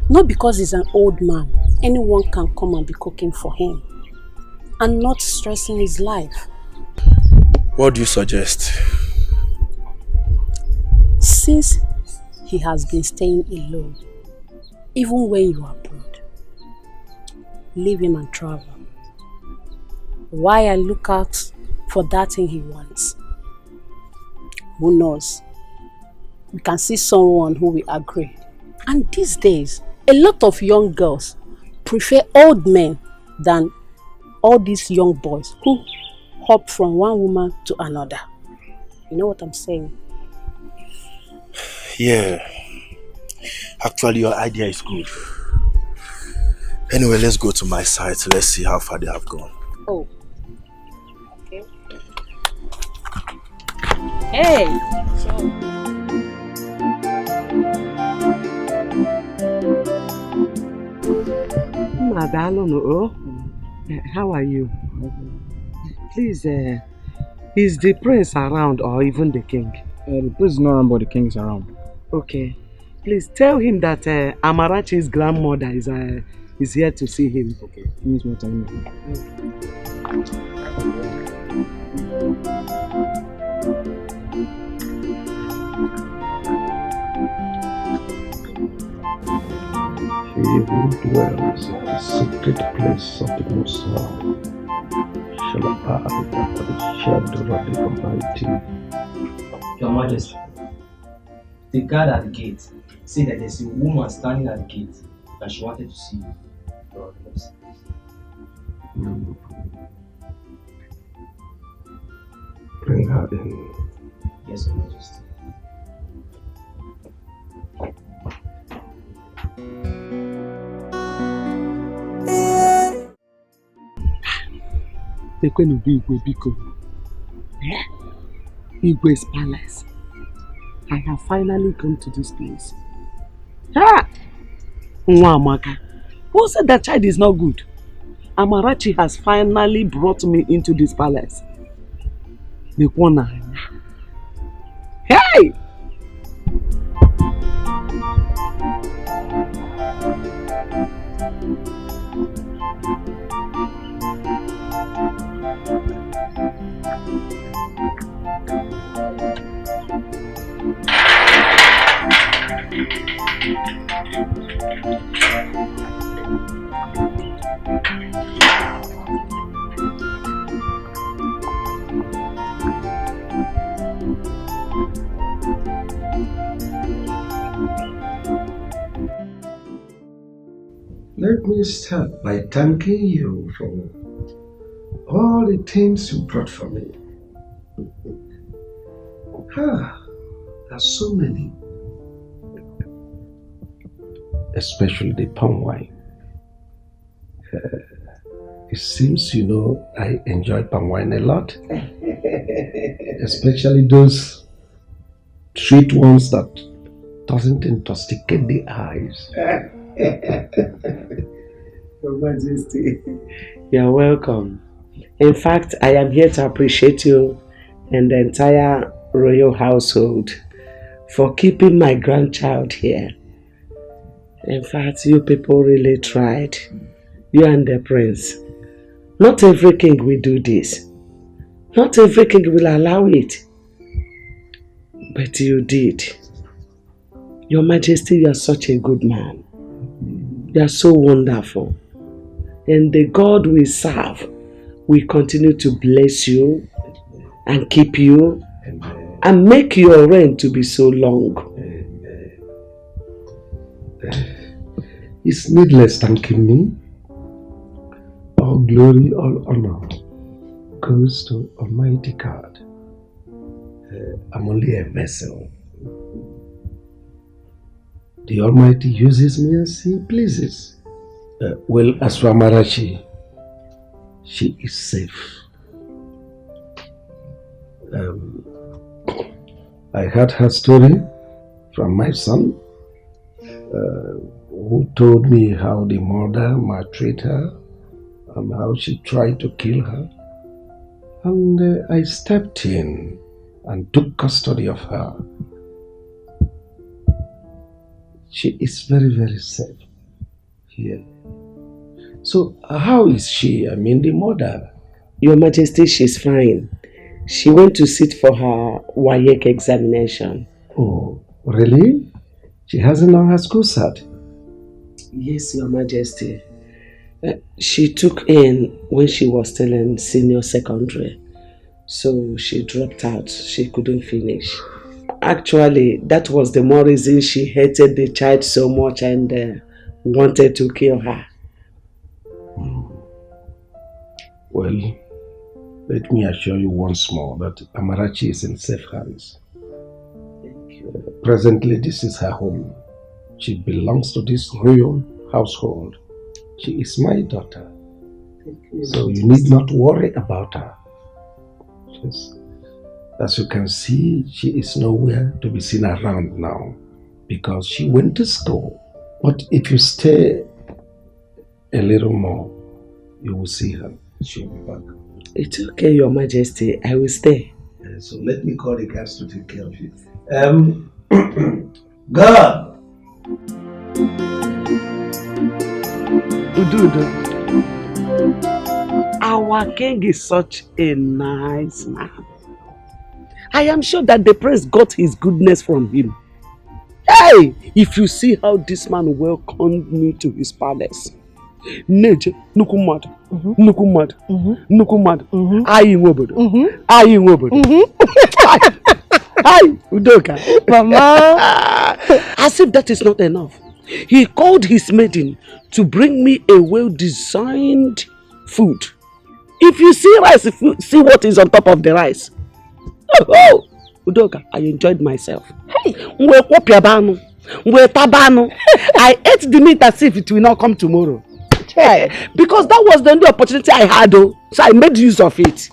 Not because he's an old man, anyone can come and be cooking for him and not stressing his life. What do you suggest? Since he has been staying alone, even when you are abroad, leave him and travel. While I look out for that thing he wants. Who knows? We can see someone who will agree. And these days, a lot of young girls prefer old men than all these young boys who hop from one woman to another. You know what I'm saying? Yeah. Actually, your idea is good. Anyway, let's go to my site. Let's see how far they have gone. Oh. Okay. Hey! How are you? Please, is the prince around or even the king? The prince is not around, but the king is around. Okay. Please tell him that Amarachi's grandmother is here to see him. Okay. He needs more time. He who dwells in the secret place of the Most High shall abide under the shadow of the Almighty. Your Majesty, the guard at the gate said that there's a woman standing at the gate and she wanted to see you. Bring her in. Yes, Your Majesty. Igwe's palace. I have finally come to this place. Ah! Nwamaka, who said that child is not good? Amarachi has finally brought me into this palace. Hey! Let me start by thanking you for all the things you brought for me. There's so many. Especially the palm wine. It seems you know I enjoy palm wine a lot. Especially those sweet ones that doesn't intoxicate the eyes. Your Majesty, you're welcome. In fact, I am here to appreciate you and the entire royal household for keeping my grandchild here. In fact, you people really tried. You and the prince. Not every king will do this. Not every king will allow it. But you did. Your Majesty, you are such a good man. You are so wonderful. And the God we serve will continue to bless you and keep you and make your reign to be so long. It's needless thanking me. All glory, all honor goes to Almighty God. I'm only a vessel. The Almighty uses me as He pleases. Well, as for Amarachi, she is safe. I heard her story from my son, who told me how the mother maltreated her and how she tried to kill her. And I stepped in and took custody of her. She is very, very safe here. So how is she? I mean, the mother? Your Majesty, she's fine. She went to sit for her WAEC examination. Oh, really? She hasn't done her school cert? Yes, Your Majesty. She took in when she was still in senior secondary. So she dropped out. She couldn't finish. Actually, that was the more reason she hated the child so much and wanted to kill her. Well, let me assure you once more that Amarachi is in safe hands. Presently, this is her home. She belongs to this royal household. She is my daughter. So you need not worry about her. Yes. As you can see, she is nowhere to be seen around now because she went to school. But if you stay a little more, you will see her. She'll be back. It's okay, Your Majesty. I will stay. So let me call the guards to take care of you. God! Ududu. Our king is such a nice man. I am sure that the prince got his goodness from him. Hey! If you see how this man welcomed me to his palace. Neje, nukumad, nukumad, nukumad. Ayi ngobodo, ayi ngobodo. Hi, Udoka. Mama. As if that is not enough, he called his maiden to bring me a well-designed food. If you see rice, if you see what is on top of the rice. Oh, Udoka, I enjoyed myself. Hey, I ate the meat as if it will not come tomorrow. Because that was the only opportunity I had, so I made use of it.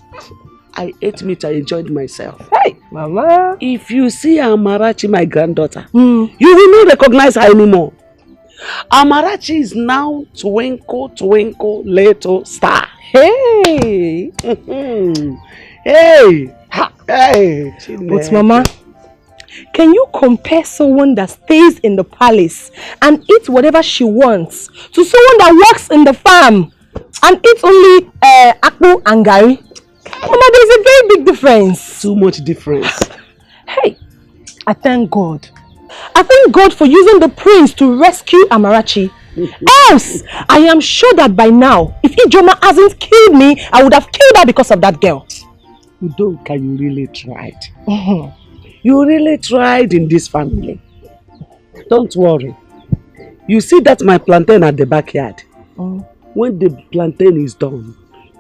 I ate meat, I enjoyed myself. Hey, Mama. If you see Amarachi, my granddaughter, you will not recognize her anymore. Amarachi is now twinkle, twinkle, little star. Hey! Hey! Hey! But Mama, can you compare someone that stays in the palace and eats whatever she wants to someone that works in the farm and eats only akpu and gari? Mama, there's a very big difference. Too much difference. Hey, I thank God. I thank God for using the prince to rescue Amarachi. Else, I am sure that by now, if Ijoma hasn't killed me, I would have killed her because of that girl. Udoka, you really tried. You really tried in this family. Don't worry. You see that my plantain at the backyard? When the plantain is done,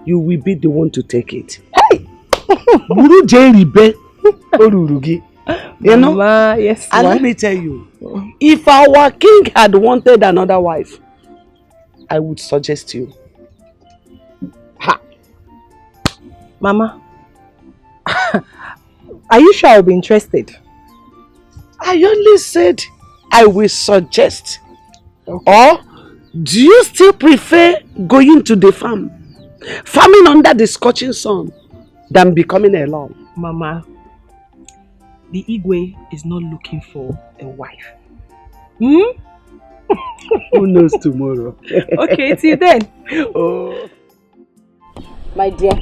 you will be the one to take it. Hey! You know? Mama, yes. And let me tell you, if our king had wanted another wife, I would suggest you. Ha! Mama, are you sure I'll be interested? I only said I will suggest. Okay. Or do you still prefer going to the farm, farming under the scorching sun, than becoming alone? Mama, the Igwe is not looking for a wife. Hmm? Who knows tomorrow? Okay, till then. Oh. My dear,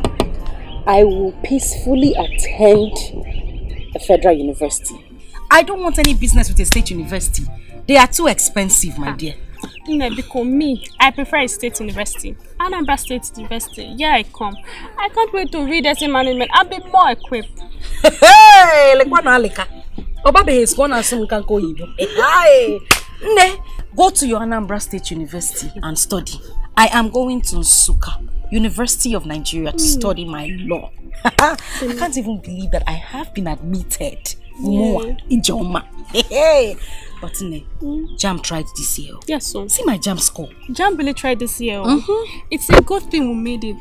I will peacefully attend a federal university. I don't want any business with a state university. They are too expensive, my dear. Because me, I prefer a state university. Anambra State University. Yeah, I come. I can't wait to read essay management. I'll be more equipped. Hey, like what Alika? Obabe is one and some can go. Hey, Go to your Anambra State University and study. I am going to Nsukka, University of Nigeria, to study my law. I can't even believe that I have been admitted in Joma. But JAMB tried this year. Yes, so. See my JAMB score. JAMB really tried this year. It's a good thing we made it.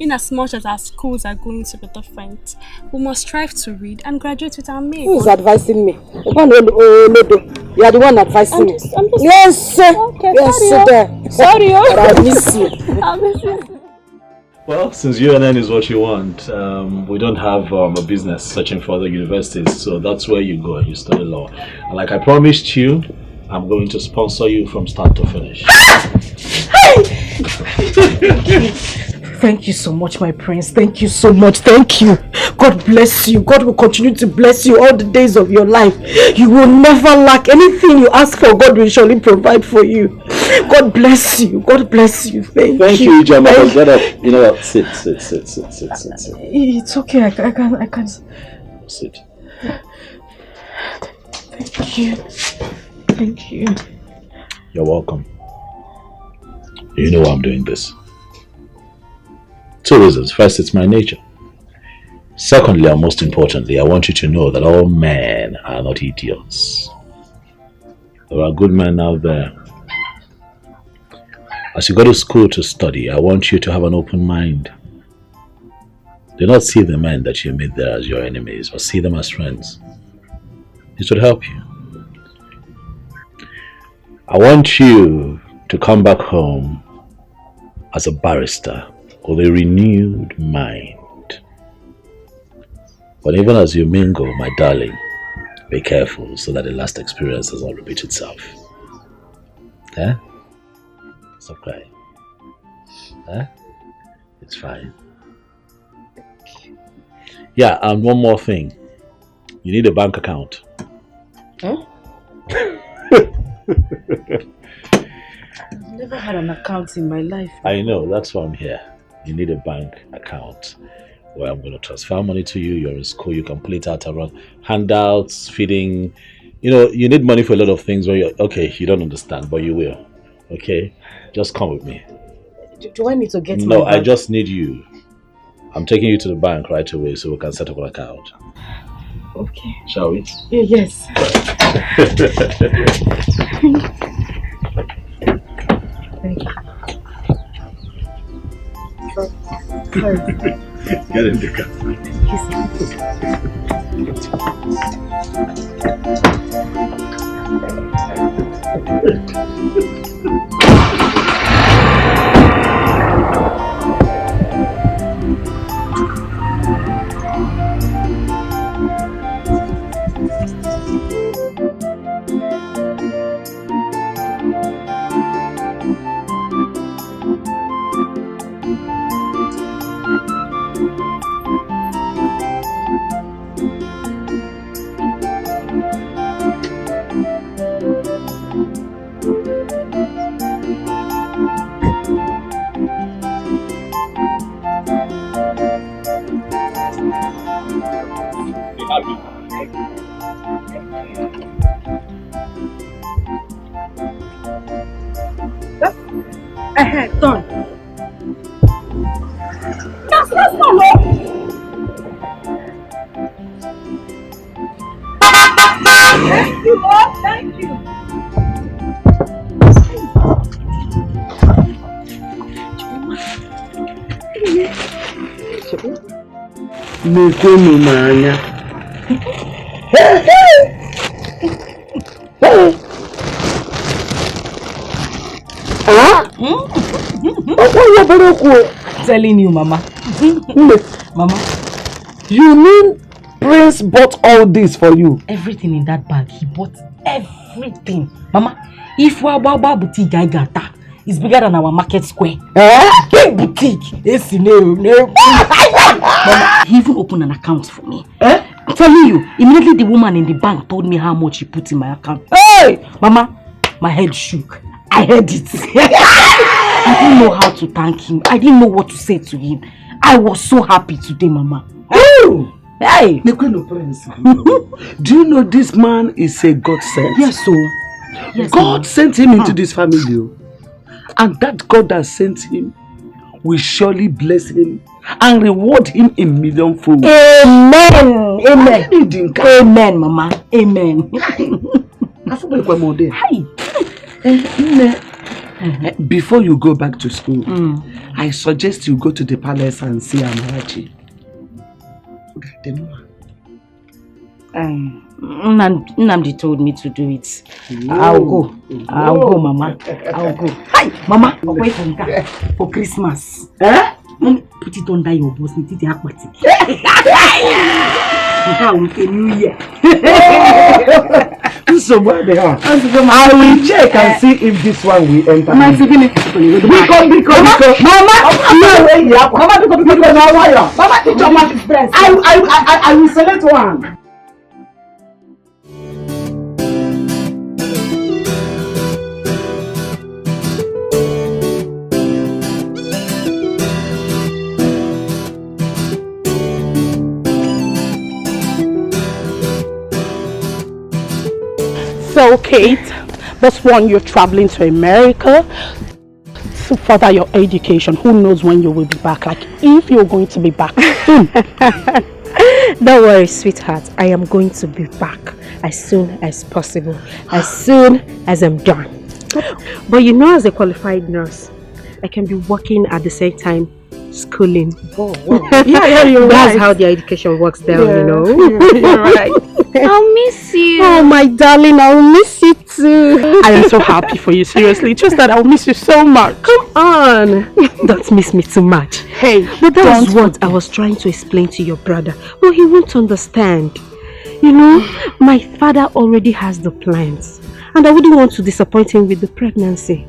In as much as our schools are going to be different, we must strive to read and graduate with our mates. Who is advising me? You are the one advising me. Yes, sir. Okay, yes, sir. Sorry. I miss you. I miss you. Well, since UNN is what you want, we don't have a business searching for other universities, so that's where you go and you study law. And like I promised you, I'm going to sponsor you from start to finish. Thank you so much, my prince. Thank you so much. Thank you. God bless you. God will continue to bless you all the days of your life. You will never lack anything you ask for. God will surely provide for you. God bless you. God bless you. Thank you. Jama. Get up. You know what? Sit. It's okay. I can. Sit. Thank you. Thank you. You're welcome. You know why I'm doing this. 2 reasons. First, it's my nature. Secondly, and most importantly, I want you to know that all men are not idiots. There are good men out there. As you go to school to study, I want you to have an open mind. Do not see the men that you meet there as your enemies, but see them as friends. It would help you. I want you to come back home as a barrister with a renewed mind. But even as you mingle, my darling, be careful so that the last experience does not repeat itself. Eh? Stop crying. Eh? It's fine. Yeah, and one more thing. You need a bank account. Huh? I've never had an account in my life. I know, that's why I'm here. You need a bank account where I'm going to transfer money to you. You're in school, you can play it out around handouts, feeding. You know, you need money for a lot of things where you're, okay, you don't understand, but you will. Okay? Just come with me. Do I need to get No, I just need you. I'm taking you to the bank right away so we can set up an account. Okay. Shall we? Yes. Thank you. Get in the car. Done. That's not all. Thank you, Lord. Thank you. Nekonu n'anya. Telling you, Mama. Mama. You mean Prince bought all this for you? Everything in that bag, he bought everything. Mama, if Wababa boutique I got that, it's bigger than our market square. Big boutique. Yes, no. Mama, he even opened an account for me. I'm telling you, immediately the woman in the bank told me how much he put in my account. Hey! Mama, my head shook. I heard it. I didn't know how to thank him. I didn't know what to say to him. I was so happy today, Mama. Oh! Hey! Do you know this man is a godsend? Yes, so. Yes, God sent him into this family. And that God that sent him will surely bless him and reward him in millionfold. Amen. Amen. Amen, Mama. Amen. Before you go back to school, I suggest you go to the palace and see Amarachi. Nnamdi told me to do it. I'll go. I'll go, Mama. I'll go. Hi, Mama. Away from that for Christmas. Put it under your boss. It is aquatic. New Year. So where they are? I will check and see if this one will enter. Mama, I will select one. So, Kate, that's one, you're traveling to America to further your education. Who knows when you will be back? Like, if you're going to be back soon. Don't worry, sweetheart. I am going to be back as soon as possible. As soon as I'm done. But you know, as a qualified nurse, I can be working at the same time schooling. Oh, wow. Yeah, you're That's right. how the education works there, you know. You're right. I'll miss you. Oh, my darling, I'll miss you too. I am so happy for you, seriously. Just that I'll miss you so much. Come on. Don't miss me too much. Hey, but that was what I was trying to explain to your brother. Well, he won't understand. You know, my father already has the plans. And I wouldn't want to disappoint him with the pregnancy.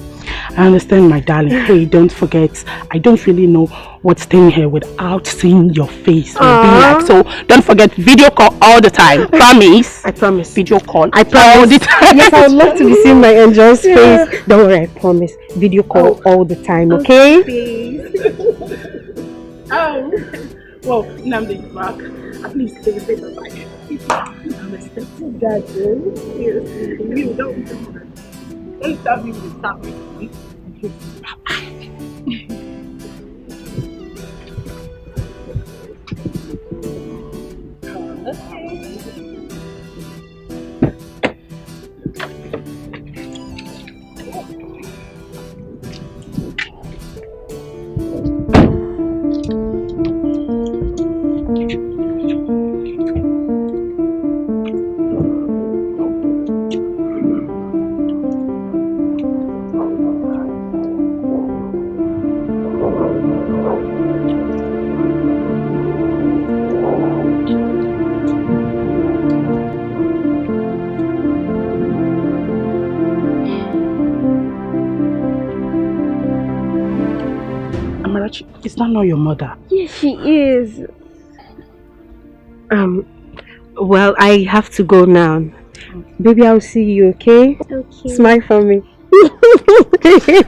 I understand, my darling. Hey, don't forget, I don't really know what's staying here without seeing your face. Like, so don't forget, video call all the time. Promise? I promise. Video call I promise. all the time. Yes, I would love to be seeing my angel's face. Don't worry, I promise. Video call all the time, okay? Well, Nnamdi is back. At least they say bye-bye. I'm expecting that, seriously. You don't stop me with stop me. Is that not your mother? Yes, she is. Well, I have to go now. Baby, I'll see you, okay? Okay. Smile for me.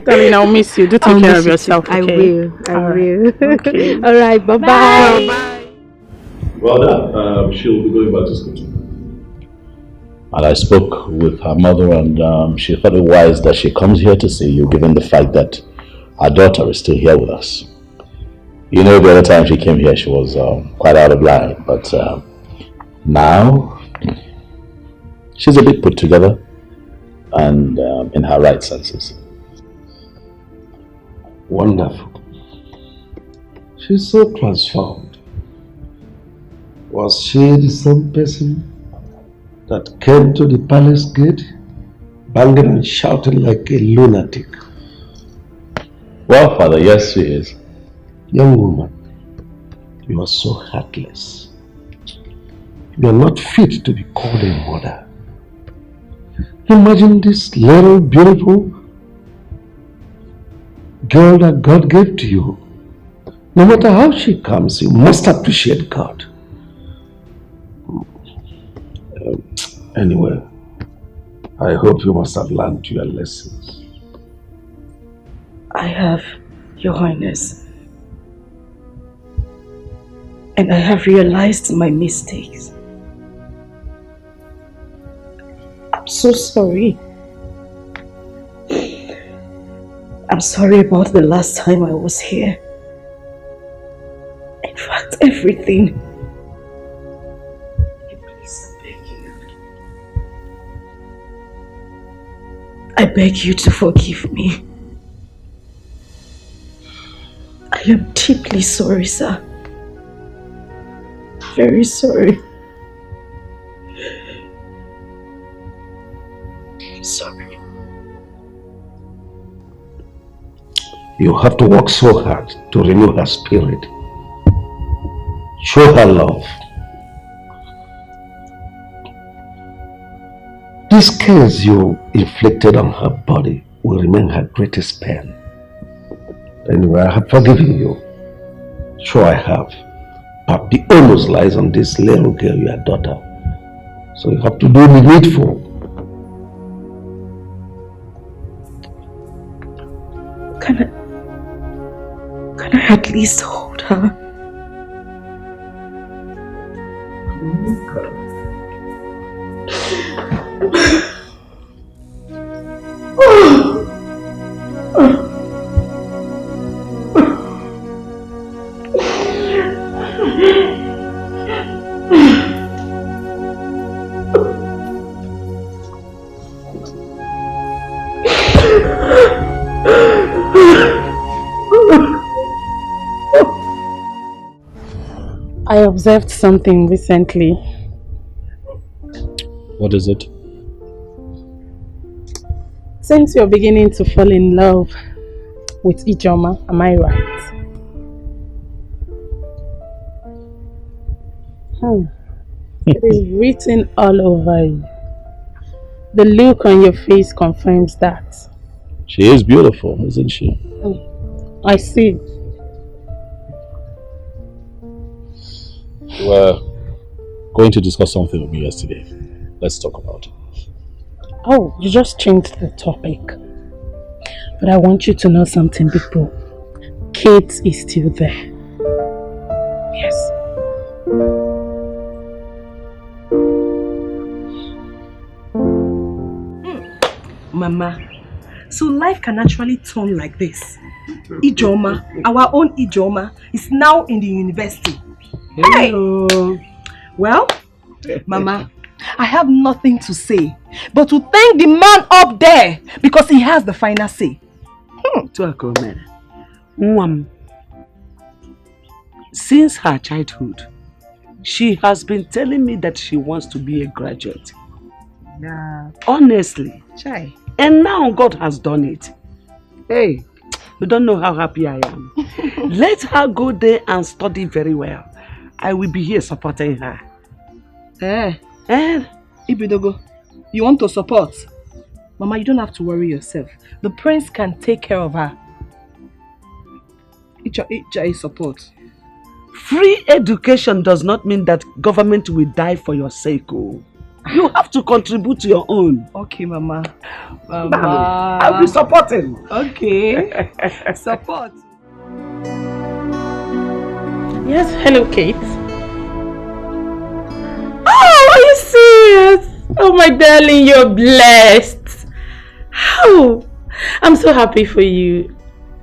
Darling, I'll miss you. Do take care of yourself, okay? I will. I will. Okay. All right, bye-bye. Bye. Well done. She'll be going back to school tomorrow. And I spoke with her mother and she thought it wise that she comes here to see you, given the fact that our daughter is still here with us. You know, the other time she came here, she was quite out of line, but now she's a bit put together and in her right senses. Wonderful. She's so transformed. Was she the same person that came to the palace gate, banging and shouting like a lunatic? Well, Father, yes, she is. Young woman, you are so heartless. You are not fit to be called a mother. Imagine this little beautiful girl that God gave to you. No matter how she comes, you must appreciate God. Anyway, I hope you must have learned your lessons. I have, Your Highness. And I have realized my mistakes. I'm so sorry. I'm sorry about the last time I was here. In fact, everything. Please, I beg you. I beg you to forgive me. I am deeply sorry, sir. Very sorry. I'm sorry. You have to work so hard to renew her spirit. Show her love. This curse you inflicted on her body will remain her greatest pain. Anyway, I have forgiven you. Sure I have. But the onus lies on this little girl, your daughter. So you have to do the needful. Can I at least hold her? I observed something recently. What is it? Since you're beginning to fall in love with Ijoma, am I right? It is written all over you. The look on your face confirms that. She is beautiful, isn't she? I see. You were going to discuss something with me yesterday. Let's talk about it. Oh, you just changed the topic. But I want you to know something, people. Kate is still there. Yes. Mama, so life can actually turn like this. Ijoma, our own Ijoma, is now in the university. Hello. Hey. Well, Mama, I have nothing to say but to thank the man up there because he has the final say. Since her childhood, she has been telling me that she wants to be a graduate. Yeah. Honestly. Chai. And now God has done it. Hey, you don't know how happy I am. Let her go there and study very well. I will be here supporting her. Ibidogo, you want to support? Mama, you don't have to worry yourself. The prince can take care of her. Icha is support. Free education does not mean that government will die for your sake. Oh. You have to contribute to your own. Okay, Mama. I'll be supporting. Okay. Support. Yes, hello, Kate. Oh, are you serious? Oh, my darling, you're blessed. Oh, I'm so happy for you.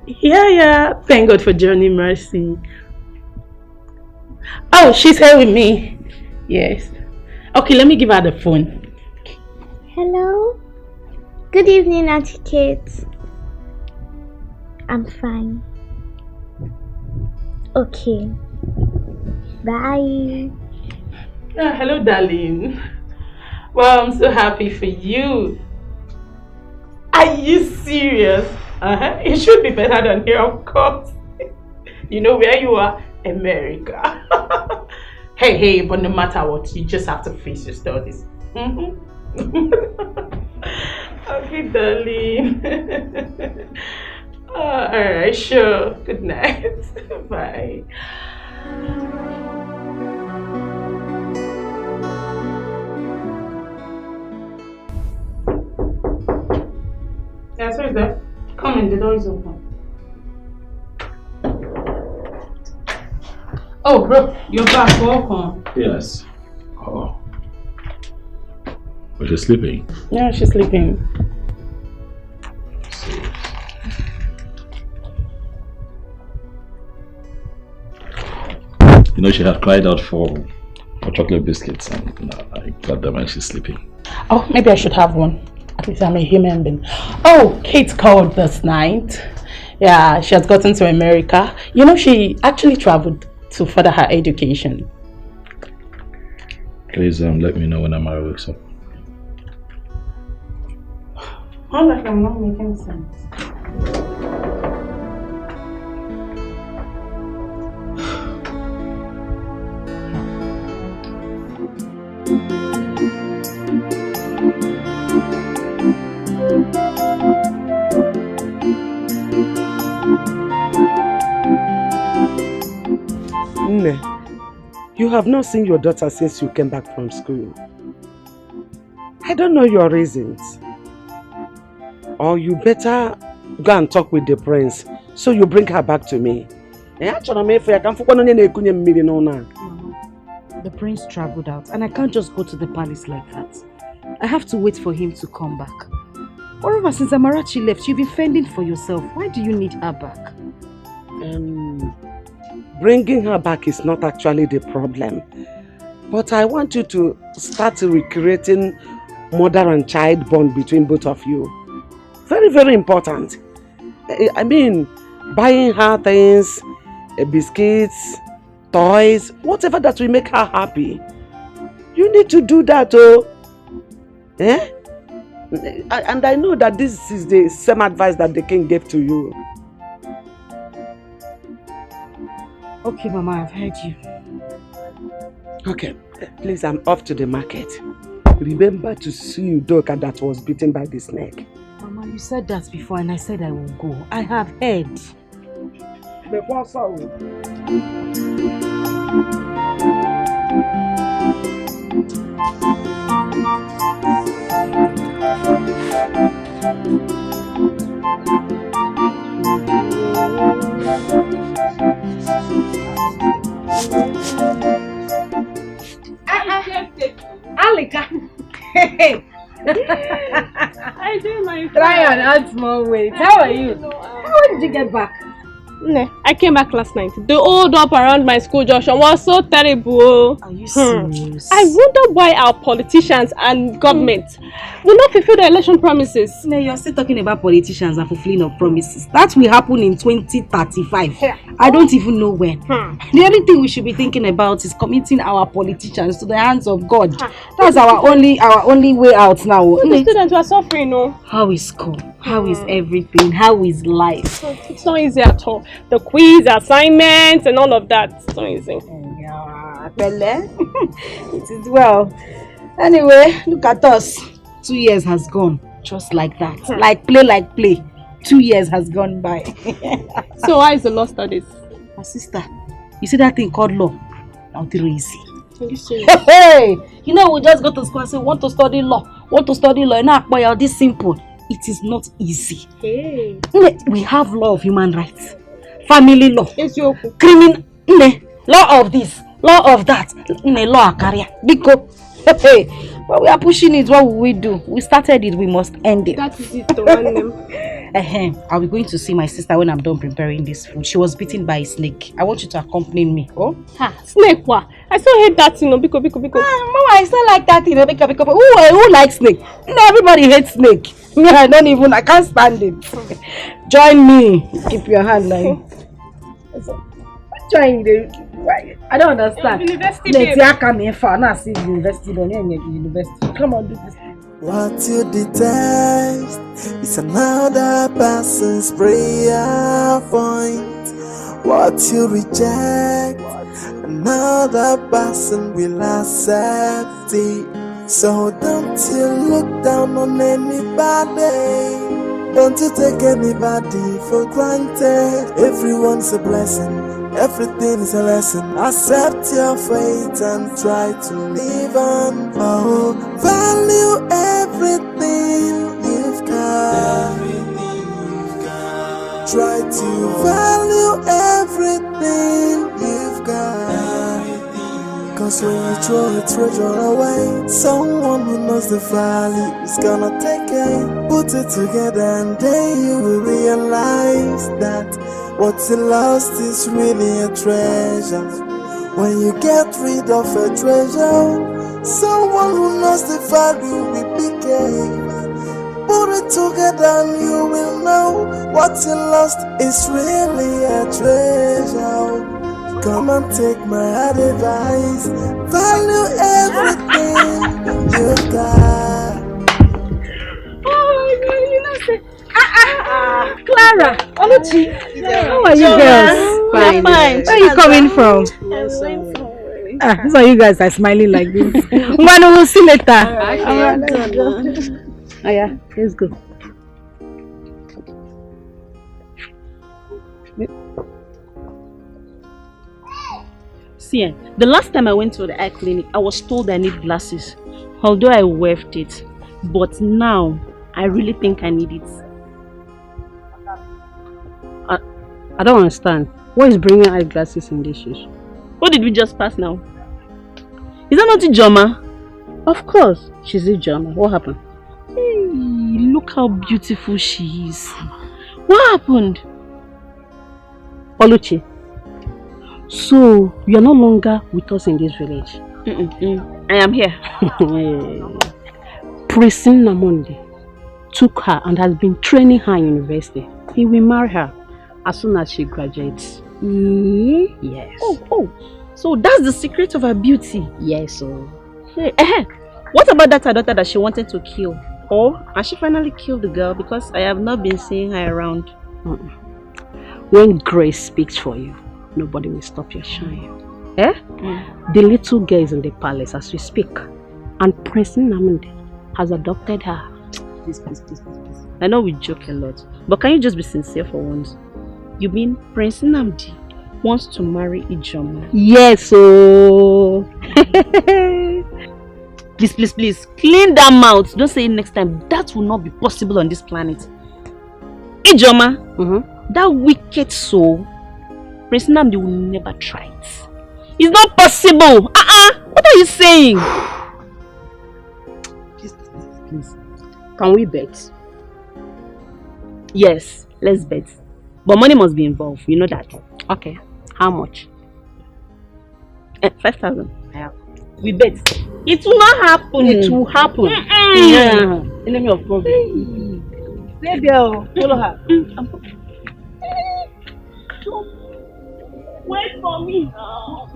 Yeah. Thank God for Johnny Mercy. Oh, she's here with me. Yes. Okay, let me give her the phone. Hello. Good evening, Auntie Kate. I'm fine. Okay. Bye. Oh, hello, darling. Well, I'm so happy for you. Are you serious? It should be better than here, of course. You know where you are? America. Hey, but no matter what, you just have to face your studies. Okay, darling. Alright, sure. Good night. Bye. Yes, who's there? Come in, the door is open. Oh, bro, you're back. Welcome. Yes. Oh. But she's sleeping. Yeah, she's sleeping. You know, she had cried out for chocolate biscuits, and I got them and she's sleeping. Oh, maybe I should have one. At least I'm a human being. Oh, Kate called this night. Yeah, she has gotten to America. You know, she actually traveled to further her education. Please let me know when Amara wakes up. I'm not making sense. Nne, you have not seen your daughter since you came back from school. I don't know your reasons. Or you better go and talk with the prince so you bring her back to me. The prince traveled out and I can't just go to the palace like that. I have to wait for him to come back. Moreover, since Amarachi left, you've been fending for yourself. Why do you need her back? Bringing her back is not actually the problem. But I want you to start recreating mother and child bond between both of you. Very, very important. I mean, buying her things, biscuits, toys, whatever that will make her happy. You need to do that, oh. Eh? And I know that this is the same advice that the king gave to you. Okay, Mama, I've heard you. Okay, please, I'm off to the market. Remember to see Udoka that was bitten by the snake. Mama, you said that before and I said I will go. I have heard. Alika. Hey. I did my Try and add small weight. How are you? How did you get back? I came back last night. The hold up around my school junction was so terrible. Are you serious? I wonder why our politicians and government will not fulfill the election promises. No, you're still talking about politicians and fulfilling of promises. That will happen in 2035. I don't even know when. The only thing we should be thinking about is committing our politicians to the hands of God. That's our only way out now. The students were suffering, no? How is school? How is everything? How is life? It's not easy at all. The quiz, assignments, and all of that. It's not easy. Yeah, it is well. Anyway, look at us. 2 years has gone. Just like that. Like play. 2 years has gone by. So why is the law studies? My sister, you see that thing called law? Not really easy. Hey! You know, we just go to school and say, want to study law. Now, this simple. It is not easy. Hey. We have law of human rights, family law, criminal law of this, law of that, law of career. Because but we are pushing it. What will we do? We started it. We must end it. That is it. To run them. I'll be going to see my sister when I'm done preparing this food. She was bitten by a snake. I want you to accompany me. Oh, snake? What? I still hate that, Biko. Mama, I still like that, Biko. Who likes snake? Everybody hates snake. Me, I can't stand it. Join me. Keep your hand like. Join the. I don't understand. University, university. Come on, do this. What you detest is another person's prayer point. What you reject, another person will accept it. So don't you look down on anybody. Don't you take anybody for granted. Everyone's a blessing. Everything is a lesson. Accept your fate and try to live on. Oh, value everything you've got. Try to value everything you've got. Cause when you throw a treasure away, someone who knows the value is gonna take it. Put it together and then you will realize that what you lost is really a treasure. When you get rid of a treasure, someone who knows the value will be gained. Put it together and you will know what you lost is really a treasure. Come and take my advice. Value everything you've got. Clara, Oluchi, how are you girls? Fine. Where are you coming from? These are you guys that are smiling like this. We'll see later. Oh yeah, let's go. See, the last time I went to the eye clinic, I was told I need glasses. Although I waived it. But now, I really think I need it. I don't understand. What is bringing eyeglasses in these shoes? What did we just pass now? Is that not Ijoma? Of course, she's Ijoma. What happened? Hey, look how beautiful she is. What happened? Oluchi, so you are no longer with us in this village? I am here. Prince Namonde took her and has been training her in university. He will marry her as soon as she graduates. Yes. Oh. So that's the secret of her beauty? Yes. What about that her daughter that she wanted to kill? Or has she finally killed the girl? Because I have not been seeing her around. When grace speaks for you, nobody will stop your shine. The little girl is in the palace as we speak. And Prince Namonde has adopted her. Please. I know we joke a lot, but can you just be sincere for once? You mean Prince Nnamdi wants to marry Ijoma? Yes, Please, clean that mouth. Don't say it next time. That will not be possible on this planet. Ijoma, that wicked soul, Prince Nnamdi will never try it. It's not possible. What are you saying? Please. Can we bet? Yes, let's bet. But money must be involved, you know that. Okay. How much? 5,000. We bet. It will not happen. It will happen. Yeah. Enemy of God. Hey girl, follow her. Wait for me now.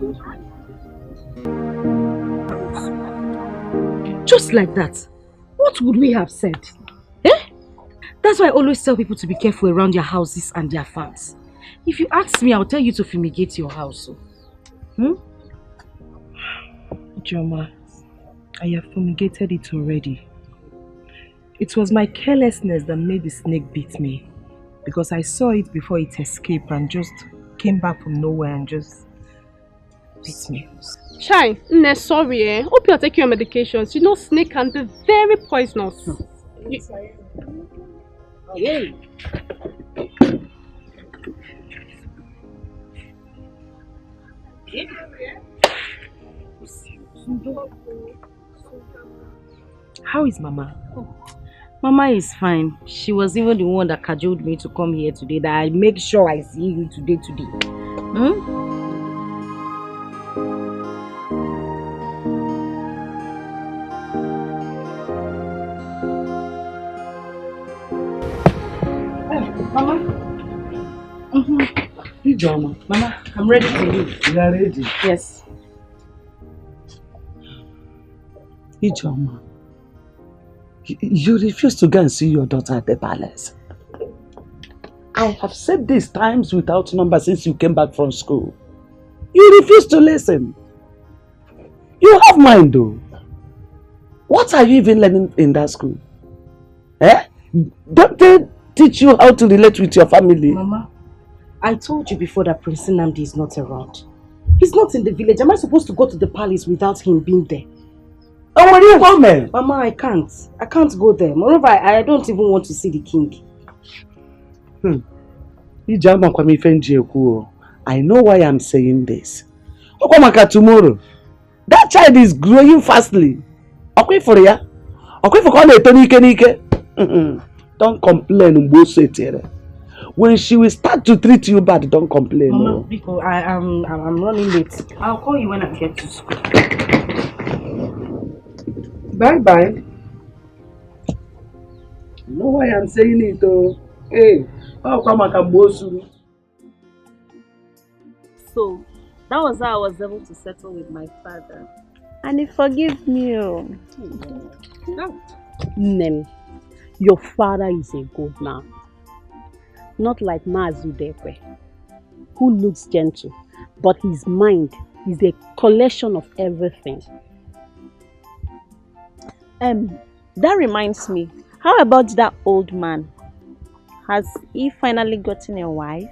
Just like that. What would we have said? That's why I always tell people to be careful around their houses and their farms. If you ask me, I'll tell you to fumigate your house. Joma, I have fumigated it already. It was my carelessness that made the snake beat me. Because I saw it before it escaped and just came back from nowhere and just beat me. Shine, sorry. Hope you're taking your medications. You know snake can be very poisonous. Hey. How is Mama? Mama is fine. She was even the one that cajoled me to come here today, that I make sure I see you today. Mama? Ijoma. Mama, I'm ready to leave. You are ready? Yes. Ijoma, you refuse to go and see your daughter at the palace. I have said this times without number since you came back from school. You refuse to listen. You have mind though. What are you even learning in that school? Don't they teach you how to relate with your family? Mama, I told you before that Prince Nnamdi is not around. He's not in the village. Am I supposed to go to the palace without him being there? Oh, when you come here? Mama, I can't. I can't go there. Moreover, I don't even want to see the king. I know why I'm saying this. Tomorrow, that child is growing fastly. Don't complain. when she will start to treat you bad, don't complain. Mama, No? because I'm running late. I'll call you when I get to school. Bye. You know why I'm saying it, though? Hey, how come I can boast you? So, that was how I was able to settle with my father. And he forgave me. Nem, your father is a good man. Not like Mazudekwe, who looks gentle, but his mind is a collection of everything. That reminds me, how about that old man? Has he finally gotten a wife?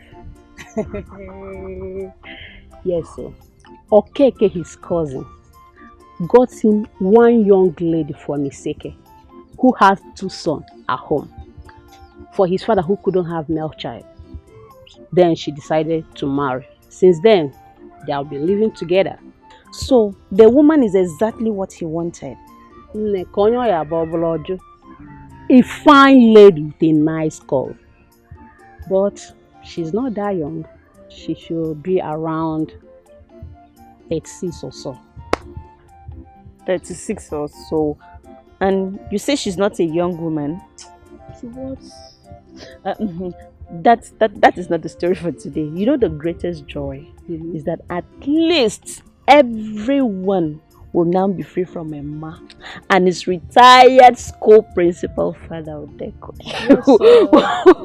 Yes, sir. Okeke, his cousin, got him one young lady from Iseke, who has 2 sons at home, for his father who couldn't have male child. Then she decided to marry. Since then, they'll be living together. So, the woman is exactly what he wanted. A fine lady with a nice curve. But she's not that young. She should be around 36 or so. 36 or so. And you say she's not a young woman? What? That is not the story for today. You know, the greatest joy is that at least everyone will now be free from a ma and his retired school principal father Odeko. Yes, you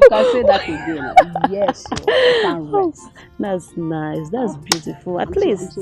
can say that again. Yes, you can rest. That's nice. That's beautiful. At least.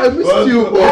I missed you, boy.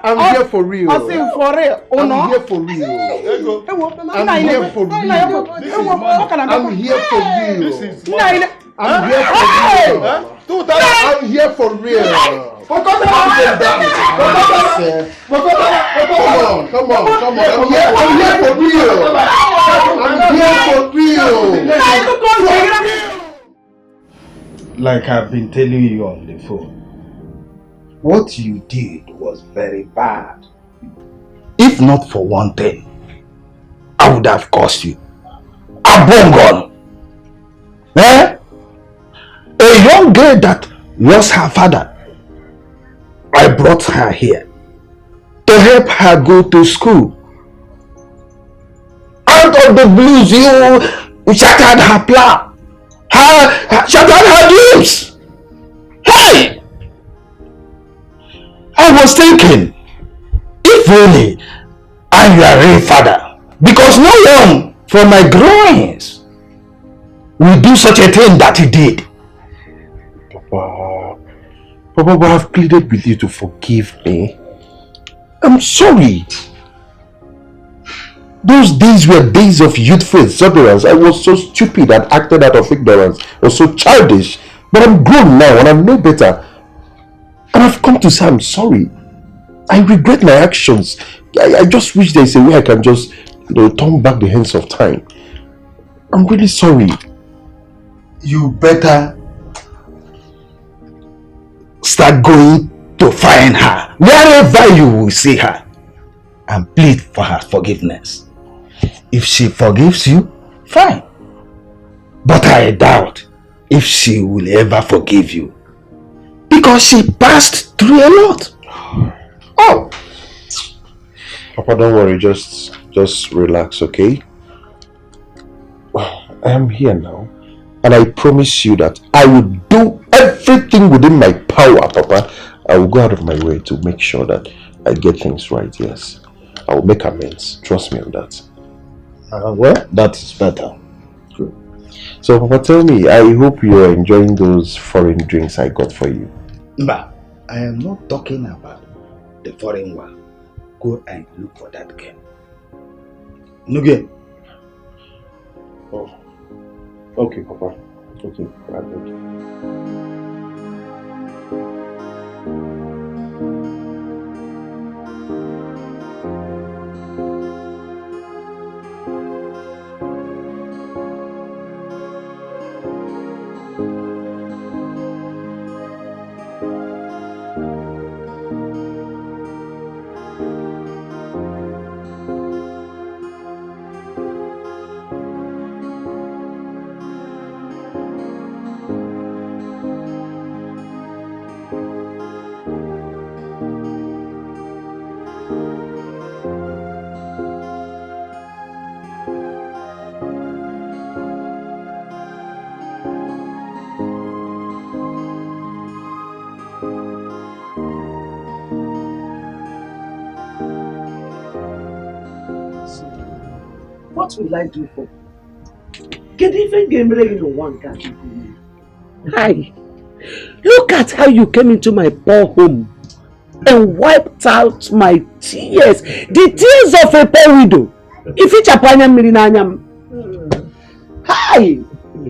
I'm here for real. I say for real. I'm here for real. I'm here for real. I'm here for real. I'm here for real. Come on. I'm here for real. Like I've been telling you on the phone, what you did was very bad. If not for one thing, I would have cursed you. Abongon! Eh? A young girl that lost her father. I brought her here to help her go to school. Out of the blues, you shattered her plan. Shattered her dreams. Hey! I was thinking, if only I'm your real father, because no one from my groins will do such a thing that he did. Papa, I've pleaded with you to forgive me. I'm sorry. Those days were days of youthful exuberance. I was so stupid and acted out of ignorance. I was so childish. But I'm grown now and I know better. And I've come to say I'm sorry. I regret my actions. I just wish there's a way I can just, turn back the hands of time. I'm really sorry. You better start going to find her wherever you will see her and plead for her forgiveness. If she forgives you, fine. But I doubt if she will ever forgive you, because she passed through a lot. Oh, Papa, don't worry. Just relax, okay? I am here now, and I promise you that I will do everything within my power, Papa. I will go out of my way to make sure that I get things right. Yes, I will make amends. Trust me on that. Well, that's better. Good. So, Papa, tell me, I hope you are enjoying those foreign drinks I got for you. But I am not talking about the foreign one. Go and look for that girl. No girl. Oh. Okay, Papa. Okay, I got you. What will I do for? Get even game ready in one guy. Hi. Look at how you came into my poor home and wiped out my tears. The tears of a poor widow. If it's a Hi.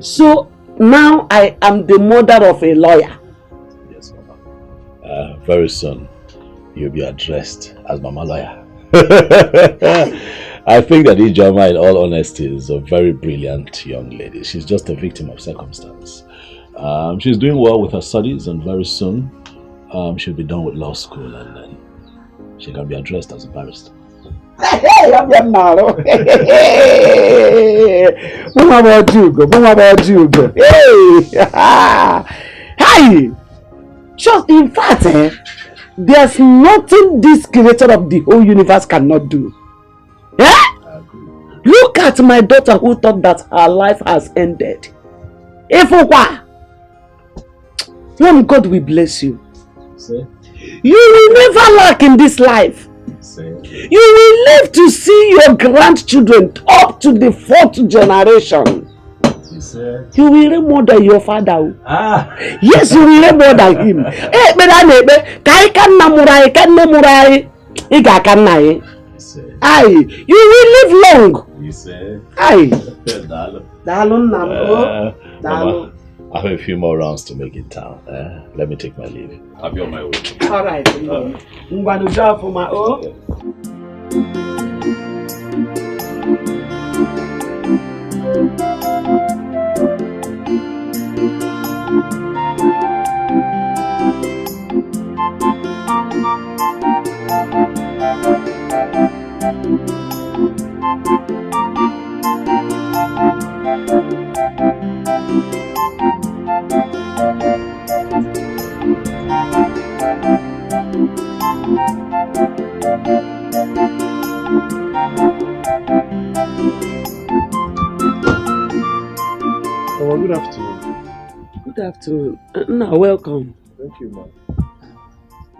So now I am the mother of a lawyer. Yes, Mama. Very soon you'll be addressed as Mama Lawyer. I think that Ijoma, in all honesty, is a very brilliant young lady. She's just a victim of circumstance. She's doing well with her studies, and very soon she'll be done with law school, and then she can be addressed as a barrister. Hey, I'm your malo. What about you? What about you? Hey, hi. Just in fact, there's nothing this creator of the whole universe cannot do. Yeah? Look at my daughter who thought that her life has ended. If what? When God will bless you. See? You will never lack in this life. See? You will live to see your grandchildren up to the 4th generation. You will reign more than your father. Yes, you will reign more than him. Aye, you will live long. Aye. Mama, I have a few more rounds to make in town. Let me take my leave. I'll be on my way. All right. Oh, good afternoon. Good afternoon. No, welcome. Thank you, ma'am.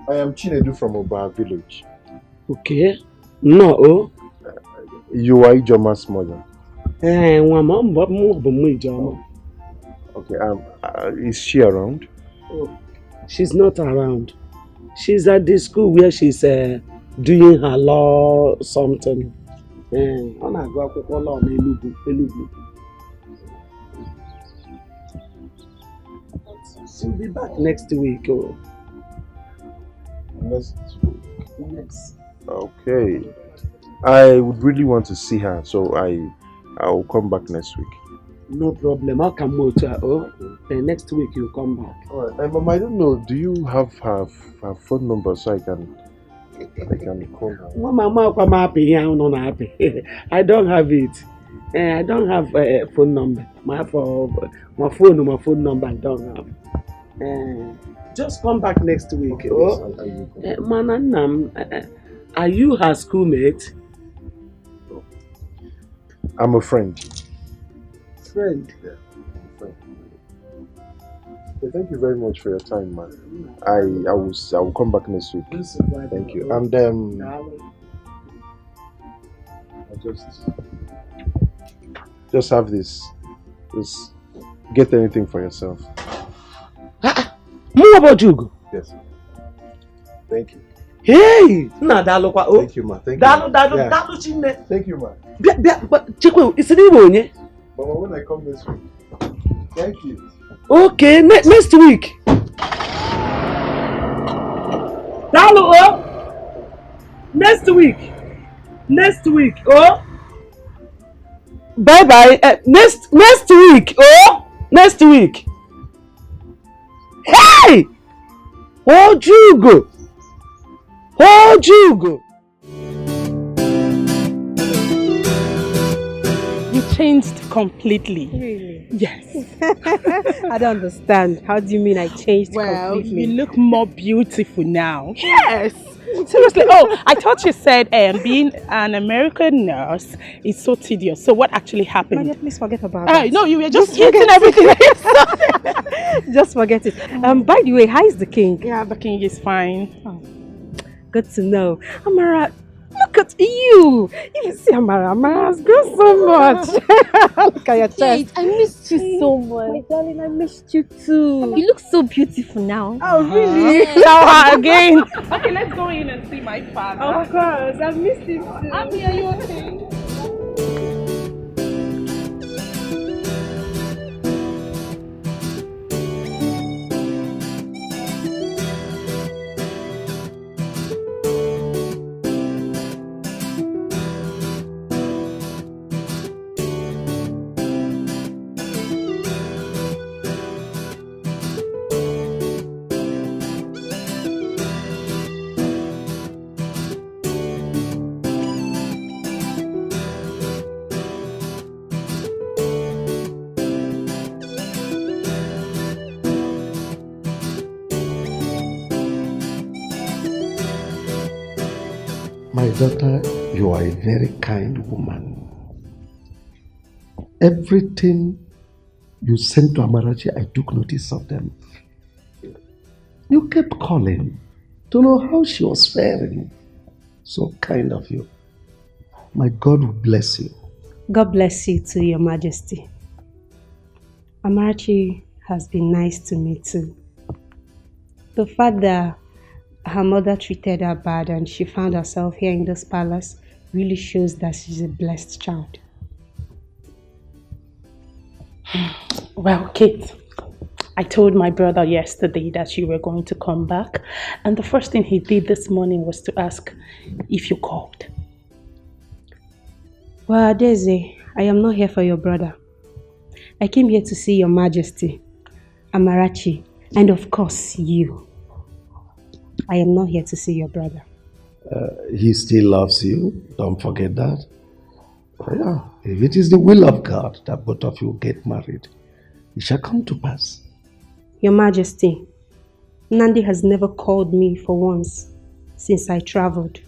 I am Chinedu from Oba village. Okay. No. You are Ijoma's mother. Okay, is she around? Oh, she's not around. She's at the school where she's doing her law something. She'll be back next week. Oh. Next week? Yes. Okay. I would really want to see her, so I'll come back next week. No problem. I'll come out. Next week you'll come back. Alright, Mama, I don't know. Do you have her phone number so I can call her? Mama, come happy here. I'm not happy. I don't have it. I don't have a phone number. My phone number I don't have. Just come back next week. Okay, Mananam, are you her schoolmate? I'm a friend. Friend? Yeah, friend. Okay, thank you very much for your time, man. I will come back next week. Thank you. And I just have this. Just get anything for yourself. More about you? Yes. Thank you. Hey! Thank you, ma. Thank you. Thank you, ma. Chekwe, it's an Ibonye. Mama, when I come next week. Thank you. Okay, next week. Next week. Oh. Bye bye. Next week. Oh. Next week. Hey! Oh, Jugo. You changed completely. Really? Yes. I don't understand. How do you mean I changed completely? You look more beautiful now. Yes. Seriously. Oh, I thought you said being an American nurse is so tedious. So what actually happened? Maria, please forget about that. No, you were just hitting everything. Just forget it. By the way, how is the king? Yeah, the king is fine. Oh, good to know. Amara, look at you. You see Amara's grown so much. Look at your chest. Kate, I missed you so much. My darling, I missed you too. You look so beautiful now. Oh, really? Now again. Okay, let's go in and see my father. Of course, I missed him too. Abby, are you okay? My daughter, you are a very kind woman. Everything you sent to Amarachi, I took notice of them. You kept calling to know how she was faring. So kind of you. My God will bless you. God bless you too, Your Majesty. Amarachi has been nice to me too. The fact that her mother treated her bad and she found herself here in this palace really shows that she's a blessed child. Well, Kate, I told my brother yesterday that you were going to come back, and the first thing he did this morning was to ask if you called. Well, Daisy, I am not here for your brother. I came here to see Your Majesty, Amarachi, and of course you. I am not here to see your brother. He still loves you. Don't forget that. Yeah, if it is the will of God that both of you get married, it shall come to pass. Your Majesty, Nandi has never called me for once since I traveled.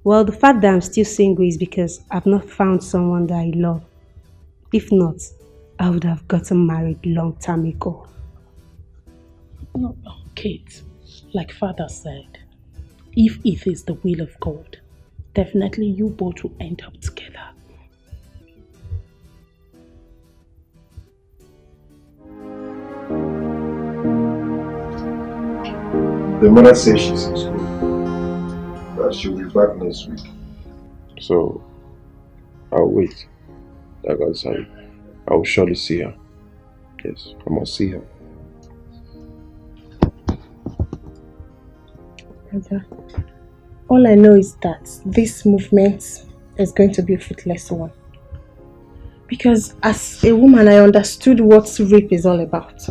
Well, the fact that I'm still single is because I've not found someone that I love. If not, I would have gotten married long time ago. No, Kate, like Father said, if it is the will of God, definitely you both will end up together. The mother says she's in school, that she'll be back next week. So, I'll wait. Like I said, I will surely see her. Yes, I must see her. Brother, all I know is that this movement is going to be a fruitless one. Because as a woman, I understood what rape is all about.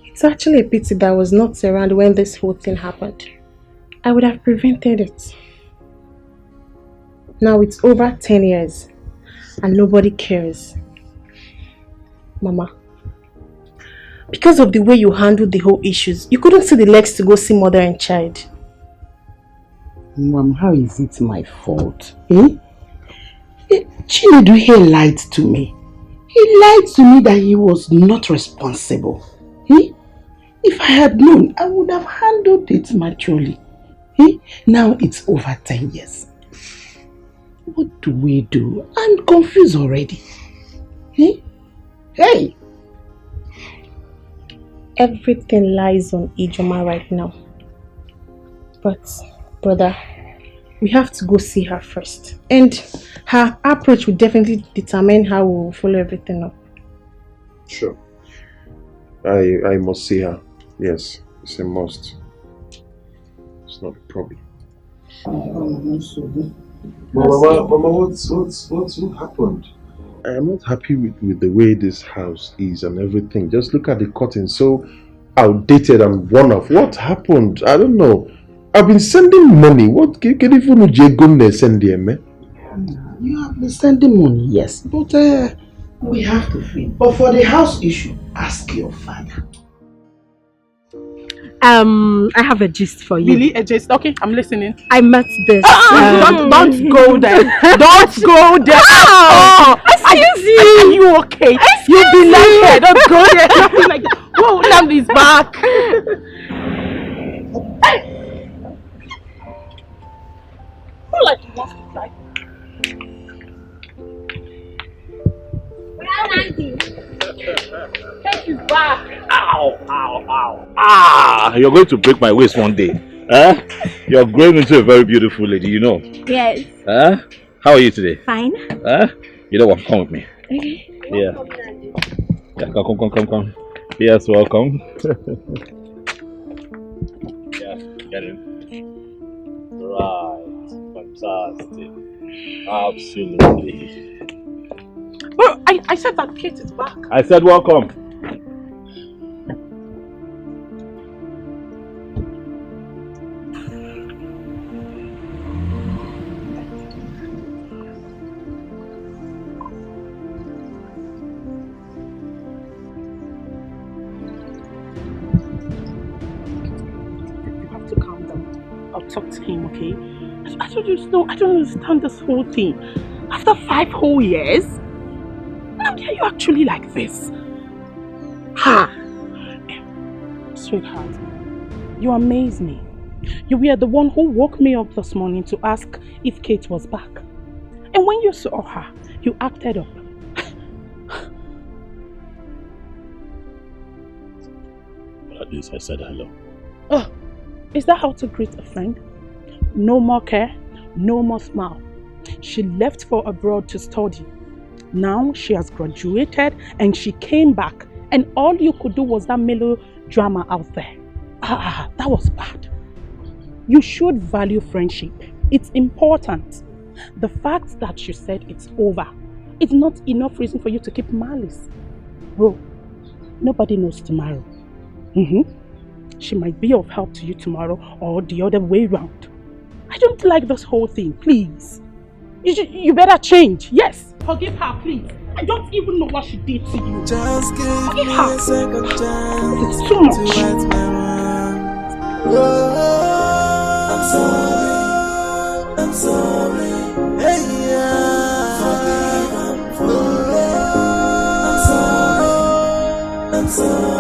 It's actually a pity that I was not around when this whole thing happened. I would have prevented it. Now it's over 10 years and nobody cares. Mama, because of the way you handled the whole issues, you couldn't see the legs to go see mother and child. Mom, how is it my fault? Chinedu here lied to me. He lied to me that he was not responsible. If I had known, I would have handled it maturely. Now it's over 10 years. What do we do? I'm confused already. Hey! Everything lies on Ijoma right now. But, brother, we have to go see her first. And her approach will definitely determine how we will follow everything up. Sure. I must see her. Yes, it's a must. It's not a problem. Mama, what happened? I am not happy with the way this house is and everything. Just look at the curtains, so outdated and worn off. What happened? I don't know. I've been sending money. What can you send them? You have been sending money, yes, but we have to feed. But for the house issue, ask your father. I have a gist for you. Really? A gist? Okay, I'm listening. I met this. Don't go there. Don't go there. Oh, excuse you. Are you okay? You be like that. Don't go there. Nothing like that. Whoa, down his back. Who like wants to fly? Take his back. Ow, ow, ow. Ah, you're going to break my waist one day. Huh? You're growing into a very beautiful lady, you know. Yes. Huh? How are you today? Fine. Huh? You know what? Come with me. Okay. Yeah. Yeah, come. Yes, welcome. Yeah, get in. Right. Fantastic. Absolutely. Well, I said that Kate is back. I said welcome. You have to calm down. I'll talk to him, okay? I don't understand this whole thing. After 5 whole years? How dare you actually like this? Ha! Sweetheart, you amaze me. You were the one who woke me up this morning to ask if Kate was back. And when you saw her, you acted up. But at least I said hello. Oh, is that how to greet a friend? No more care, no more smile. She left for abroad to study. Now she has graduated and she came back, and all you could do was that melodrama out there. That was bad. You should value friendship. It's important. The fact that you said it's over, it's not enough reason for you to keep malice. Bro, nobody knows tomorrow. She might be of help to you tomorrow or the other way round. I don't like this whole thing, please. You better change, yes. Forgive her, please. I don't even know what she did to you. Just give Forgive me her. a second chance. It's too much. To wet my mind. I'm sorry. Hey, yeah. Forgive, I'm sorry.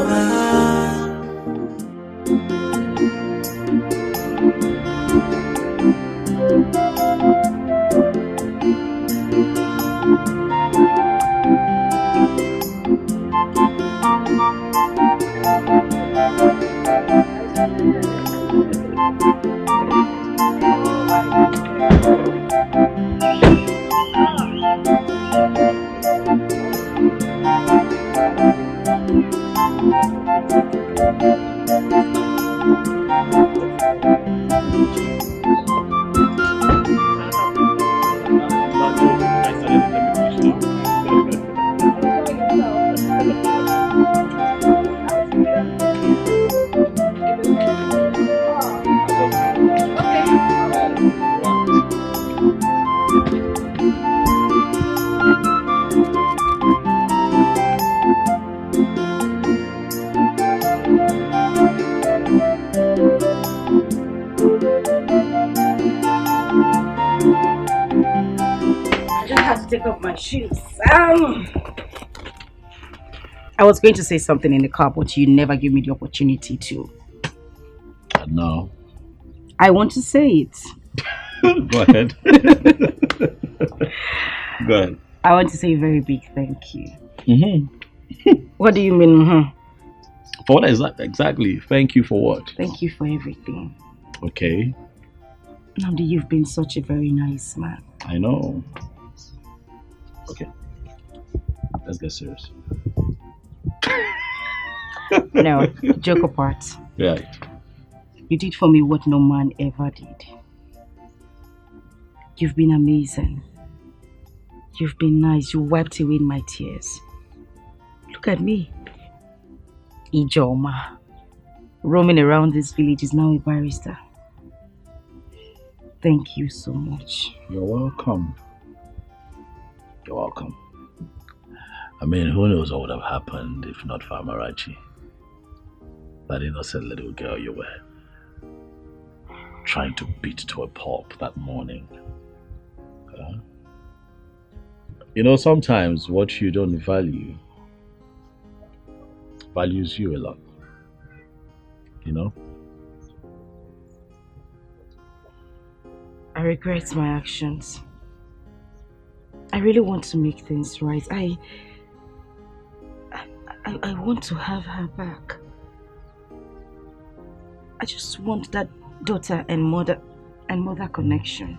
Take off my shoes. I was going to say something in the car, but you never give me the opportunity to. No. I want to say it. Go ahead. Go ahead. I want to say a very big thank you. Mm-hmm. What do you mean? Mm-hmm? For what exactly? Thank you for what? Thank you for everything. Okay. Namdi, you've been such a very nice man. I know. Okay. Let's get serious. No, joke apart. Yeah. You did for me what no man ever did. You've been amazing. You've been nice. You wiped away my tears. Look at me. Ijoma. Roaming around this village is now a barrister. Thank you so much. You're welcome. You're welcome. I mean, who knows what would have happened if not for Amarachi? That innocent little girl you were trying to beat to a pulp that morning. You know, sometimes what you don't value values you a lot. You know? I regret my actions. I really want to make things right. I want to have her back. I just want that daughter and mother connection.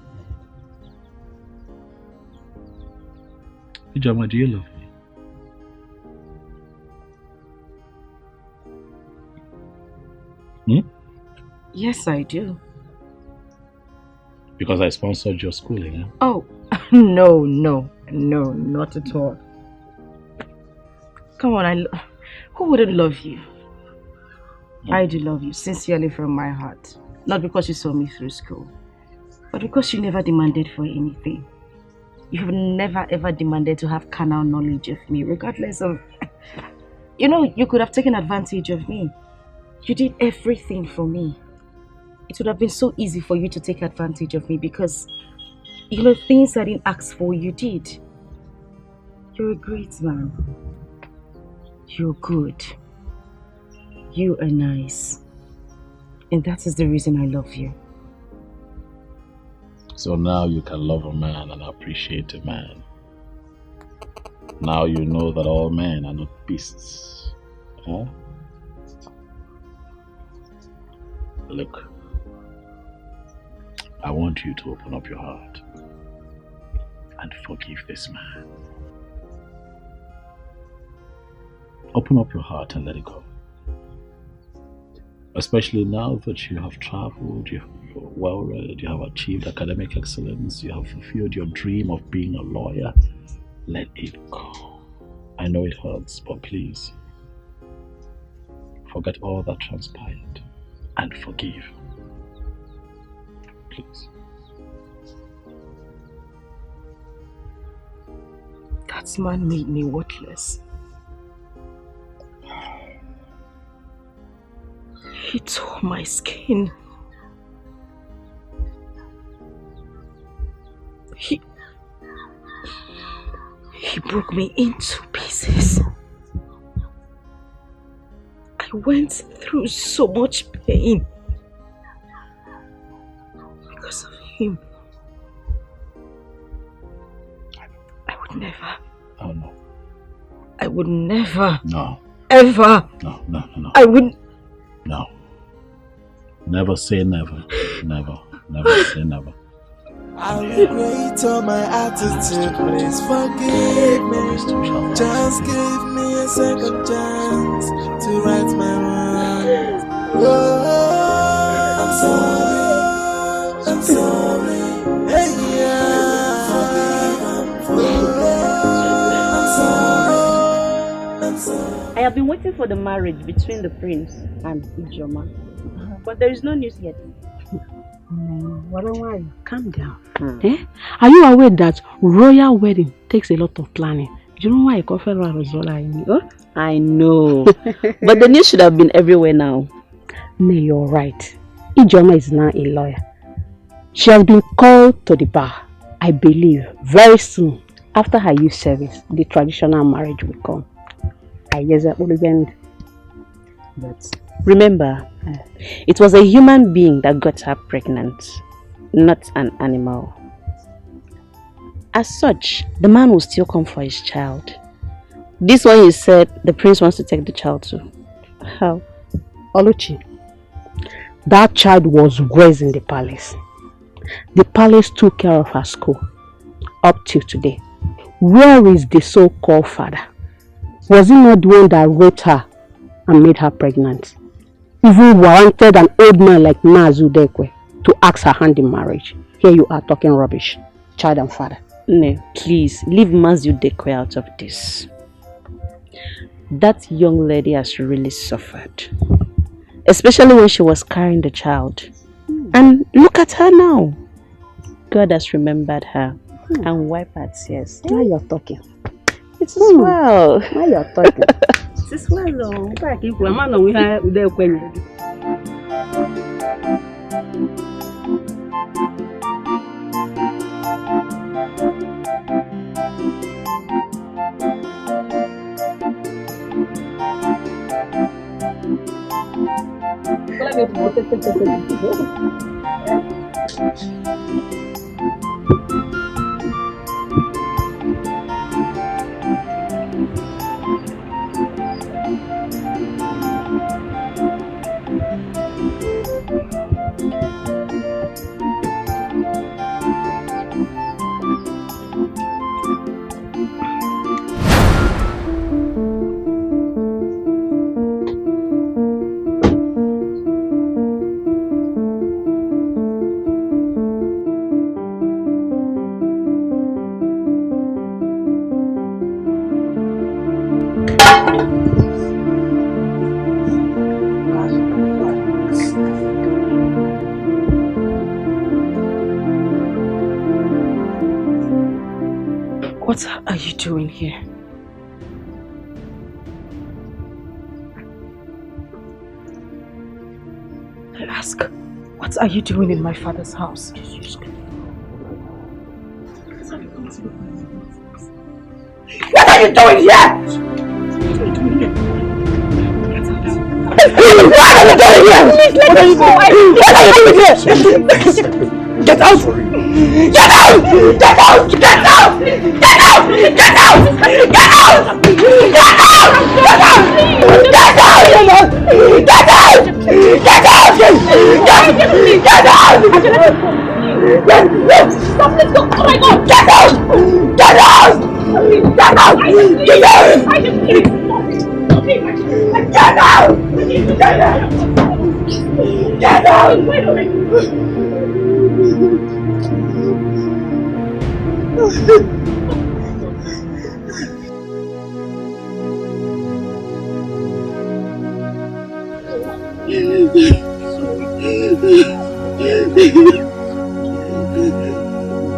Ijoma, do you love me? Yes, I do. Because I sponsored your schooling, huh? Oh, no, not at all. Come on, who wouldn't love you? I do love you sincerely from my heart. Not because you saw me through school, but because you never demanded for anything. You have never ever demanded to have carnal knowledge of me, regardless of... You know, you could have taken advantage of me. You did everything for me. It would have been so easy for you to take advantage of me because, you know, things I didn't ask for, you did. You're a great man. You're good. You are nice. And that is the reason I love you. So now you can love a man and appreciate a man. Now you know that all men are not beasts. Huh? Look, I want you to open up your heart and forgive this man. Open up your heart and let it go. Especially now that you have traveled, you're well read, you have achieved academic excellence, you have fulfilled your dream of being a lawyer. Let it go. I know it hurts, but please, forget all that transpired and forgive. Please. That man made me worthless. He tore my skin. He broke me into pieces. I went through so much pain because of him. I would never. Oh no. I would never. No. Ever. No. I wouldn't. No. Never say never. Never say never. I regret all my attitude, please forgive me. Just give me a second chance to right my wrongs. Oh, I'm sorry. Hey, yeah. I'm sorry. have been waiting for the marriage between the prince and Ijoma. But there is no news yet. Calm down. Eh? Are you aware that royal wedding takes a lot of planning? Do you know why I call her Rosola? I know. But the news should have been everywhere now. No, you're right. Ijoma is now a lawyer. She has been called to the bar. I believe very soon, after her youth service, the traditional marriage will come. But remember, it was a human being that got her pregnant, not an animal. As such, the man will still come for his child. This one you said the prince wants to take the child to. How? Oluchi, that child was raised in the palace. The palace took care of her school up till today. Where is the so-called father? Was he not the one that raped her and made her pregnant? Even warranted an old man like Mazu Dekwe to ask her hand in marriage. Here you are talking rubbish. Child and father. No, please, leave Mazu Dekwe out of this. That young lady has really suffered. Especially when she was carrying the child. And look at her now. God has remembered her and wiped her tears. Now you're talking. It is well. Now you're talking. It is well, though. What are you doing here? I ask, what are you doing in my father's house? What are you doing here? What are you doing here? Get out! Get out! Get out! Get out! Get out! Get out! Get out! Get out! Get out! Get out! Get out! Get out! Get out! Stop! Let's go! Oh my God! Get out! Get out! Get out! Get out! Get out! Get out! Get out!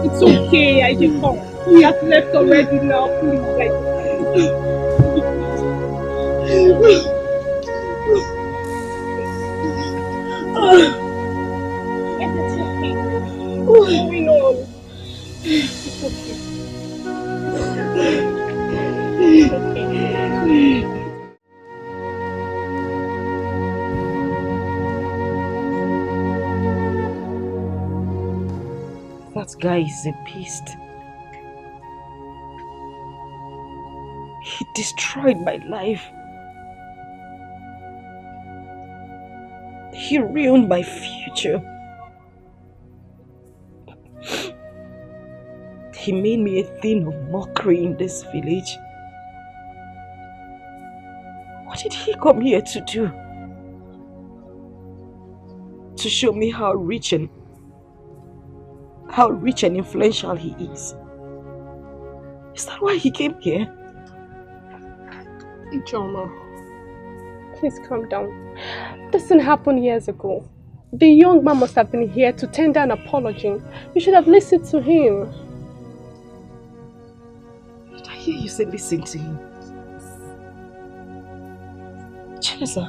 It's okay, I just come. We have left already now, please. What's going on? It's okay. It's okay. That guy is a beast. He destroyed my life. He ruined my future. He made me a thing of mockery in this village. What did he come here to do? To show me how rich and influential he is. Is that why he came here? Ijoma, Please calm down. This didn't happen years ago. The young man must have been here to tender an apology. You should have listened to him. Did I hear you say listen to him? Chinesa,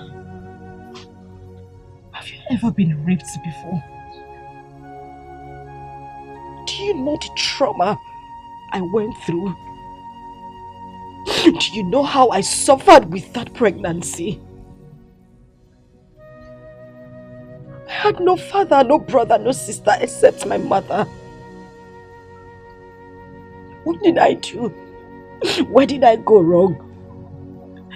have you ever been raped before? Do you know the trauma I went through? Do you know how I suffered with that pregnancy? I had no father, no brother, no sister except my mother. What did I do? Where did I go wrong?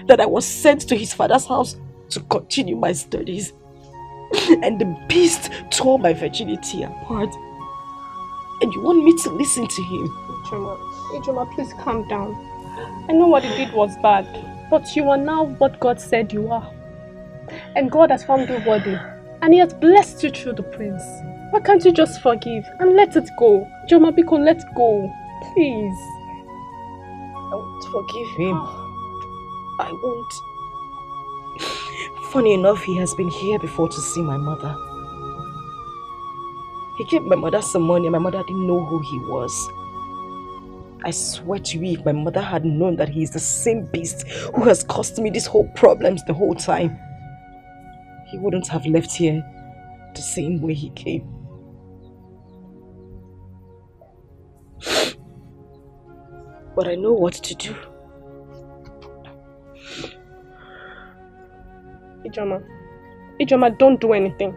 That I was sent to his father's house to continue my studies. And the beast tore my virginity apart. And you want me to listen to him? Ijoma, please calm down. I know what he did was bad, but you are now what God said you are. And God has found you worthy. And he has blessed you through the prince. Why can't you just forgive and let it go? Ijoma Biko, let go. Please. I won't forgive him. I won't. Funny enough, he has been here before to see my mother. He gave my mother some money and my mother didn't know who he was. I swear to you, if my mother had known that he is the same beast who has caused me these whole problems the whole time, he wouldn't have left here the same way he came. But I know what to do. Ijoma, don't do anything.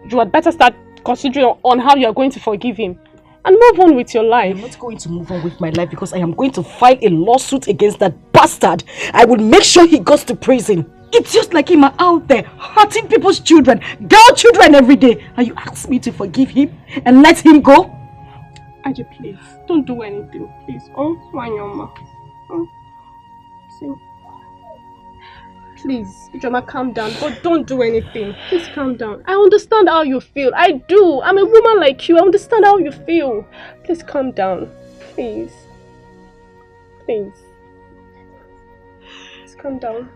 You had better start considering on how you are going to forgive him and move on with your life. I'm not going to move on with my life because I am going to file a lawsuit against that bastard. I will make sure he goes to prison. It's just like him out there hurting people's children, girl children every day. And you ask me to forgive him and let him go? Aji, please, don't do anything, please. Oh, Wanyoma. Oh, see. Please, Ijoma, calm down, but don't do anything. Please calm down. I understand how you feel. I do. I'm a woman like you. I understand how you feel. Please calm down. Please. Please. Please calm down.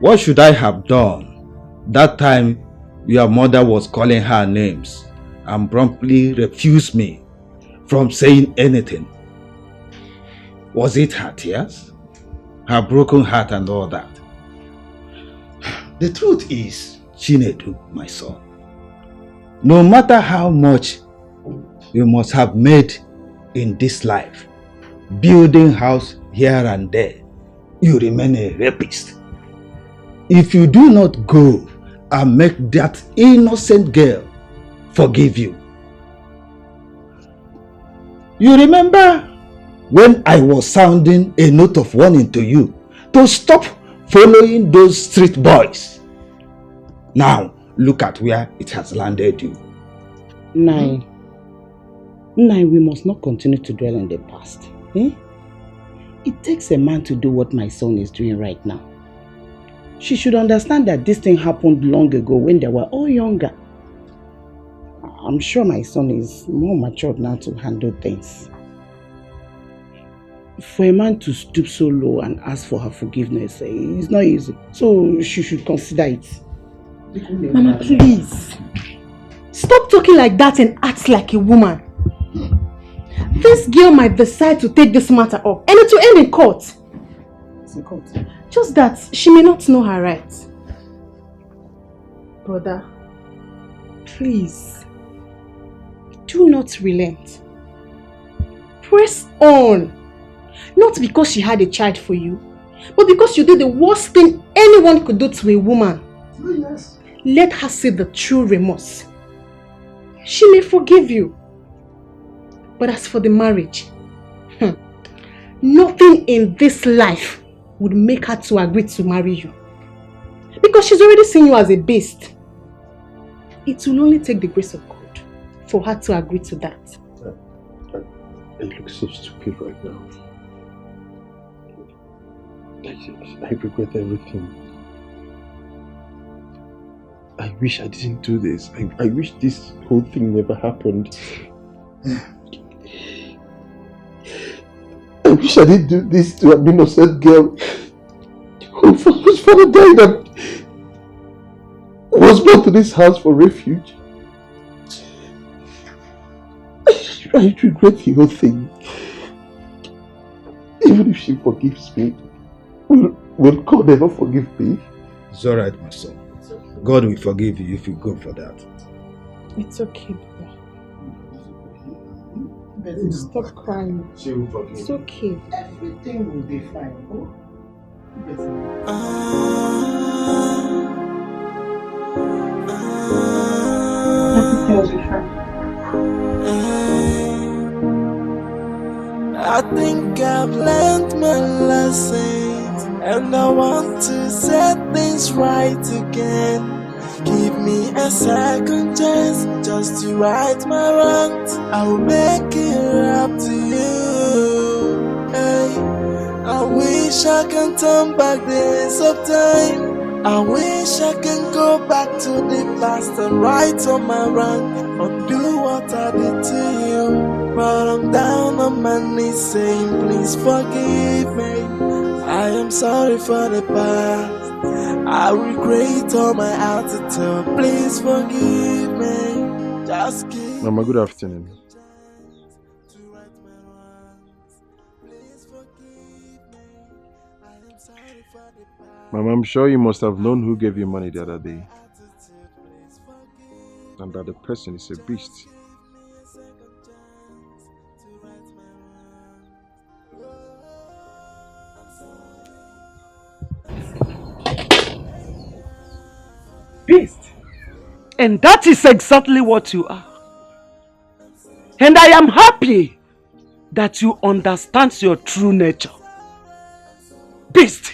What should I have done? That time your mother was calling her names and promptly refused me from saying anything. Was it her tears? Her broken heart and all that? The truth is, Chinedu, my son, no matter how much you must have made in this life, building house here and there, you remain a rapist. If you do not go and make that innocent girl forgive you. You remember when I was sounding a note of warning to you to stop following those street boys? Now, look at where it has landed you. Nai, we must not continue to dwell in the past. Eh? It takes a man to do what my son is doing right now. She should understand that this thing happened long ago when they were all younger. I'm sure my son is more matured now to handle things. For a man to stoop so low and ask for her forgiveness, it's not easy. So she should consider it. Mama, please. Stop talking like that and act like a woman. This girl might decide to take this matter up and it will end in court. It's in court. Just that she may not know her rights. Brother, please, do not relent. Press on. Not because she had a child for you, but because you did the worst thing anyone could do to a woman. Yes. Let her see the true remorse. She may forgive you. But as for the marriage, nothing in this life would make her to agree to marry you. Because she's already seen you as a beast. It will only take the grace of God for her to agree to that. I look so stupid right now. I regret everything. I wish I didn't do this. I wish this whole thing never happened. I wish I didn't do this to an innocent girl whose father died and was brought to this house for refuge. I regret the whole thing. Even if she forgives me, will God ever forgive me? It's alright, my son. God will forgive you if you go for that. It's okay, Baba. Stop crying. She will forgive you. It's okay. Everything will be fine. Oh? Everything will be fine. I think I've learned my lessons, and I want to set things right again. Give me a second chance just to right my wrongs. I will make it up to you. Hey, I wish I can turn back the hands of time. I wish I can go back to the past and right on my wrong, undo what I did to you. But I'm down on my knees saying, please forgive me. I am sorry for the past. I regret all my attitude. Please forgive me. Just give Mama, good afternoon. Mama, I'm sure you must have known who gave you money the other day. And that the person is a beast. Beast. And that is exactly what you are. And I am happy that you understand your true nature. Beast.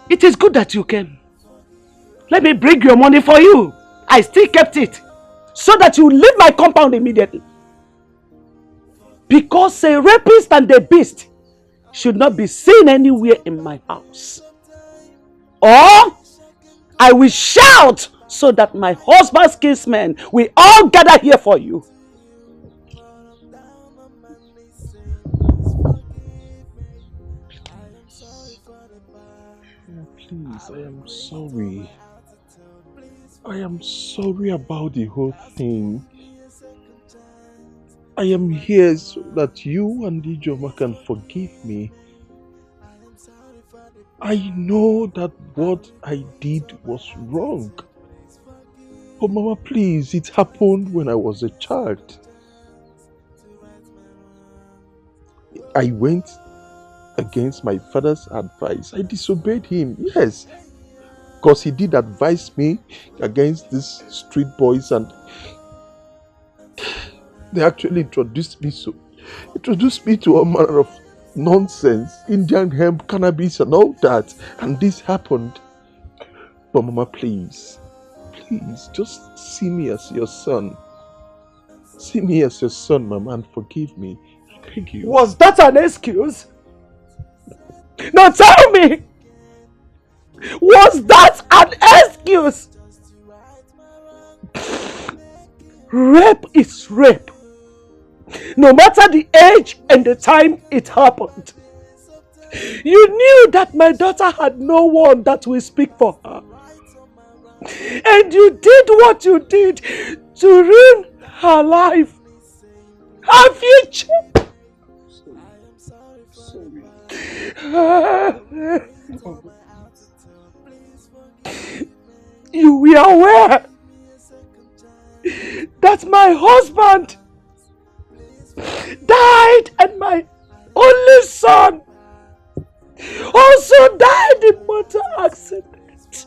It is good that you came. Let me bring your money for you. I still kept it so that you leave my compound immediately. Because a rapist and a beast should not be seen anywhere in my house. Or I will shout so that my husband's kinsmen will all gather here for you. Please, I am sorry. I am sorry about the whole thing. I am here so that you and Ijoma can forgive me. I know that what I did was wrong. But Mama, please, it happened when I was a child. I went against my father's advice. I disobeyed him, yes. Because he did advise me against these street boys, and they actually introduced me to all manner of nonsense, Indian hemp, cannabis and all that. And this happened. But Mama, please, just see me as your son. See me as your son, Mama, and forgive me. I beg you. Was that an excuse? Now tell me! Was that an excuse? Rape is rape. No matter the age and the time it happened. You knew that my daughter had no one that will speak for her. And you did what you did to ruin her life, her future. You were aware that my husband died and my only son also died in motor accident.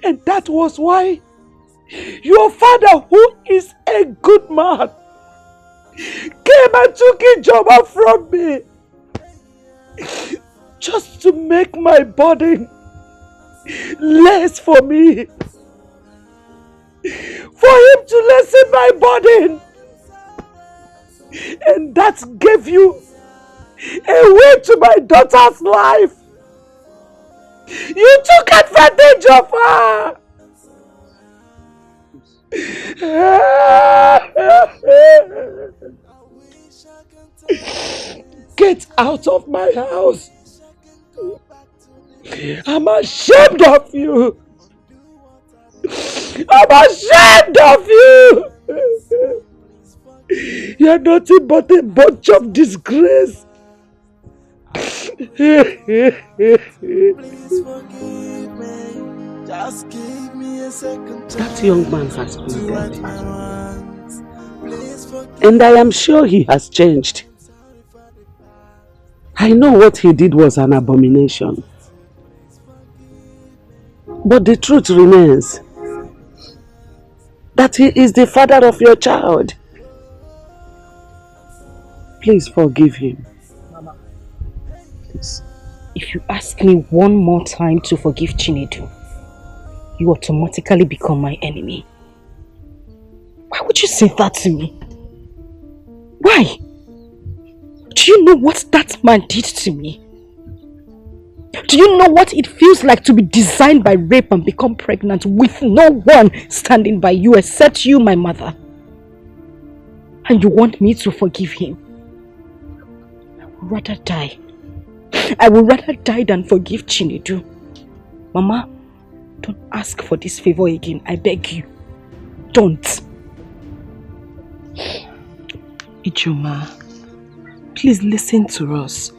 And that was why your father, who is a good man, came and took Ijoma from me just to make my burden less for me. For him to lessen my burden. And that gave you a way to my daughter's life. You took advantage of her. Get out of my house. I'm ashamed of you. I'm ashamed of you. You're nothing but a bunch of disgrace. That young man has been dead. And I am sure he has changed. I know what he did was an abomination. But the truth remains that he is the father of your child. Please forgive him. Mama, please. If you ask me one more time to forgive Chinedu, you automatically become my enemy. Why would you say that to me? Why? Do you know what that man did to me? Do you know what it feels like to be designed by rape and become pregnant with no one standing by you except you, my mother? And you want me to forgive him? I would rather die. I would rather die than forgive Chinedu. Mama, don't ask for this favor again. I beg you. Don't. Ijoma, please listen to us.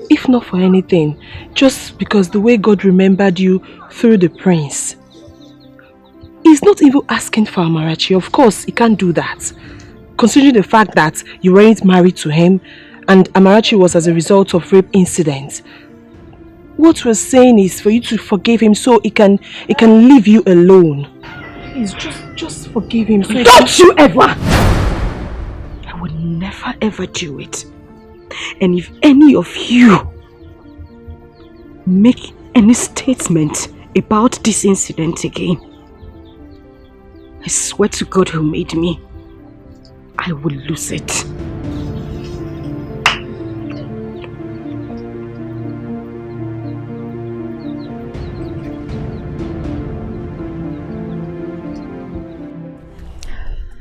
If not for anything, just because the way God remembered you through the prince. He's not even asking for Amarachi. Of course, he can't do that. Considering the fact that you weren't married to him and Amarachi was as a result of rape incident. What we're saying is for you to forgive him so he can leave you alone. Please, just forgive him. So Don't you ever! I would never ever do it. And if any of you make any statement about this incident again, I swear to God who made me, I will lose it.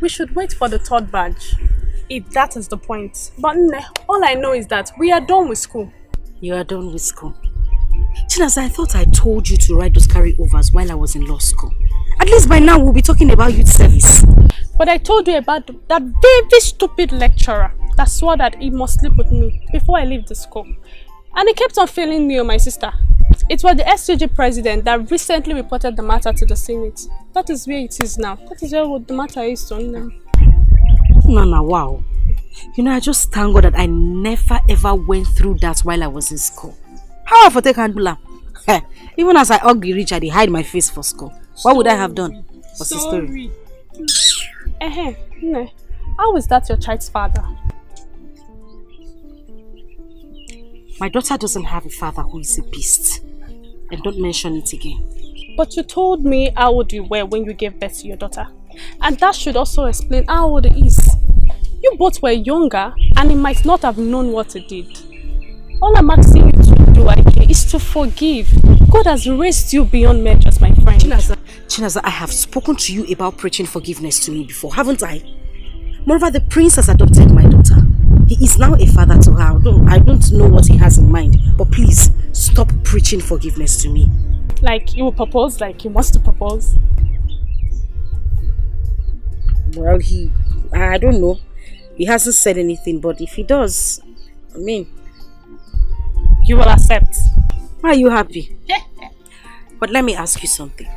We should wait for the third badge, if that is the point. But all I know is that we are done with school. You are done with school. Chinas, I thought I told you to write those carryovers while I was in law school. At least by now we'll be talking about youth service. But I told you about that very stupid lecturer that swore that he must sleep with me before I leave the school. And he kept on failing me and my sister. It was the SCG president that recently reported the matter to the Senate. That is where it is now. That is where the matter is done now. Nana, wow. You know, I just thank God that I never ever went through that while I was in school. How I for take handle? Even as I ugly rich, I hide my face for school. What would I have done? What's the story? How is that your child's father? My daughter doesn't have a father who is a beast. And don't mention it again. But you told me how old you were when you gave birth to your daughter. And that should also explain how old he is. You both were younger and he might not have known what he did. All I'm asking you to do, Ike, is to forgive. God has raised you beyond measures, my friend. Chinaza, I have spoken to you about preaching forgiveness to me before, haven't I? Moreover, the prince has adopted my daughter. He is now a father to her. I don't know what he has in mind, but please stop preaching forgiveness to me. Like he will propose, like he wants to propose. Well, I don't know. He hasn't said anything, but if he does, I mean, you will accept. Are you happy? But let me ask you something.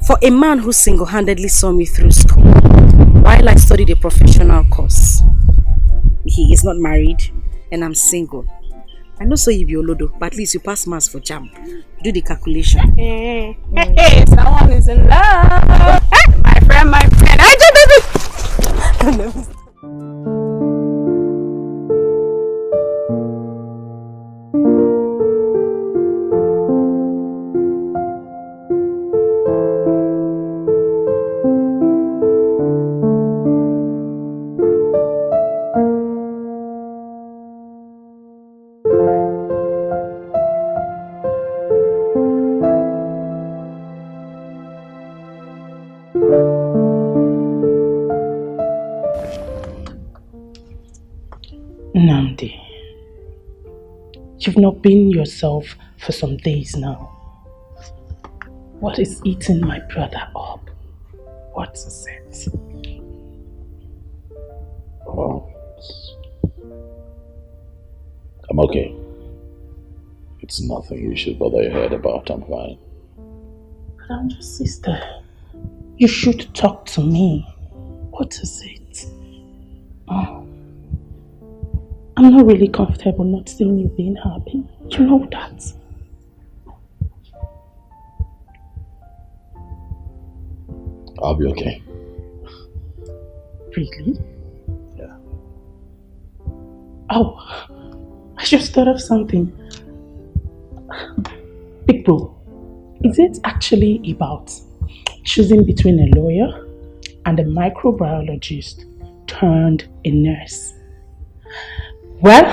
For a man who single-handedly saw me through school, while I studied a professional course, he is not married and I'm single. I know so you be Olodo, but at least you pass maths for JAMB. Do the calculation. Hey, someone is in love. Hey, my friend. Namdi, you've not been yourself for some days now. What is eating my brother up? What is it? Oh, I'm okay. It's nothing you should bother your head about. I'm fine. But I'm your sister. You should talk to me. What is it? Oh, I'm not really comfortable not seeing you being happy. You know that. I'll be okay. Really? Yeah. Oh, I just thought of something. Big bro, is it actually about choosing between a lawyer and a microbiologist turned a nurse? Well,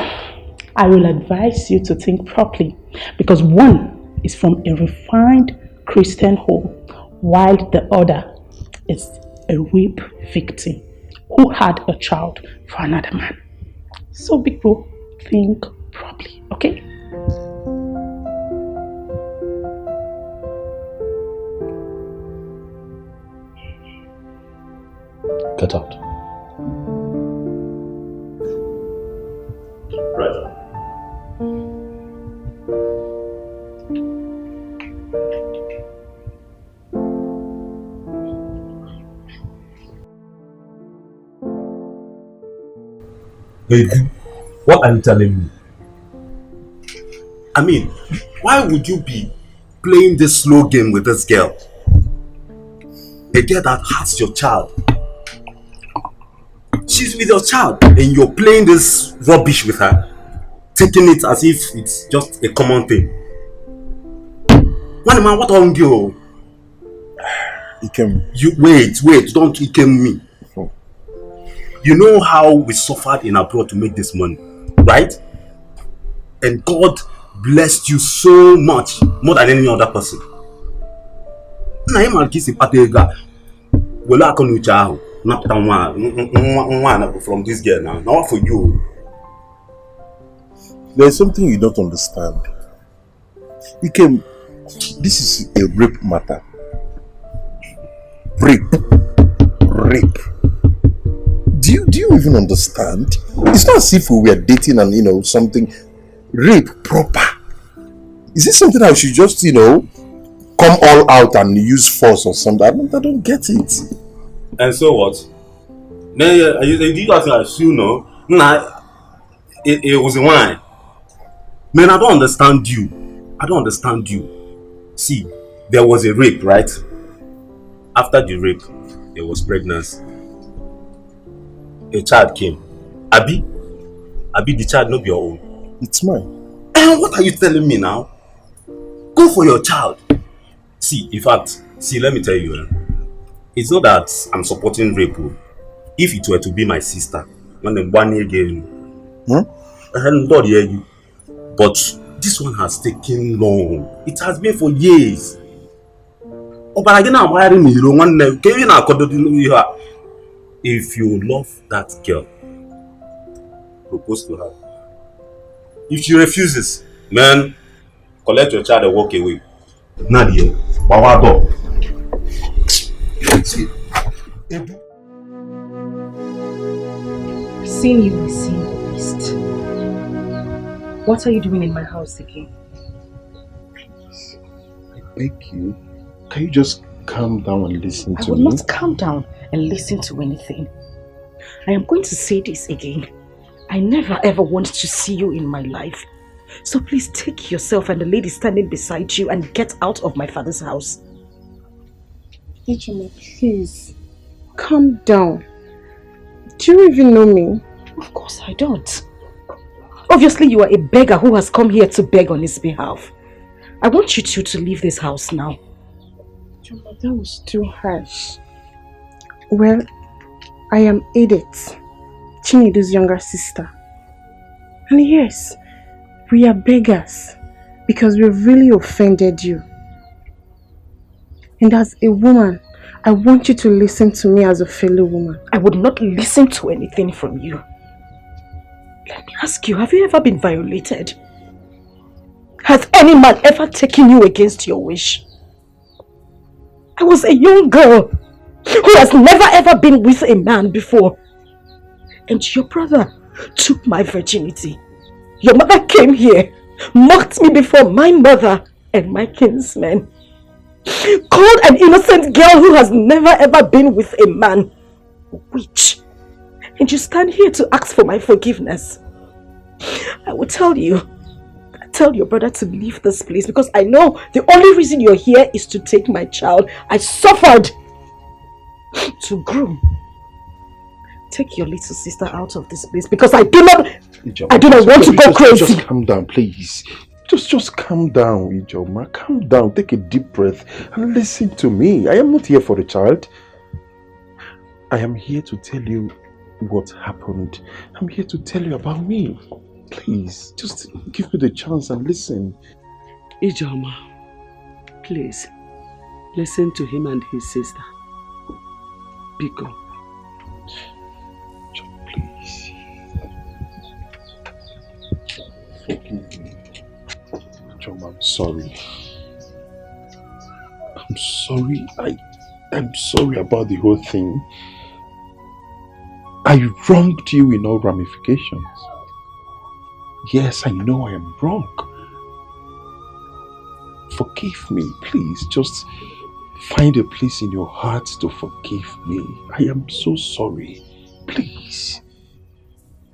I will advise you to think properly, because one is from a refined Christian home while the other is a rape victim who had a child for another man. So big bro, think properly, okay? Get out. Right. Baby, what are you telling me? I mean, why would you be playing this slow game with this girl? A girl that has your child. She's with your child and you're playing this rubbish with her. Taking it as if it's just a common thing. One man, what on you? You wait, don't Ikem me. You know how we suffered in abroad to make this money, right? And God blessed you so much, more than any other person. Na him and kissing patega. Well, I can not one from this girl now. Now for you. There's something you don't understand. This is a rape matter. Rape. Do you even understand? It's not as if we were dating and something. Rape proper. Is this something I should just come all out and use force or something? I don't get it. And so what? You guys assume it was a wine. Man, I don't understand you. See, there was a rape, right? After the rape, there was pregnancy. A child came. Abi, the child not be your own. It's mine. And what are you telling me now? Go for your child. See, in fact, let me tell you. It's not that I'm supporting rape. If it were to be my sister, when I'm 1 year again, not hear you. But this one has taken long. It has been for years. Oh, but again, I'm wiring me. If you love that girl, propose to her. If she refuses, man, collect your child and walk away. Nadia, Bawado. Seeing you is seeing the beast. What are you doing in my house again? Please, I beg you. Can you just calm down and listen to me? I will not calm down and listen to anything. I am going to say this again. I never ever want to see you in my life. So please take yourself and the lady standing beside you and get out of my father's house. Ejima, please. Calm down. Do you even know me? Of course I don't. Obviously you are a beggar who has come here to beg on his behalf. I want you two to leave this house now. Ejima, that was too harsh. Well, I am Edith, Chinedu's younger sister. And yes, we are beggars because we really offended you. And as a woman, I want you to listen to me as a fellow woman. I would not listen to anything from you. Let me ask you, have you ever been violated? Has any man ever taken you against your wish? I was a young girl who has never ever been with a man before. And your brother took my virginity. Your mother came here, mocked me before my mother and my kinsmen. Called an innocent girl who has never ever been with a man a witch. And you stand here to ask for my forgiveness. I will tell you, tell your brother to leave this place because I know the only reason you're here is to take my child. I suffered to groom. Take your little sister out of this place because I do not want to go crazy. Just calm down, please. Just calm down, Ijoma. Calm down. Take a deep breath and listen to me. I am not here for the child. I am here to tell you what happened. I'm here to tell you about me. Please, just give me the chance and listen. Ijoma, please, listen to him and his sister. Biko. Please. Forgive me. John, I'm sorry. I'm sorry. I'm sorry about the whole thing. I wronged you in all ramifications. Yes, I know I am wrong. Forgive me, please. Just find a place in your heart to forgive me. I am so sorry. Please.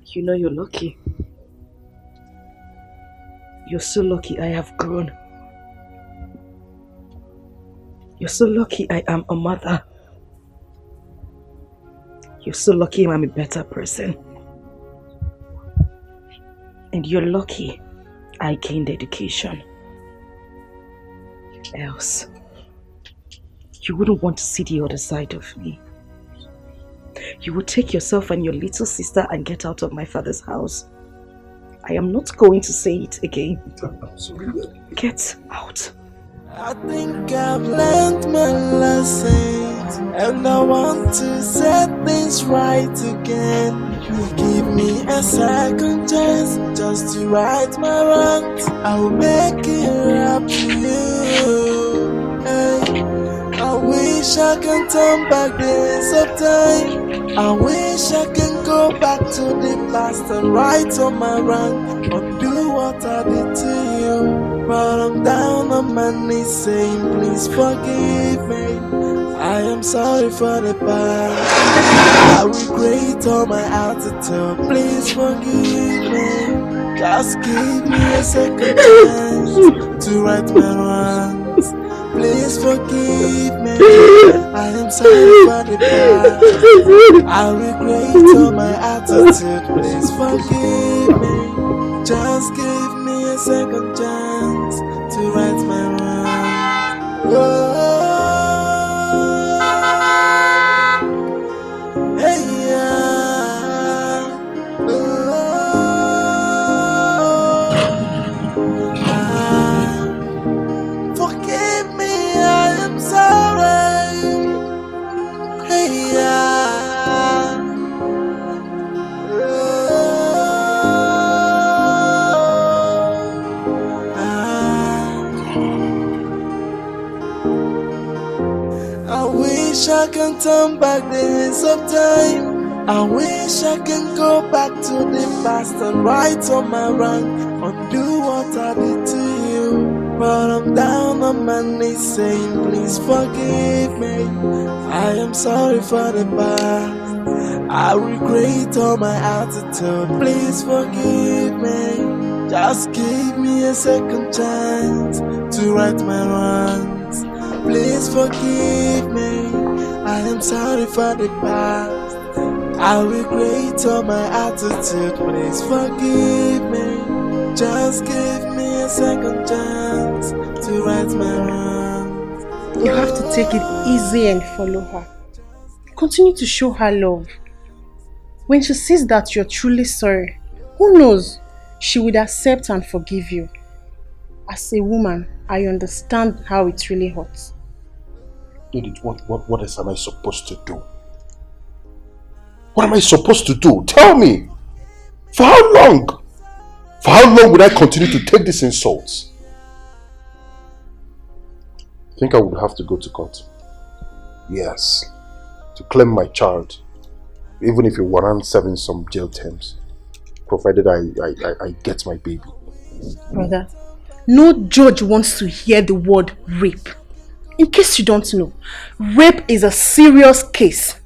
You know you're lucky. You're so lucky I have grown. You're so lucky I am a mother. You're so lucky I'm a better person. And you're lucky I gained education. Else, you wouldn't want to see the other side of me. You would take yourself and your little sister and get out of my father's house. I am not going to say it again. I'm sorry. Get out. I think I've learned my lessons, and I want to set things right again. Give me a second chance just to right my wrongs. I will make it up to you. Hey, I wish I can turn back the hands of time. I wish I can go back to the past and right on my wrong, undo what I did to you. But I'm down on my knees saying, please forgive me. I am sorry for the past. I regret all my attitude. Please forgive me. Just give me a second chance to right my wrongs. Please forgive me. I am sorry for the past. I regret all my attitude. Please forgive me. Just give me a second chance to right my wrongs. Oh, hey, yeah. Forgive me, I am sorry. Hey, yeah. I wish I can turn back the hands of time. I wish I can go back to the past and right on my wrong, undo what I did to you. But I'm down on my knees saying, please forgive me. I am sorry for the past. I regret all my attitude. Please forgive me. Just give me a second chance to right my wrongs. Please forgive me. I am sorry for the past. I regret all my attitude. Please forgive me. Just give me a second chance to right my wrongs. You have to take it easy and follow her. Continue to show her love. When she sees that you're truly sorry, who knows, she would accept and forgive you. As a woman, I understand how it really hurts. Edith, what else am I supposed to do? What am I supposed to do? Tell me! For how long? For how long would I continue to take these insults? I think I would have to go to court. Yes, to claim my child, even if it warrants serving some jail terms, provided I get my baby. Brother, no judge wants to hear the word rape. In case you don't know, rape is a serious case.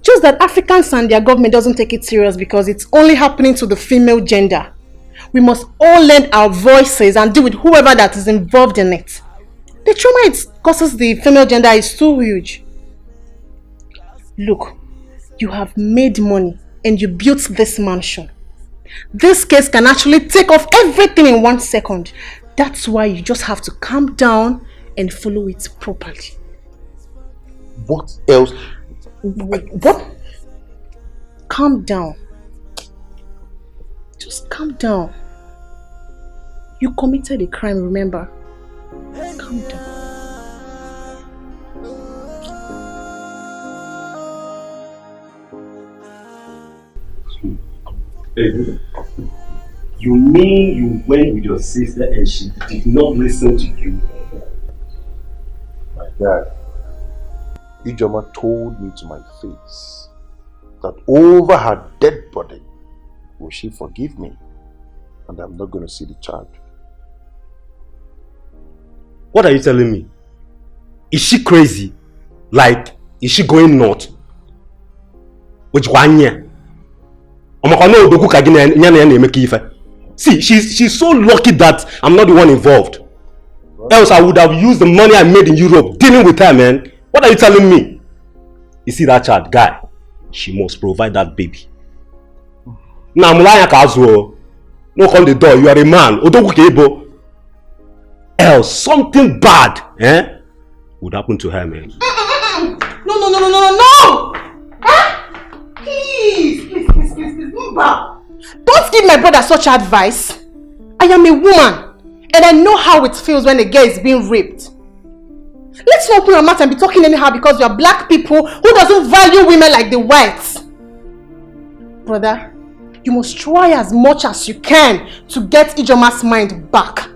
Just that Africans and their government doesn't take it serious because it's only happening to the female gender. We must all lend our voices and deal with whoever that is involved in it. The trauma it causes the female gender is too huge. Look, you have made money and you built this mansion. This case can actually take off everything in 1 second. That's why you just have to calm down and follow it properly. What else? What? Calm down. Just calm down. You committed a crime, remember? Calm down. Hey, you mean you went with your sister and she did not listen to you? My dad, Ijoma told me to my face that over her dead body will she forgive me and I'm not going to see the child. What are you telling me? Is she crazy? Like, is she going nuts? Which one year? See, she's so lucky that I'm not the one involved. Else I would have used the money I made in Europe dealing with her, man. What are you telling me? You see that child, guy? She must provide that baby. Now, no come the door, you are a man. Else something bad would happen to her, man. No! Please, move back. Don't give my brother such advice. I am a woman and I know how it feels when a girl is being raped. Let's not open our mouth and be talking anyhow because we are black people who doesn't value women like the whites. Brother, you must try as much as you can to get Ijoma's mind back.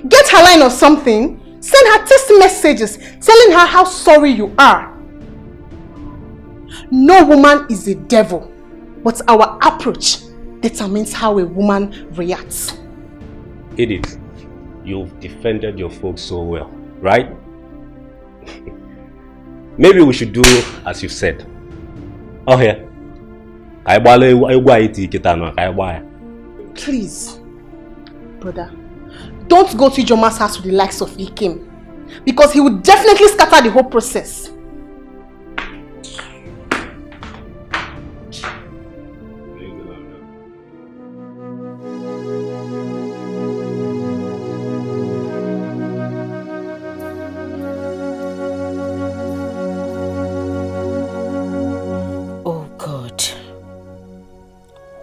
Get her line or something. Send her text messages telling her how sorry you are. No woman is a devil, but our approach determines how a woman reacts. Edith, you've defended your folks so well, right? Maybe we should do as you said. Oh yeah. Please, brother, don't go to Ijoma's house with the likes of Ikem, because he would definitely scatter the whole process.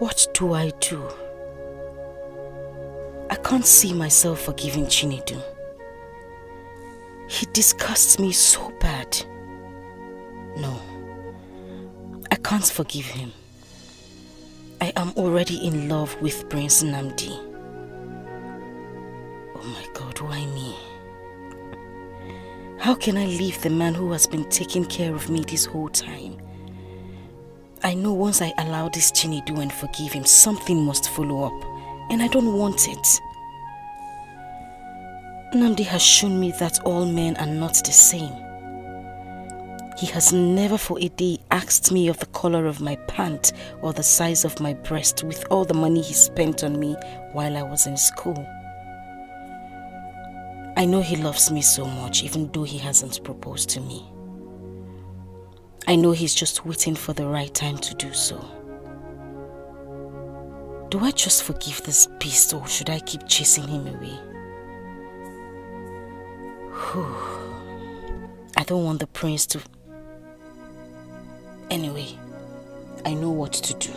What do I do? I can't see myself forgiving Chinedu. He disgusts me so bad. No, I can't forgive him. I am already in love with Prince Nnamdi. Oh my God, why me? How can I leave the man who has been taking care of me this whole time? I know once I allow this Chinedu and forgive him, something must follow up, and I don't want it. Nnamdi has shown me that all men are not the same. He has never for a day asked me of the color of my pant or the size of my breast with all the money he spent on me while I was in school. I know he loves me so much even though he hasn't proposed to me. I know he's just waiting for the right time to do so. Do I just forgive this beast or should I keep chasing him away? I don't want the prince to... Anyway, I know what to do.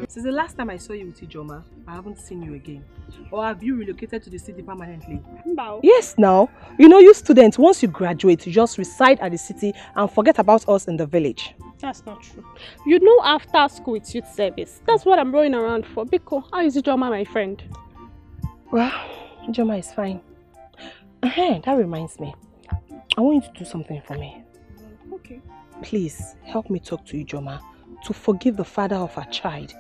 Since the last time I saw you with Ijoma, I haven't seen you again. Or have you relocated to the city permanently? Wow. Yes, now. You know, you students, once you graduate, you just reside at the city and forget about us in the village. That's not true. You know, after school it's youth service. That's what I'm rolling around for. Biko, how is Ijoma, my friend? Well, Ijoma is fine. That reminds me. I want you to do something for me. Okay. Please, help me talk to Ijoma to forgive the father of her child.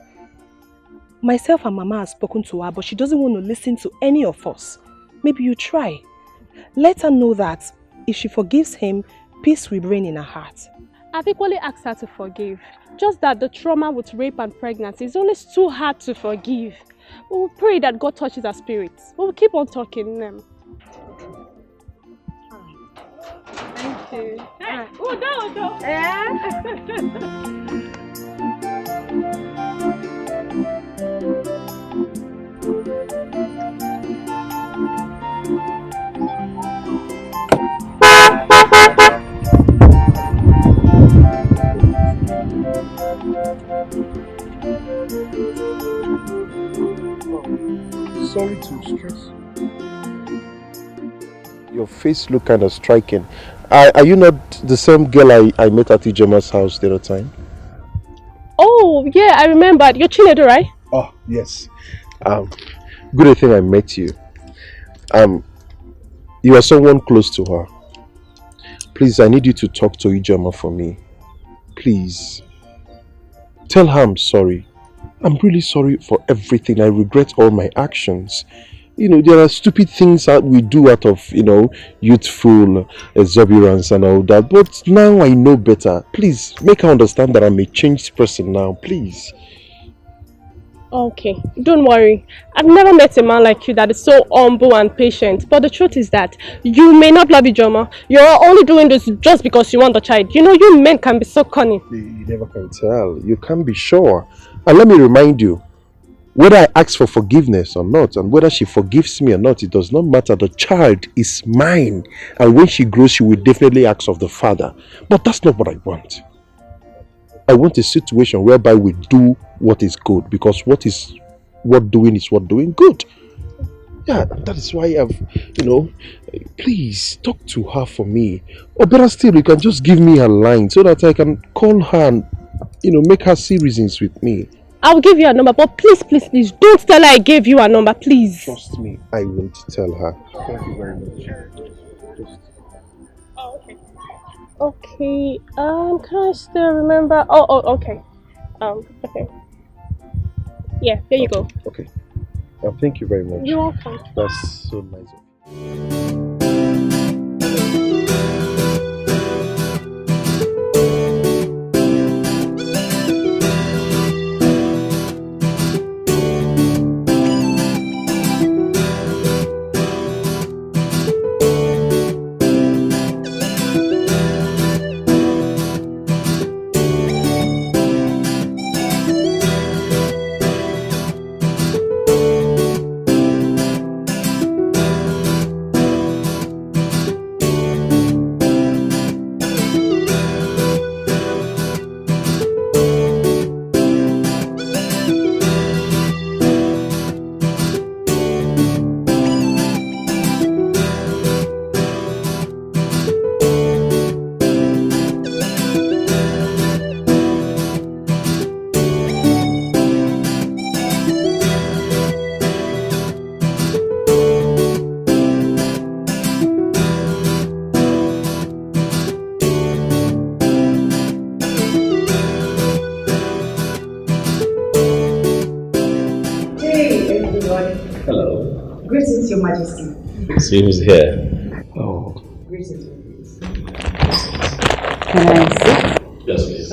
Myself and Mama have spoken to her, but she doesn't want to listen to any of us. Maybe you try. Let her know that if she forgives him, peace will reign in her heart. I've equally asked her to forgive. Just that the trauma with rape and pregnancy is always too hard to forgive. We will pray that God touches her spirits. We will keep on talking them. Thank you. Udo. Sorry to stress. Your face look kind of striking. Are you not the same girl I met at Ijoma's house the other time? Oh, yeah, I remembered. You're Chinedu, right? Oh, yes. Good thing I met you. You are someone close to her. Please, I need you to talk to Ijoma for me. Please. Tell her I'm sorry. I'm really sorry for everything. I regret all my actions. You know, there are stupid things that we do out of, youthful exuberance and all that. But now I know better. Please, make her understand that I'm a changed person now. Please. Okay, don't worry. I've never met a man like you that is so humble and patient. But the truth is that you may not love Ijoma. You're only doing this just because you want the child. You know, you men can be so cunning. You never can tell. You can't be sure. And let me remind you, whether I ask for forgiveness or not, and whether she forgives me or not, it does not matter. The child is mine. And when she grows, she will definitely ask of the father. But that's not what I want. I want a situation whereby we do what is good, because what doing is what doing good. Yeah, that is why please talk to her for me. Or better still, you can just give me a line so that I can call her and, make her see reasons with me. I'll give you a number, but please, don't tell her I gave you a number, please. Trust me, I won't tell her. Thank you very much. Okay, can I still remember? Oh, okay. Okay. Yeah, there you go. Okay. Thank you very much. You're welcome. That's so nice of you. Greetings, Your Majesty. See who's here. Oh. Greetings, please. Can I sit? Yes, please.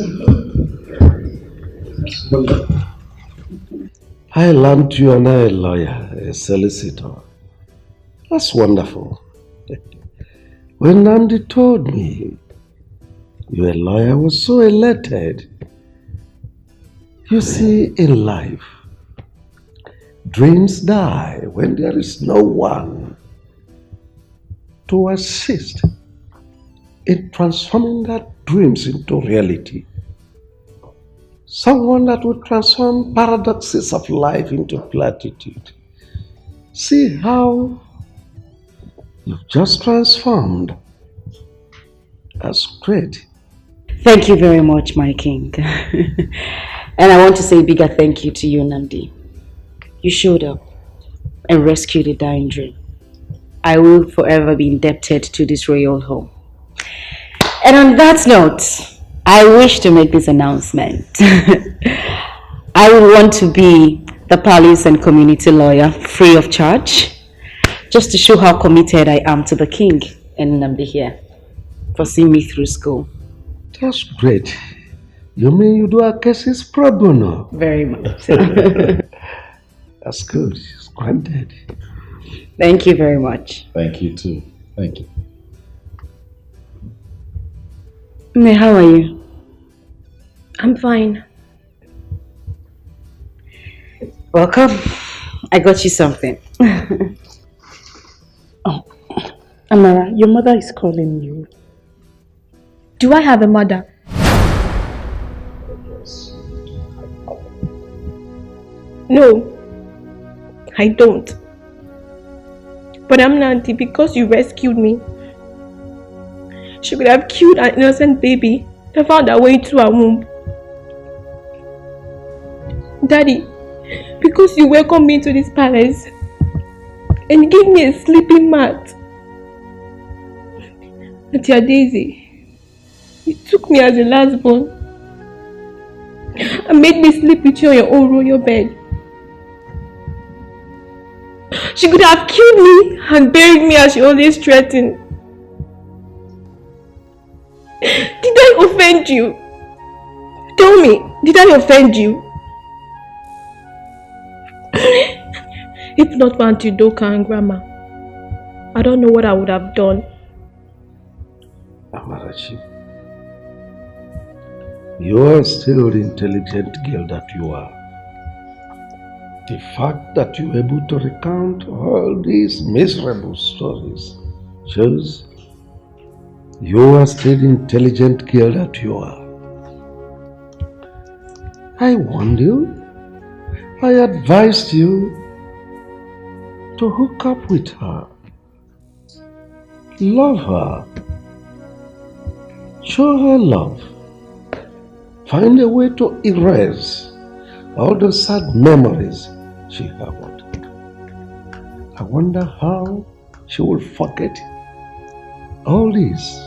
I learned you are now a lawyer, a solicitor. That's wonderful. When Namdi told me you're a lawyer, I was so elated. You see, in life, dreams die when there is no one to assist in transforming that dreams into reality. Someone that would transform paradoxes of life into platitude. See how You've just transformed. That's great. Thank you very much, my king. And I want to say a bigger thank you to you, Nandi. You showed up and rescued a dying dream. I will forever be indebted to this royal home. And on that note, I wish to make this announcement. I would want to be the palace and community lawyer free of charge, just to show how committed I am to the king and Nandi here for seeing me through school. That's great. You mean you do our cases pro bono? Very much. That's good. It's granted. Thank you very much. Thank you too. Thank you. May, how are you? I'm fine. Welcome. I got you something. Oh, Amara, your mother is calling you. Do I have a mother? No, I don't. But I'm Nanti because you rescued me. She could have killed an innocent baby and found her way to her womb. Daddy, because you welcomed me to this palace and gave me a sleeping mat. Auntie Daisy, you took me as a last born and made me sleep with you on your own royal bed. She could have killed me and buried me as she always threatened. Did I offend you? Tell me, did I offend you? If not for Auntie Doka and Grandma, I don't know what I would have done. Amarachi, you are still the intelligent girl that you are. The fact that you are able to recount all these miserable stories shows you are still the intelligent girl that you are. I warned you. I advised you to hook up with her. Love her. Show her love. Find a way to erase all the sad memories she harbored. I wonder how she will forget all this.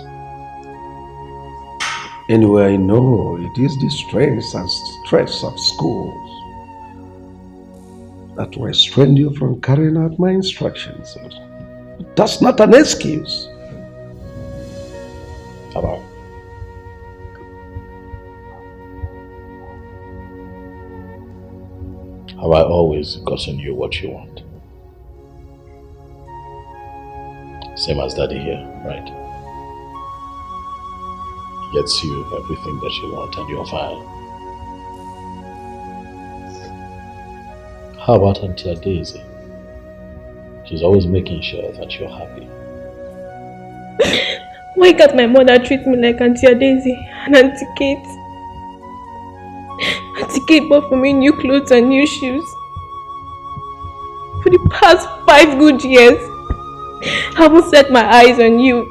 Anyway, I know it is the strains and stress of schools that will restrain you from carrying out my instructions. That's not an excuse. Hello. Have I always gotten you what you want? Same as Daddy here, right? He gets you everything that you want and you're fine. How about Auntie Daisy? She's always making sure that you're happy. Why can't my mother treat me like Auntie Daisy and Auntie Kate? Auntie Kate bought for me new clothes and new shoes. For the past 5 good years, I haven't set my eyes on you.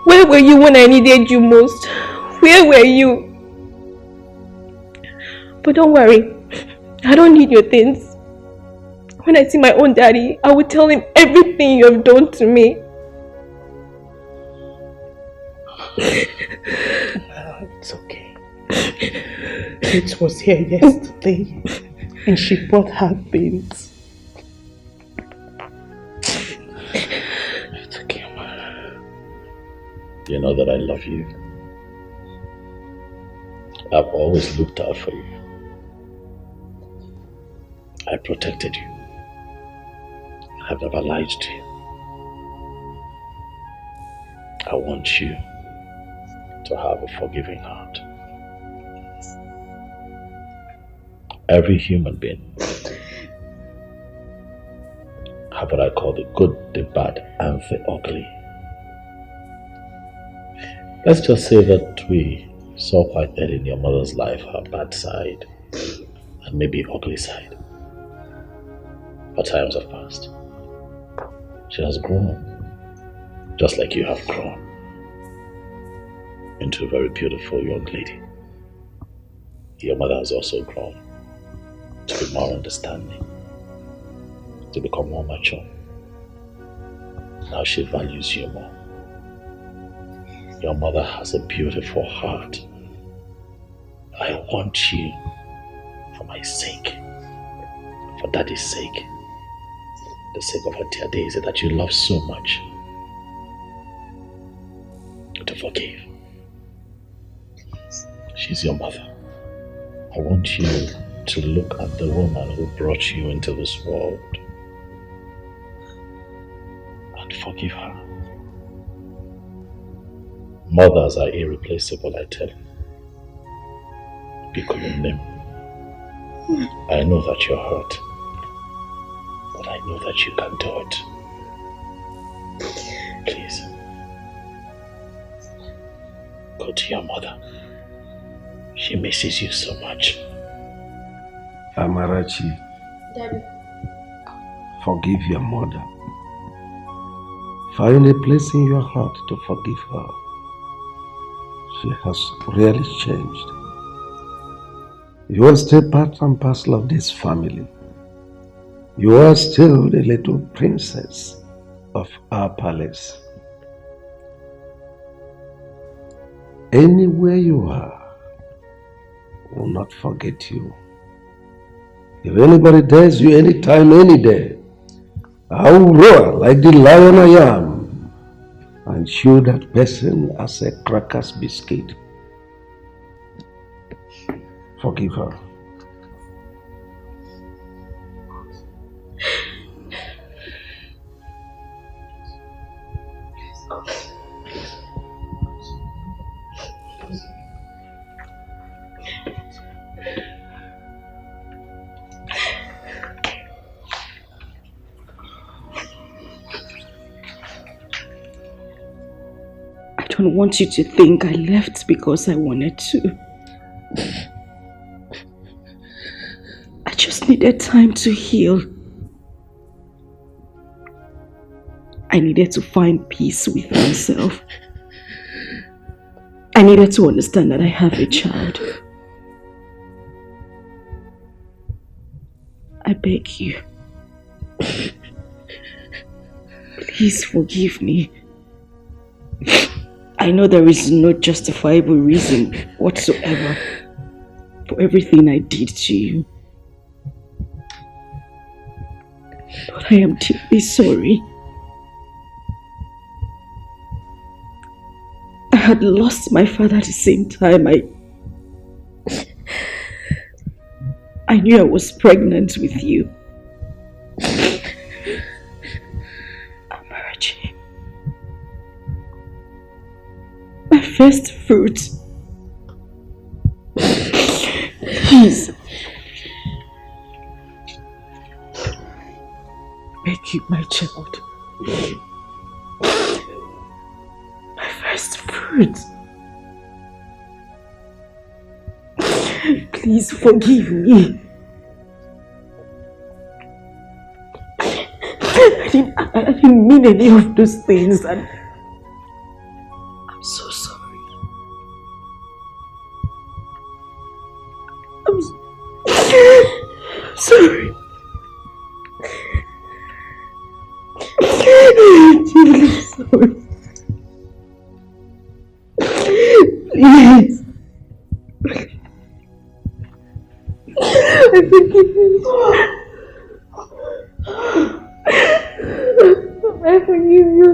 Where were you when I needed you most? Where were you? But don't worry, I don't need your things. When I see my own daddy, I will tell him everything you have done to me. It's okay. Kate was here yesterday and she brought her things. It's okay, Mama. You know that I love you. I've always looked out for you. I protected you. I've never lied to you. I want you to have a forgiving heart. Every human being have what I call the good, the bad, and the ugly. Let's just say that we saw quite early in your mother's life her bad side and maybe ugly side. But times have passed. She has grown, just like you have grown, into a very beautiful young lady. Your mother has also grown to be more understanding, to become more mature. Now she values you more. Your mother has a beautiful heart. I want you, for my sake, for Daddy's sake, the sake of her dear Daisy that you love so much, to forgive. She's your mother. I want you to look at the woman who brought you into this world and forgive her. Mothers are irreplaceable, I tell you. Pick your name. I know that you're hurt, but I know that you can do it. Please, go to your mother. She misses you so much. Amarachi, Daddy. forgive your mother. Find a place in your heart to forgive her. She has really changed. You are still part and parcel of this family. You are still the little princess of our palace. Anywhere you are, I will not forget you. If anybody dares you anytime, any day, I will roar like the lion I am and chew that person as a cracker's biscuit. Forgive her. I don't want you to think I left because I wanted to. I just needed time to heal. I needed to find peace with myself. I needed to understand that I have a child. I beg you. Please forgive me. I know there is no justifiable reason whatsoever for everything I did to you. But I am deeply sorry. I had lost my father at the same time. I knew I was pregnant with you. Amarachi. My first fruit. Please. Make you my child. My first fruit. Please forgive me. I didn't mean any of those things, and I'm so sorry. I'm sorry. I'm really sorry. Please. I forgive you. I forgive you.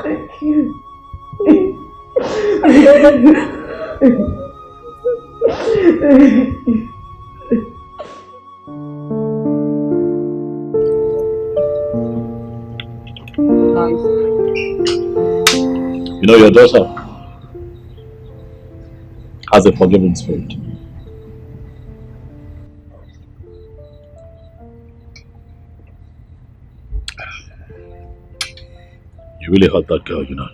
Thank you. You know, your daughter has a forgiving spirit. You really hurt that girl, you know.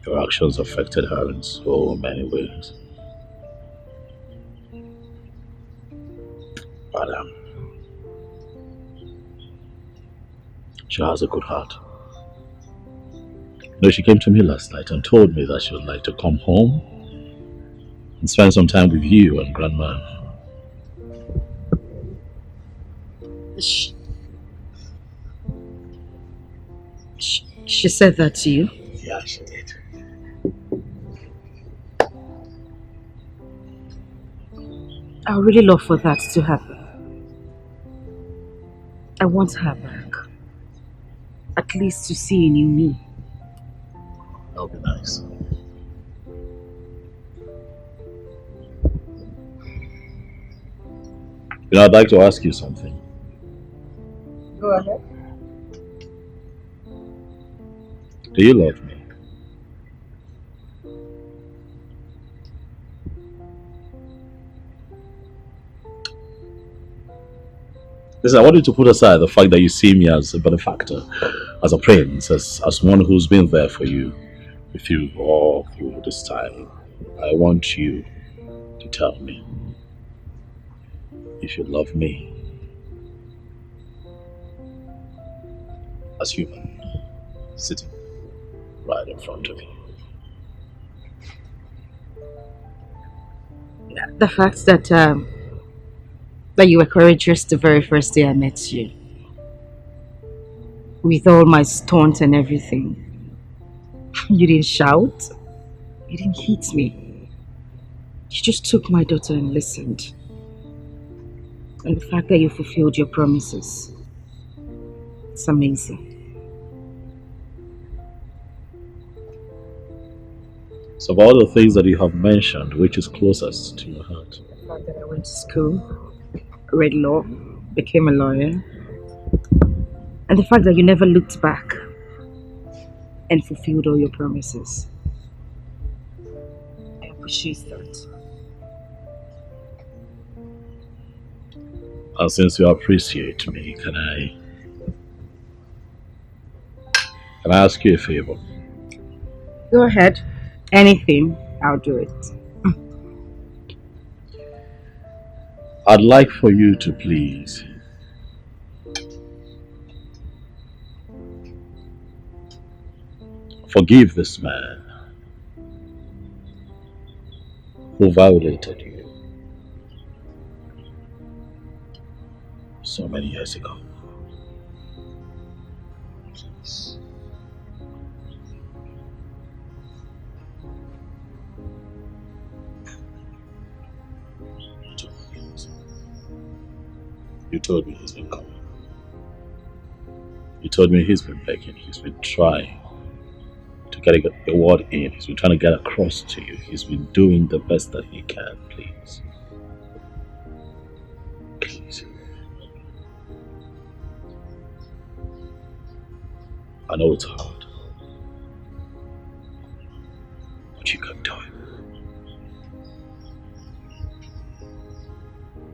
Your actions affected her in so many ways. But she has a good heart. You know, she came to me last night and told me that she would like to come home and spend some time with you and Grandma. She said that to you? Yeah, she did. I would really love for that to happen. I want her back. At least to see a new me. That would be nice. You know, I'd like to ask you something. Go ahead. Do you love me? Listen, I want you to put aside the fact that you see me as a benefactor, as a prince, as one who's been there for you, with you all through this time. I want you to tell me if you love me as human, sitting right in front of you. The fact that that you were courageous the very first day I met you. With all my stunts and everything. You didn't shout. You didn't hit me. You just took my daughter and listened. And the fact that you fulfilled your promises. It's amazing. So of all the things that you have mentioned, which is closest to your heart? The fact that I went to school, read law, became a lawyer. And the fact that you never looked back and fulfilled all your promises. I appreciate that. And since you appreciate me, can I ask you a favor? Go ahead. Anything, I'll do it. I'd like for you to please forgive this man who violated you so many years ago. Please. You told me he's been coming. You told me he's been begging, he's been trying to get a word in, he's been trying to get across to you, he's been doing the best that he can, please. Please. I know it's hard, but you can do it.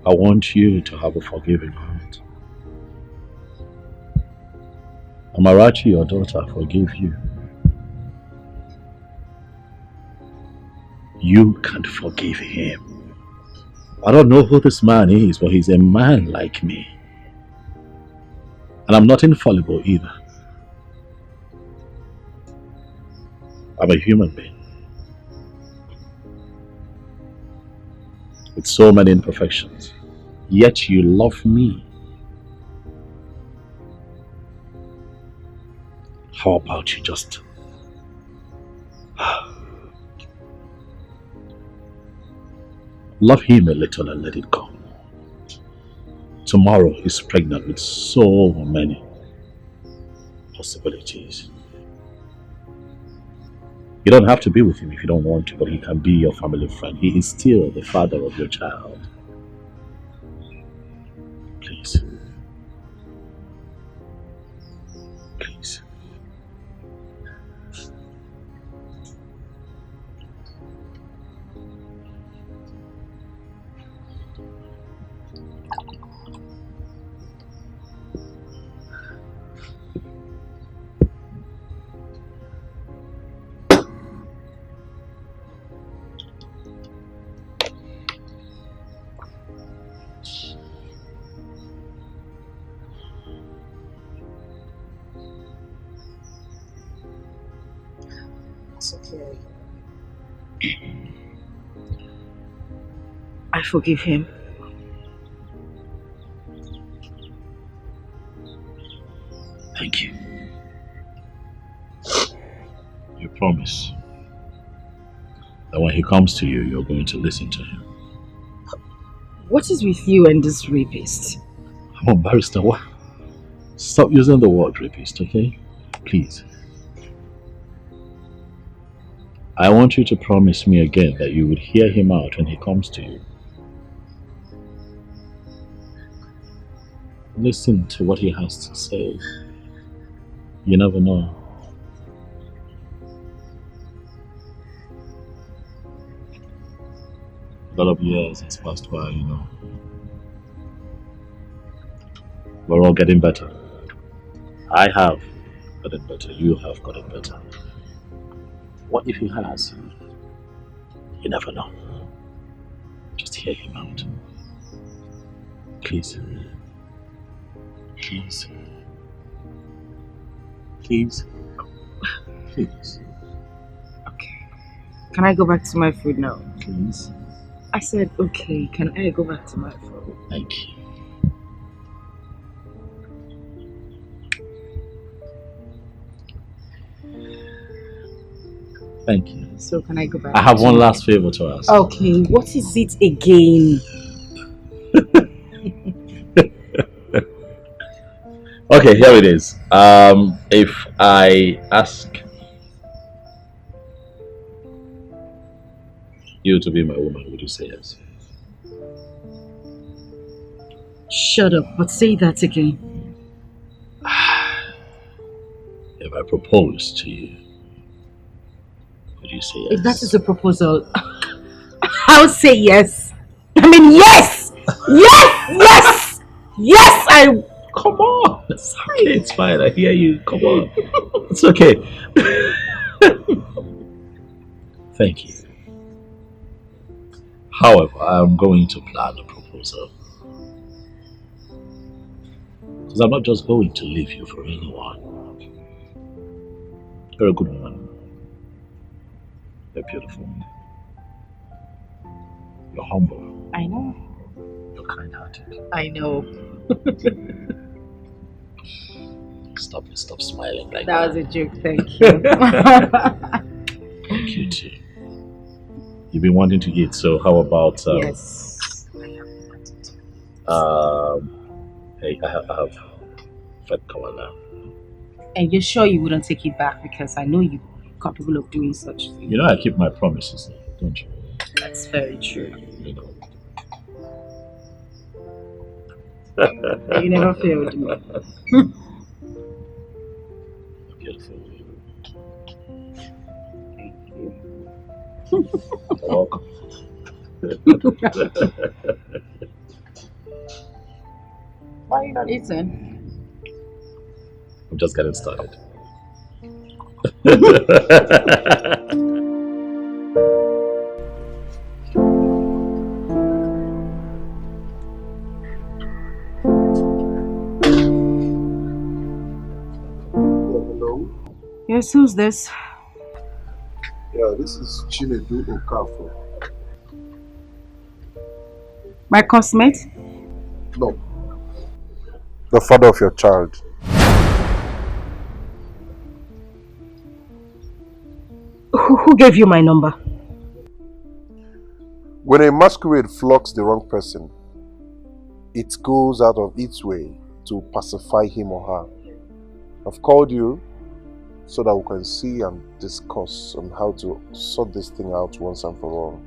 I want you to have a forgiving heart. Amarachi, your daughter, forgive you. You can't forgive him. I don't know who this man is, but he's a man like me. And I'm not infallible either. I'm a human being. With so many imperfections. Yet you love me. How about you just love him a little and let it go. Tomorrow he's pregnant with so many possibilities. You don't have to be with him if you don't want to, but he can be your family friend. He is still the father of your child. Please. Please. It's okay. I forgive him. Thank you. You promise that when he comes to you, you're going to listen to him. What is with you and this rapist? Come on, barrister, what? Stop using the word rapist, okay? Please. I want you to promise me again that you would hear him out when he comes to you. Listen to what he has to say. You never know. A lot of years has passed by, you know. We're all getting better. I have gotten better. You have gotten better. What if he has? You never know. Just hear him out. Please. Please. Please. Please. Okay. Can I go back to my food now? Please. I said, okay. Can I go back to my food? Thank you. Thank you. So can I go back? I have one last favor to ask. Okay, what is it again? Okay, here it is. If I ask you to be my woman, would you say yes? Shut up, but say that again. If I propose to you, would you say yes? If that is a proposal, I'll say yes. I mean, yes! Yes! Yes! Yes! Come on! It's okay, it's fine. I hear you. Come on. It's okay. Thank you. However, I'm going to plan a proposal. Because I'm not just going to leave you for anyone. You're a good woman. You're beautiful. You're humble. I know. You're kind-hearted. I know. Stop smiling like That was a joke, thank you. Thank you too. You've been wanting to eat, so how about yes. Hey, I have fed cover now. And you're sure you wouldn't take it back because I know you're capable of doing such things. You know I keep my promises, don't you? That's very true. You know. You never failed me. Beautiful. Thank you. You're welcome. Why are you not eating? I'm just getting started. Hello? Yes, who's this? Yeah, this is Chinedu Okafor. My cosmate? No. The father of your child. Who gave you my number? When a masquerade flocks the wrong person, it goes out of its way to pacify him or her. I've called you so that we can see and discuss on how to sort this thing out once and for all.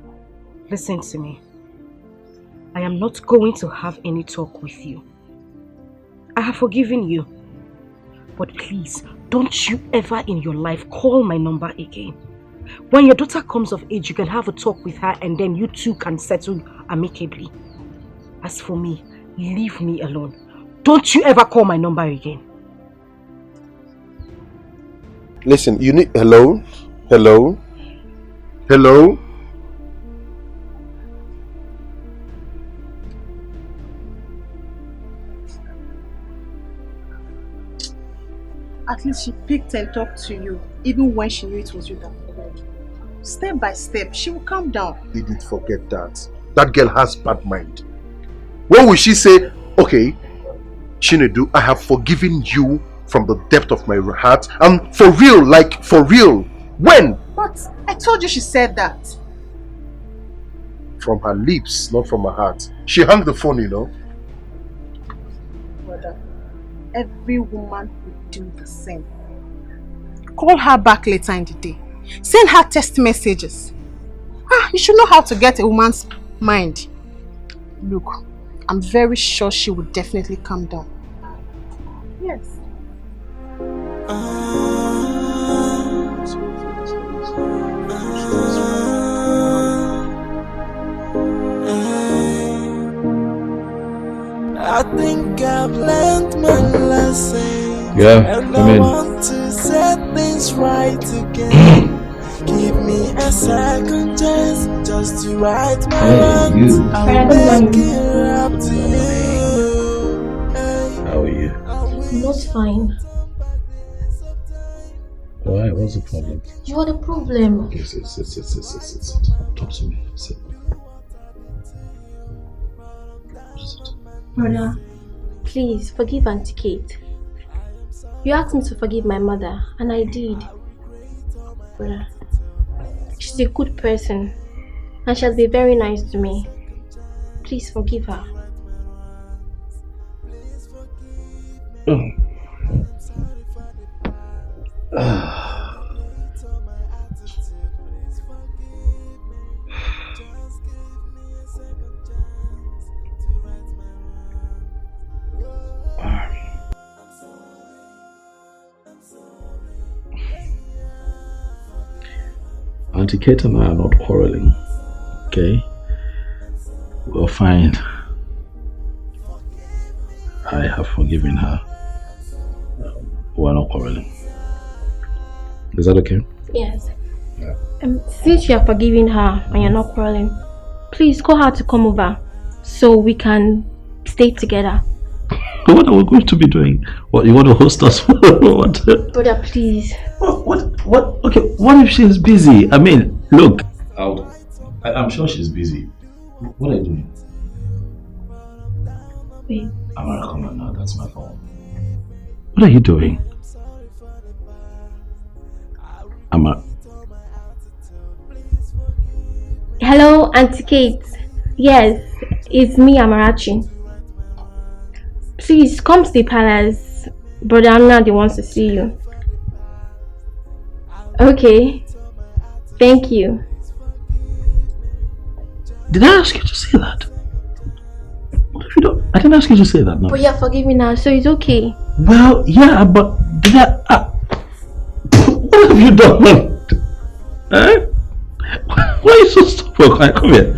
Listen to me. I am not going to have any talk with you. I have forgiven you. But please, don't you ever in your life call my number again. When your daughter comes of age, you can have a talk with her and then you two can settle amicably. As for me, leave me alone. Don't you ever call my number again. Listen, you need... Hello? Hello? Hello? At least she picked and talked to you, even when she knew it was you that called. Step by step, she will calm down. Didn't forget that. That girl has bad mind. When will she say, okay, Chinedu, I have forgiven you from the depth of my heart, and for real, like for real? When? But I told you she said that. From her lips, not from her heart. She hung the phone, you know. Brother, every woman would do the same. Call her back later in the day. Send her text messages. You should know how to get a woman's mind. Look, I'm very sure she would definitely calm down. Yes. I think I've learned my lesson. Yeah, and come I in. want to set things right again. Give me a second chance just to right my wrongs. I'll make it up to you. How are you? Not fine. Why? What's the problem? You are the problem. Okay, sit. Talk to me. Sit. Brother, please forgive Auntie Kate. You asked me to forgive my mother, and I did. Brother, she's a good person, and she'll be very nice to me. Please forgive her. Auntie Kate and I are not quarreling, okay? We're fine. I have forgiven her. We're not quarreling. Is that okay? Yes. Since you are forgiving her and you're not quarreling, please call her to come over so we can stay together. What are we going to be doing? What, you want to host us? What? Brother, please. What? Okay, what if she's busy? I mean, look. I'm sure she's busy. What are you doing? Wait. Amara, come on now. That's my phone. What are you doing? Amara. Hello, Auntie Kate. Yes, it's me, Amarachi. Please come to the palace. Brother Amnadi wants to see you. Okay. Thank you. Did I ask you to say that? What if you don't? I didn't ask you to say that, no. But you're forgiving now, so it's okay. Well, yeah, but did I? What have you done? Eh? Why are you so stupid? Come here.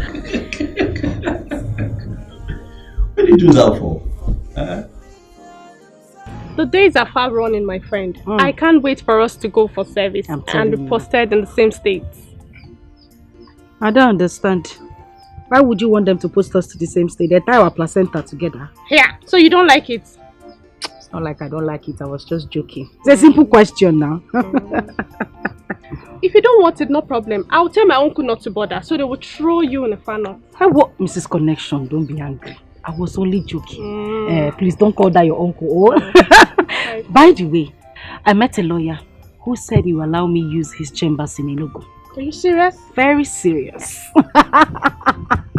What did you do that for? The days are far running, my friend. I can't wait for us to go for service and be posted in the same states. I don't understand. Why would you want them to post us to the same state? They tie our placenta together. Yeah, so you don't like it? It's not like I don't like it. I was just joking. It's a simple question now. If you don't want it, no problem. I'll tell my uncle not to bother, so they will throw you in a funnel. Hey, what? Mrs. Connection, don't be angry. I was only joking. Please don't call that your uncle. Oh. By the way, I met a lawyer who said he will allow me use his chambers in Enugu. Are you serious? Very serious.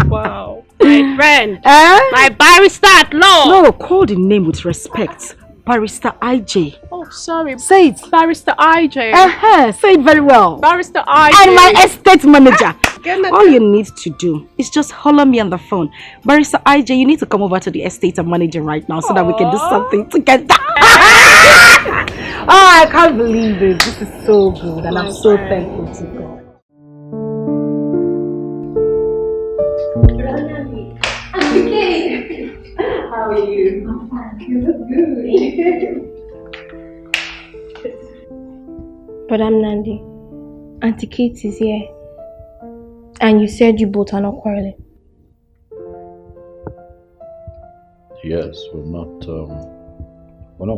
Wow. My friend. My barrister at law. No, call the name with respect. Barrister IJ. Oh, sorry. Say it. Barrister IJ. Say it very well. Barrister IJ. And my estate manager. All you need to do is just holler me on the phone. Barrister IJ, you need to come over to the estate I'm managing right now so that we can do something together. Oh, I can't believe it. This is so good and I'm so thankful to God. How are you? I'm fine. You look good. But I'm Nandi. Auntie Kate is here. And you said you both are not quarreling. Yes, we're not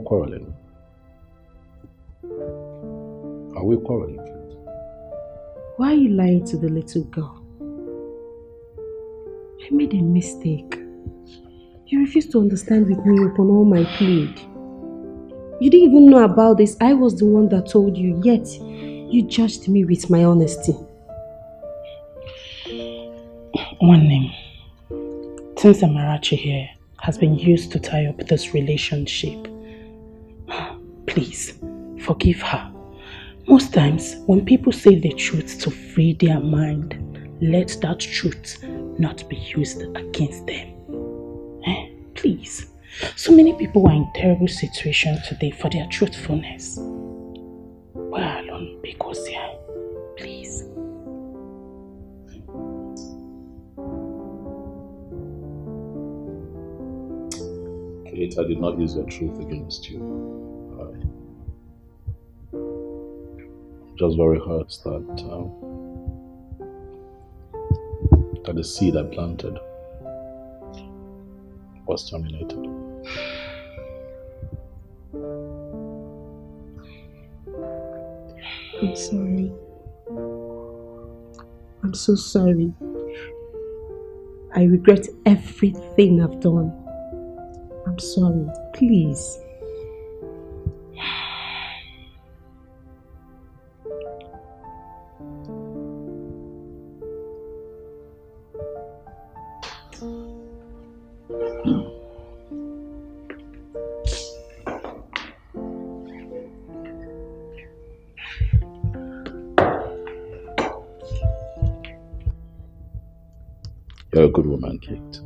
quarreling. Are we quarreling? Why are you lying to the little girl? I made a mistake. You refused to understand with me upon all my plead. You didn't even know about this. I was the one that told you, yet you judged me with my honesty. One name. Since Amarachi here has been used to tie up this relationship, please forgive her. Most times, when people say the truth to free their mind, let that truth not be used against them. Please. So many people are in terrible situations today for their truthfulness. We're alone because please. Kate, I did not use your truth against you. I'm just very hurt that the seed I planted was terminated. I'm sorry. I'm so sorry. I regret everything I've done. I'm sorry. Please. You're a good woman, Kate.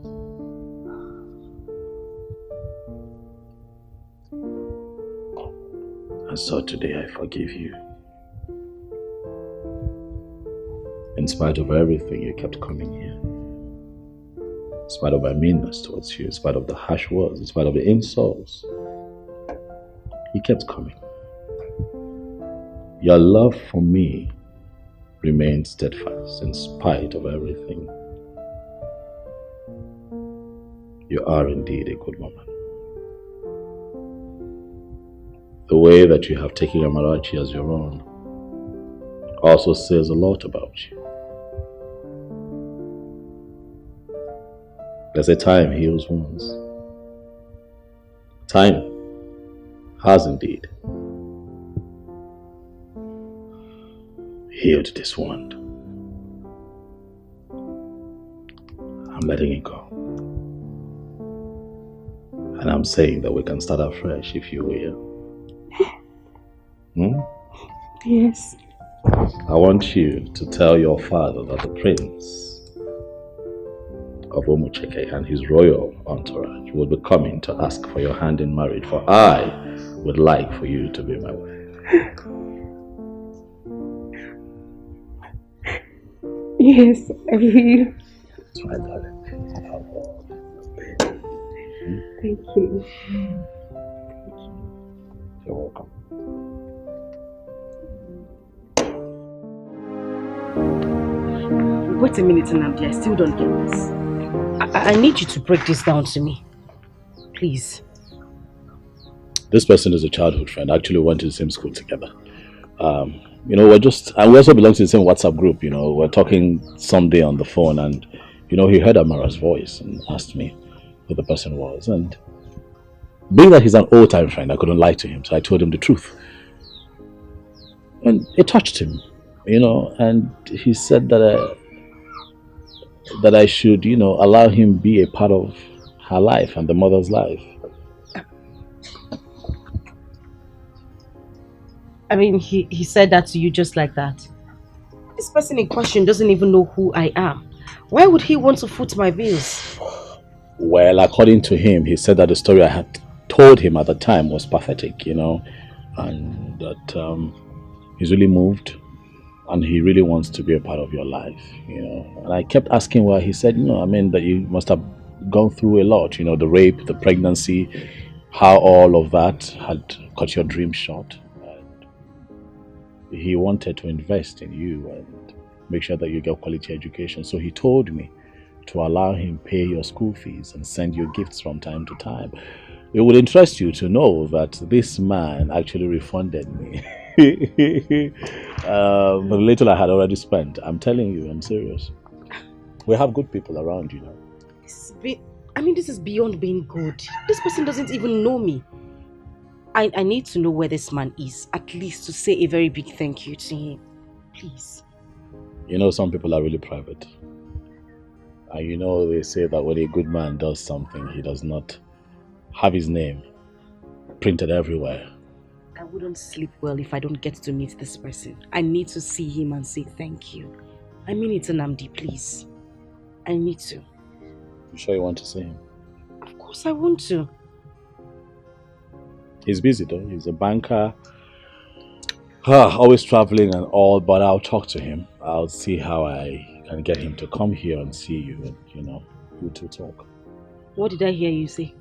And so today I forgive you. In spite of everything, you kept coming here. In spite of my meanness towards you, in spite of the harsh words, in spite of the insults, you kept coming. Your love for me remained steadfast in spite of everything. You are indeed a good woman. The way that you have taken Amarachi as your own also says a lot about you. There's a time heals wounds. Time has indeed healed this wound. I'm letting it go. And I'm saying that we can start afresh, if you will. Yes. I want you to tell your father that the prince of Omucheke and his royal entourage will be coming to ask for your hand in marriage, for I would like for you to be my wife. Yes, I will. That's my darling. Thank you. You're welcome. Wait a minute, Nnamdi. I still don't get this. I need you to break this down to me. Please. This person is a childhood friend. Actually, we went to the same school together. We also belong to the same WhatsApp group. We're talking someday on the phone, and he heard Amara's voice and asked me who the person was. And being that he's an old-time friend, I couldn't lie to him, so I told him the truth. And it touched him, and he said that I should, allow him be a part of her life and the mother's life. I mean, he said that to you just like that. This person in question doesn't even know who I am. Why would he want to foot my bills? Well, according to him, he said that the story I had told him at the time was pathetic, and that he's really moved and he really wants to be a part of your life, And I kept asking why. He said, that you must have gone through a lot, the rape, the pregnancy, how all of that had cut your dream short. He wanted to invest in you and make sure that you get quality education. So he told me to allow him pay your school fees and send you gifts from time to time. It would interest you to know that this man actually refunded me The little I had already spent. I'm telling you, I'm serious. We have good people around, you know. This is beyond being good. This person doesn't even know me. I need to know where this man is, at least to say a very big thank you to him. Please. You know, some people are really private. And you know, they say that when a good man does something, he does not have his name printed everywhere. I wouldn't sleep well if I don't get to meet this person. I need to see him and say thank you. I mean it, Nnamdi, please. I need to. You sure you want to see him? Of course I want to. He's busy though. He's a banker. Always traveling and all, but I'll talk to him. I'll see how I can get him to come here and see you and, you know, you two talk. What did I hear you say?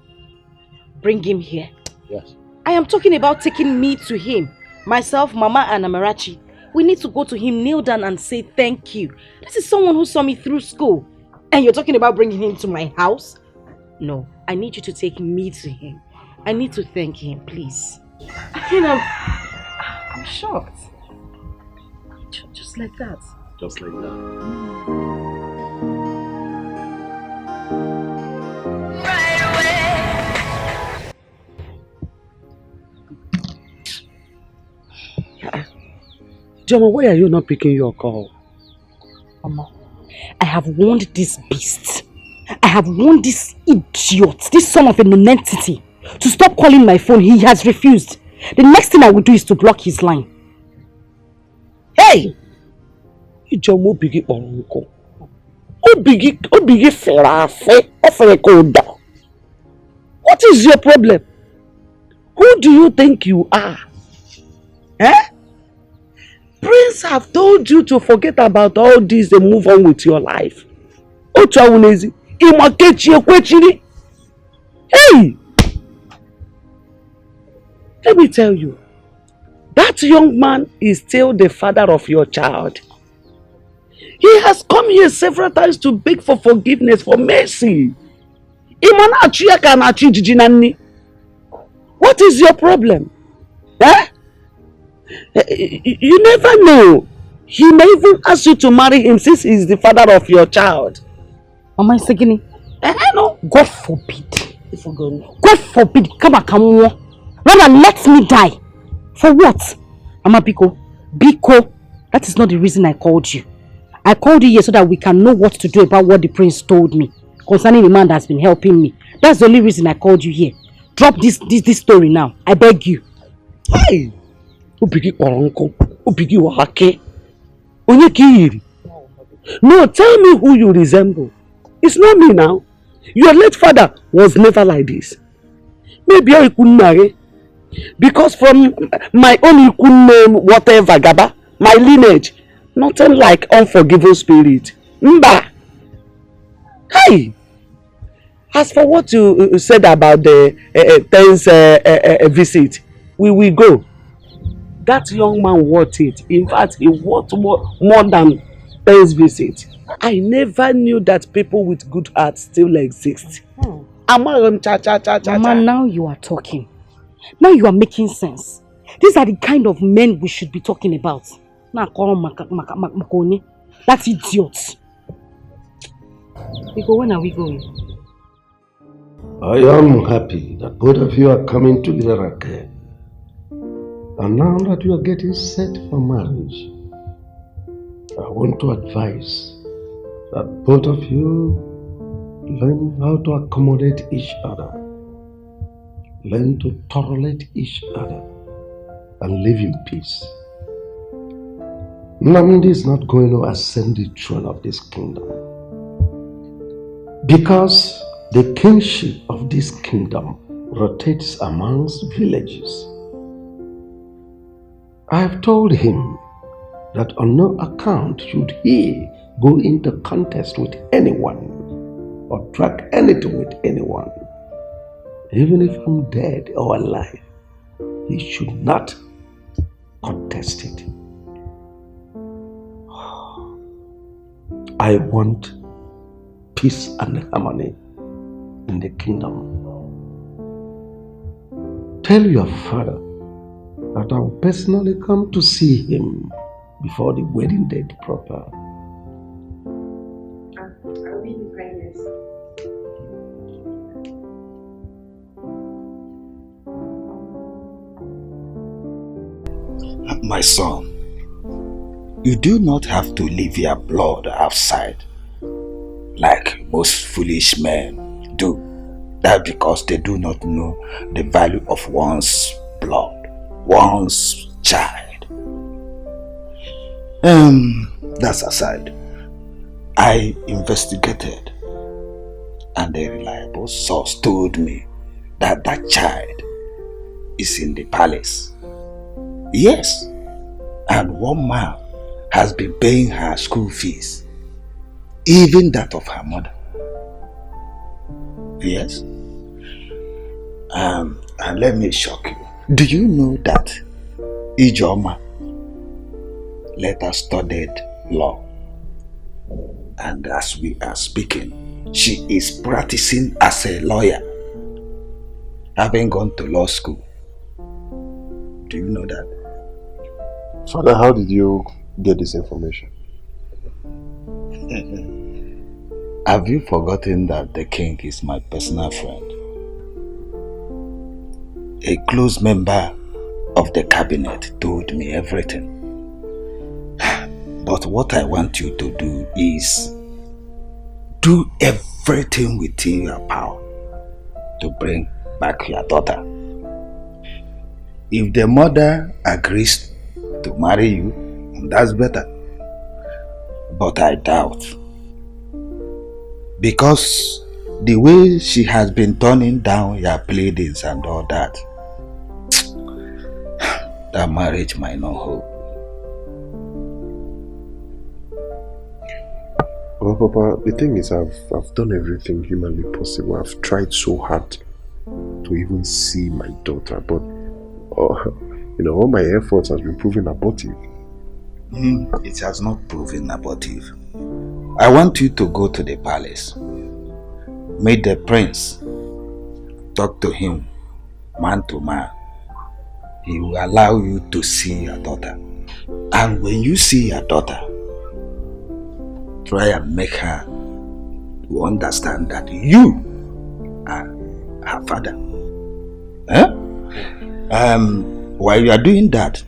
Bring him here? Yes. I am talking about taking me to him. Myself, Mama and Amarachi. We need to go to him, kneel down and say thank you. This is someone who saw me through school. And you're talking about bringing him to my house? No, I need you to take me to him. I need to thank him, please. I'm shocked. Just like that. Just like that. Joma, why are you not picking your call? Mama, I have warned this beast. I have warned this idiot, this son of a nonentity, to stop calling my phone. He has refused. The next thing I will do is to block his line. Hey! Joma, bigi oronko. Obigi ferafe, oferekoda. What is your problem? Who do you think you are? Eh? Prince have told you to forget about all this and move on with your life. Hey! Let me tell you, that young man is still the father of your child. He has come here several times to beg for forgiveness, for mercy. What is your problem? Eh? You never know. He may even ask you to marry him since he is the father of your child. Mama Isegini, no. God forbid. God forbid. Rather let me die. For what? Mama Biko, that is not the reason I called you. I called you here so that we can know what to do about what the prince told me concerning the man that's been helping me. That's the only reason I called you here. Drop this story now. I beg you. Hey! No, tell me who you resemble. It's not me now. Your late father was never like this. Maybe I couldn't marry. Because from my own name, whatever, Gaba, my lineage, nothing like unforgiving spirit. Mba! Hey! As for what you said about the 10th visit, we will go. That young man worth it. In fact, he worth more than 10th visit. I never knew that people with good hearts still exist. Mama, now you are talking. Now you are making sense. These are the kind of men we should be talking about. That's idiot. When are we going? I am happy that both of you are coming together again. And now that you are getting set for marriage, I want to advise that both of you learn how to accommodate each other. Learn to tolerate each other and live in peace. Nnamdi is not going to ascend the throne of this kingdom because the kingship of this kingdom rotates amongst villages. I have told him that on no account should he go into contest with anyone or track anything with anyone. Even if I'm dead or alive, he should not contest it. I want peace and harmony in the kingdom. Tell your father that I'll personally come to see him before the wedding date proper. I'll be in kindness. My son, you do not have to leave your blood outside like most foolish men do. That because they do not know the value of one's blood, one's child. That's aside. I investigated and a reliable source told me that that child is in the palace. Yes, and one man has been paying her school fees, even that of her mother. Yes. And let me shock you. Do you know that Ijoma later studied law? And as we are speaking, she is practicing as a lawyer, having gone to law school. Do you know that? Father, how did you get this information? Have you forgotten that the king is my personal friend? A close member of the cabinet told me everything. But what I want you to do is do everything within your power to bring back your daughter. If the mother agrees to marry you, that's better. But I doubt. Because the way she has been turning down your pleadings and all that, that marriage might not hold. Well, Papa, the thing is, I've done everything humanly possible. I've tried so hard to even see my daughter, but all my efforts has been proven abortive. It has not proven abortive. I want you to go to the palace, meet the prince, talk to him man to man. He will allow you to see your daughter. And when you see your daughter, try and make her to understand that you are her father. While you are doing that,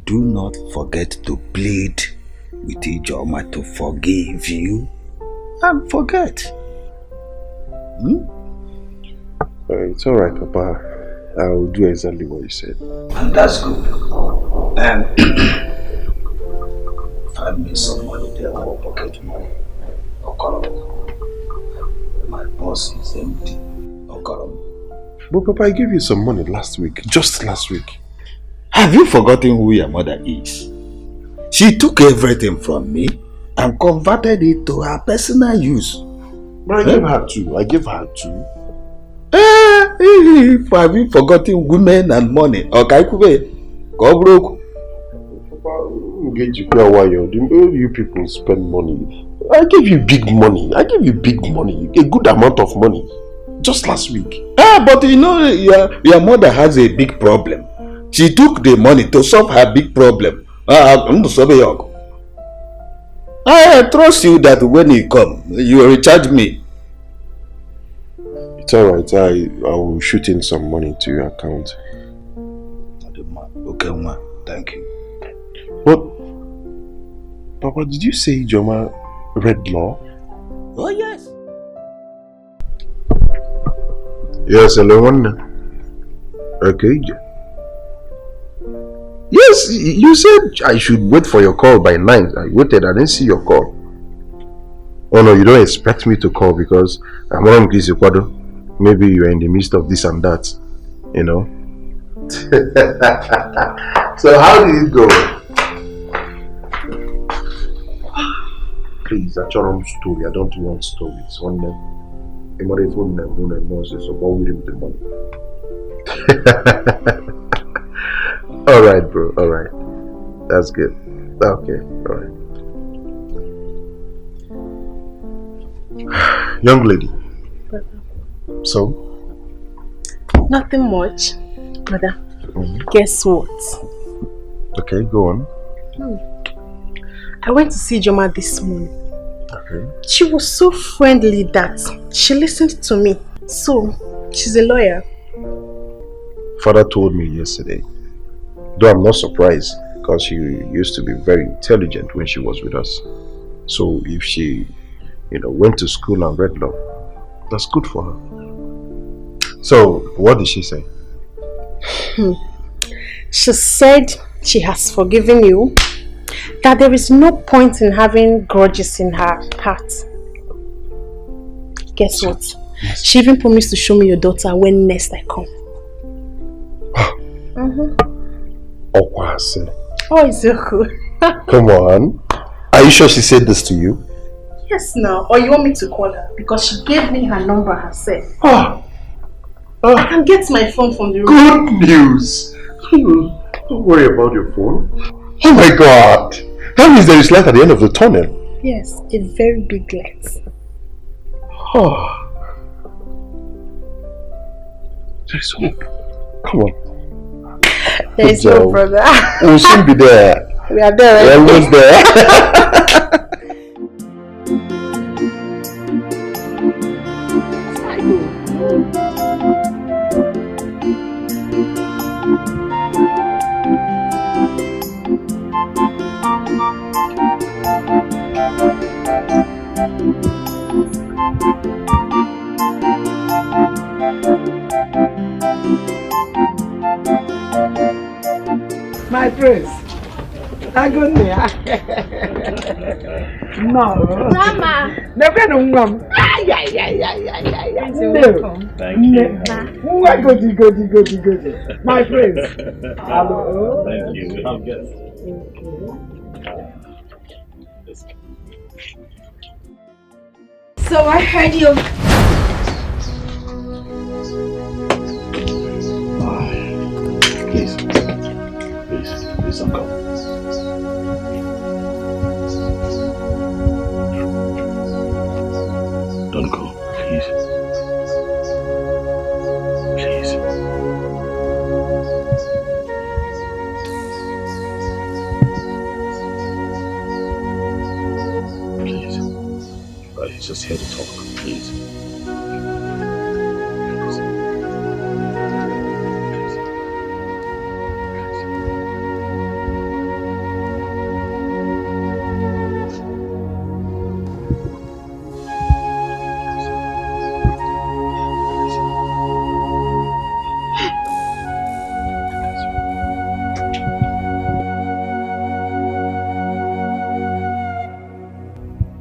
do not forget to plead with Ijoma to forgive you and forget. It's alright, Papa. I'll do exactly what you said. And that's good. Find me some money there for pocket money. My purse is empty. But Papa, I gave you some money last week. Just last week. Have you forgotten who your mother is? She took everything from me and converted it to her personal use. But I gave her two. Have you forgotten women and money? Okay, go broke. You people spend money. I gave you big money. A good amount of money. Just last week. But you know, your mother has a big problem. She took the money to solve her big problem. I trust you that when you come, you will recharge me. It's alright. I will shoot in some money to your account. Okay, ma. Thank you. But, Papa, did you say Ijoma read law? Oh, yes. Yes, hello. Okay. Yes, you said I should wait for your call by 9. I waited, I didn't see your call. Oh no, you don't expect me to call because I'm on Kwado. Maybe you're in the midst of this and that, you know. So how did it go? Please, I don't story. I don't want stories. One day, so what will you with the money? Alright, bro. Alright. That's good. Okay. Alright. Young lady. So? Nothing much, brother. Guess what? Okay, go on. I went to see Joma this morning. Okay. She was so friendly that she listened to me. So, she's a lawyer. Father told me yesterday. Though I'm not surprised because she used to be very intelligent when she was with us. So if she, went to school and read law, that's good for her. So what did she say? She said she has forgiven you, that there is no point in having grudges in her heart. Guess what? Yes. She even promised to show me your daughter when next I come. Oh, it's so cool. Come on. Are you sure she said this to you? Yes, now. Or you want me to call her? Because she gave me her number herself. I can get my phone from the room. Good news. Don't worry about your phone. Oh my God. That means there is light at the end of the tunnel. Yes, a very big light. There is hope. Come on. There is no brother. We'll soon be there. We are there. We're almost there. My prince. Agonia. No. Mama. Never know mom. Welcome. Thank you. Goody. My prince. Hello. Thank you. I'll get So I heard you. Please don't go. Don't go, please. Please. Please. He's just here to talk, please.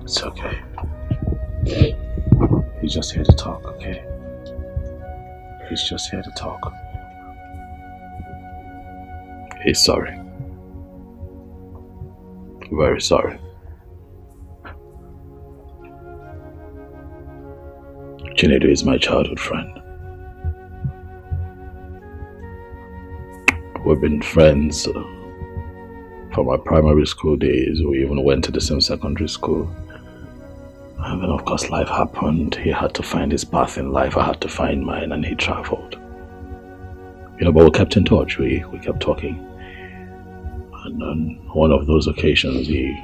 It's okay. He's just here to talk, okay? He's just here to talk. He's sorry. Very sorry. Chinedu is my childhood friend. We've been friends from our primary school days. We even went to the same secondary school. And then of course life happened. He had to find his path in life. I had to find mine, and he traveled. But we kept in touch. We kept talking. And on one of those occasions, he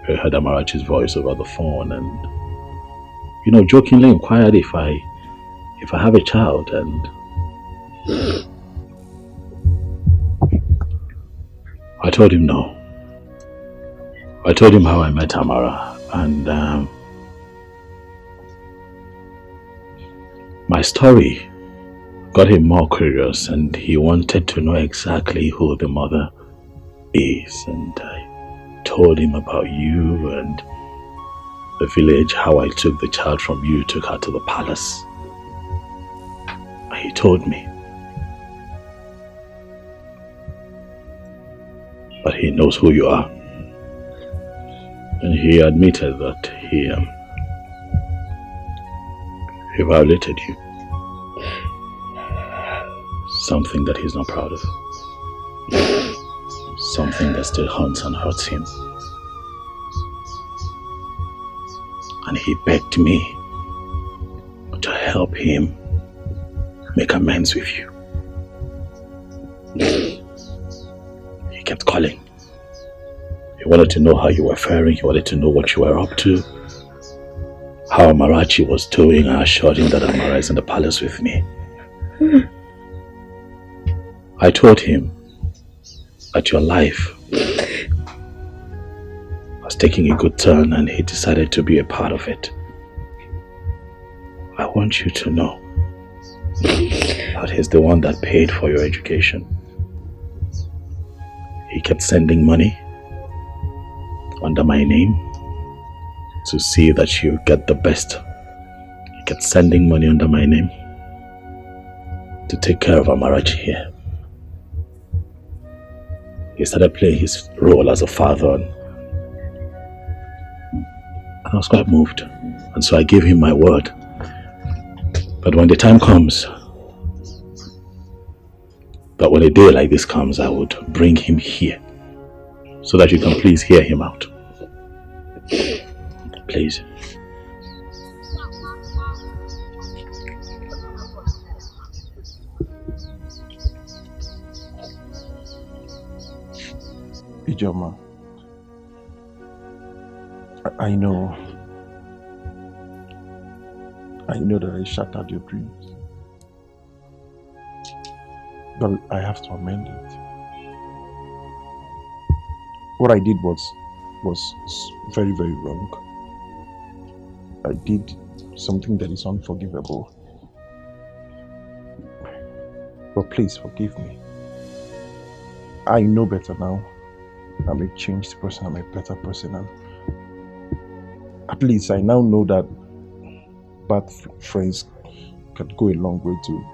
heard Amarachi's voice over the phone and, jokingly inquired if I have a child, and I told him no. I told him how I met Amara, and my story got him more curious, and he wanted to know exactly who the mother is. And I told him about you and the village, how I took the child from you, took her to the palace. He told me. But he knows who you are. And he admitted that he violated you. Something that he's not proud of. Something that still haunts and hurts him. And he begged me to help him make amends with you. He kept calling. He wanted to know how you were faring. He wanted to know what you were up to. How Amarachi was doing. I assured him that Amara is in the palace with me. I told him that your life was taking a good turn and he decided to be a part of it. I want you to know that he's the one that paid for your education. He kept sending money under my name to see that you get the best. He kept sending money under my name to take care of Amarachi here. He started playing his role as a father and I was quite moved. And so I gave him my word. But when the time comes, that when a day like this comes, I would bring him here so that you can please hear him out. Please. Ijoma, I know that I shattered your dreams, but I have to amend it. What I did was very, very wrong. I did something that is unforgivable. But please forgive me. I know better now. I'm a changed person, I'm a better person, and at least I now know that bad friends can go a long way to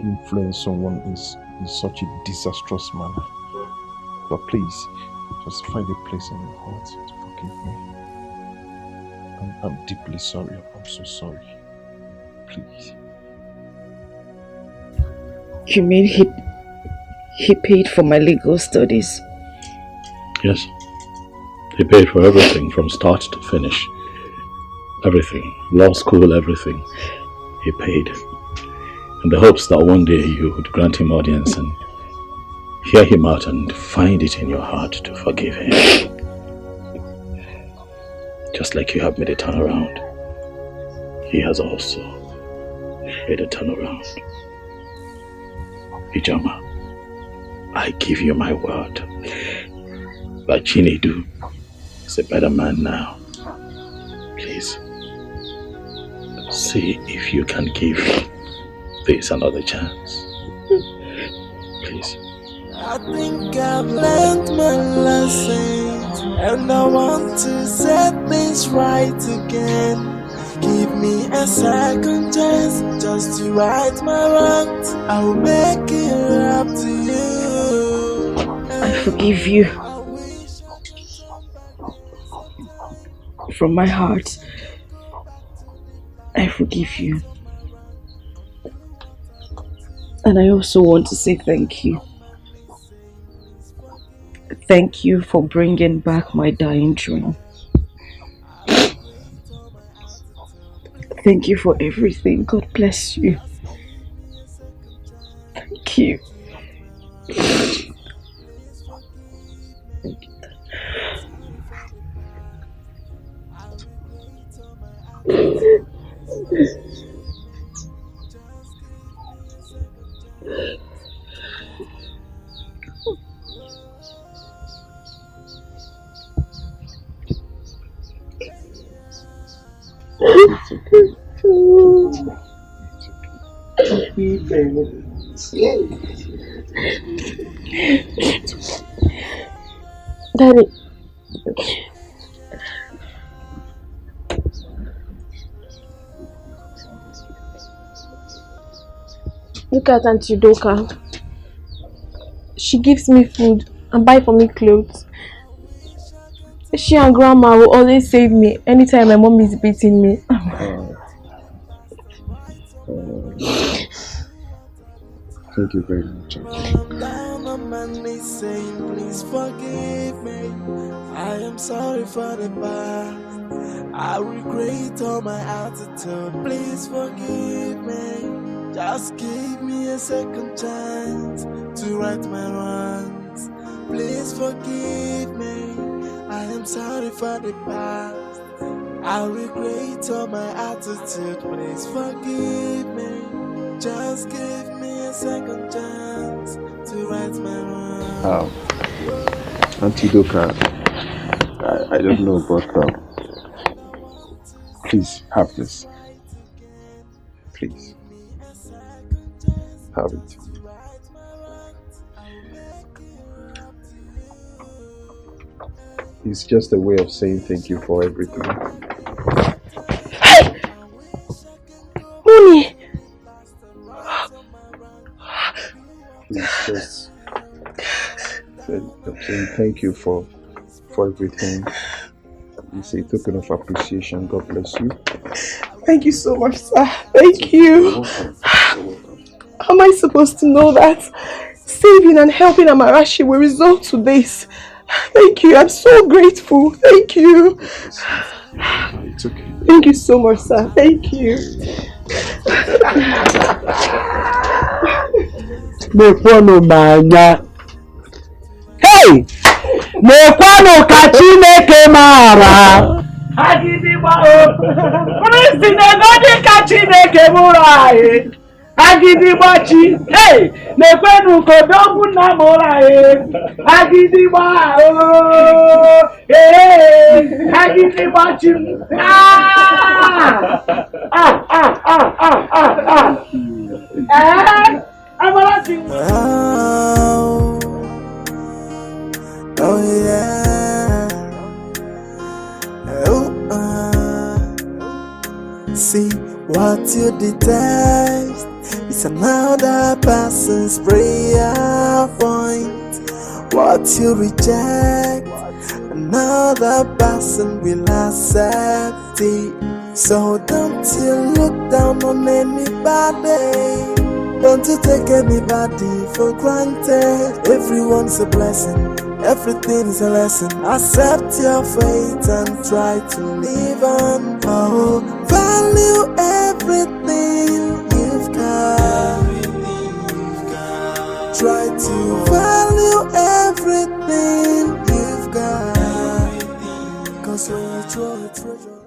influence someone in such a disastrous manner. But please, just find a place in your heart to forgive me. I'm deeply sorry. I'm so sorry. Please. You mean he paid for my legal studies? Yes. He paid for everything from start to finish. Everything. Law school, everything. He paid. In the hopes that one day you would grant him audience and hear him out and find it in your heart to forgive him. Just like you have made a turnaround, he has also made a turnaround. Ijoma, I give you my word that Chinedu is a better man now. Please, see if you can give this another chance. Please. I think I've learned my lesson, and I want to set things right again. Give me a second chance just to right my wrongs. I will make it up to you. I forgive you. From my heart, I forgive you. And I also want to say thank you. Thank you for bringing back my dying dream. Thank you for everything. God bless you. Thank you. Thank you. Daddy. Look at Auntie Doka. She gives me food and buy for me clothes. She and Grandma will always save me anytime my mom is beating me. Thank you very much. Down on my knees saying, please forgive me. I am sorry for the past. I regret all my attitude. Please forgive me. Just give me a second chance to right my wrongs. Please forgive me. sorry for the past. I regret all my attitude. Please forgive me. Just give me a second chance to right my wrong. Auntie Doka, I don't know, but please have this. Please. Have it. It's just a way of saying thank you for everything. Hey! Mooney! It's just saying thank you for everything. It's a token of appreciation. God bless you. Thank you so much, sir. Thank you. You're welcome. How am I supposed to know that saving and helping Amarachi will result to this? Thank you. I'm so grateful. Thank you. It's okay. Thank you so much, sir. Thank you. Hey! Mekwano kachineke mara. Agidibao. Kristi negodi kachineke murae. Agidibachi. Hey! Mekwano kodogu na murae. Agidibao. Hey! Agidibachi. Oh yeah. See what you detest is another person's prayer point. What you reject, another person will accept it. So don't you look down on anybody. Don't you take anybody for granted. Everyone's a blessing. Everything is a lesson. Accept your fate and try to live on. Oh, value everything you've got. Try to value everything you've got. 'Cause when you throw a treasure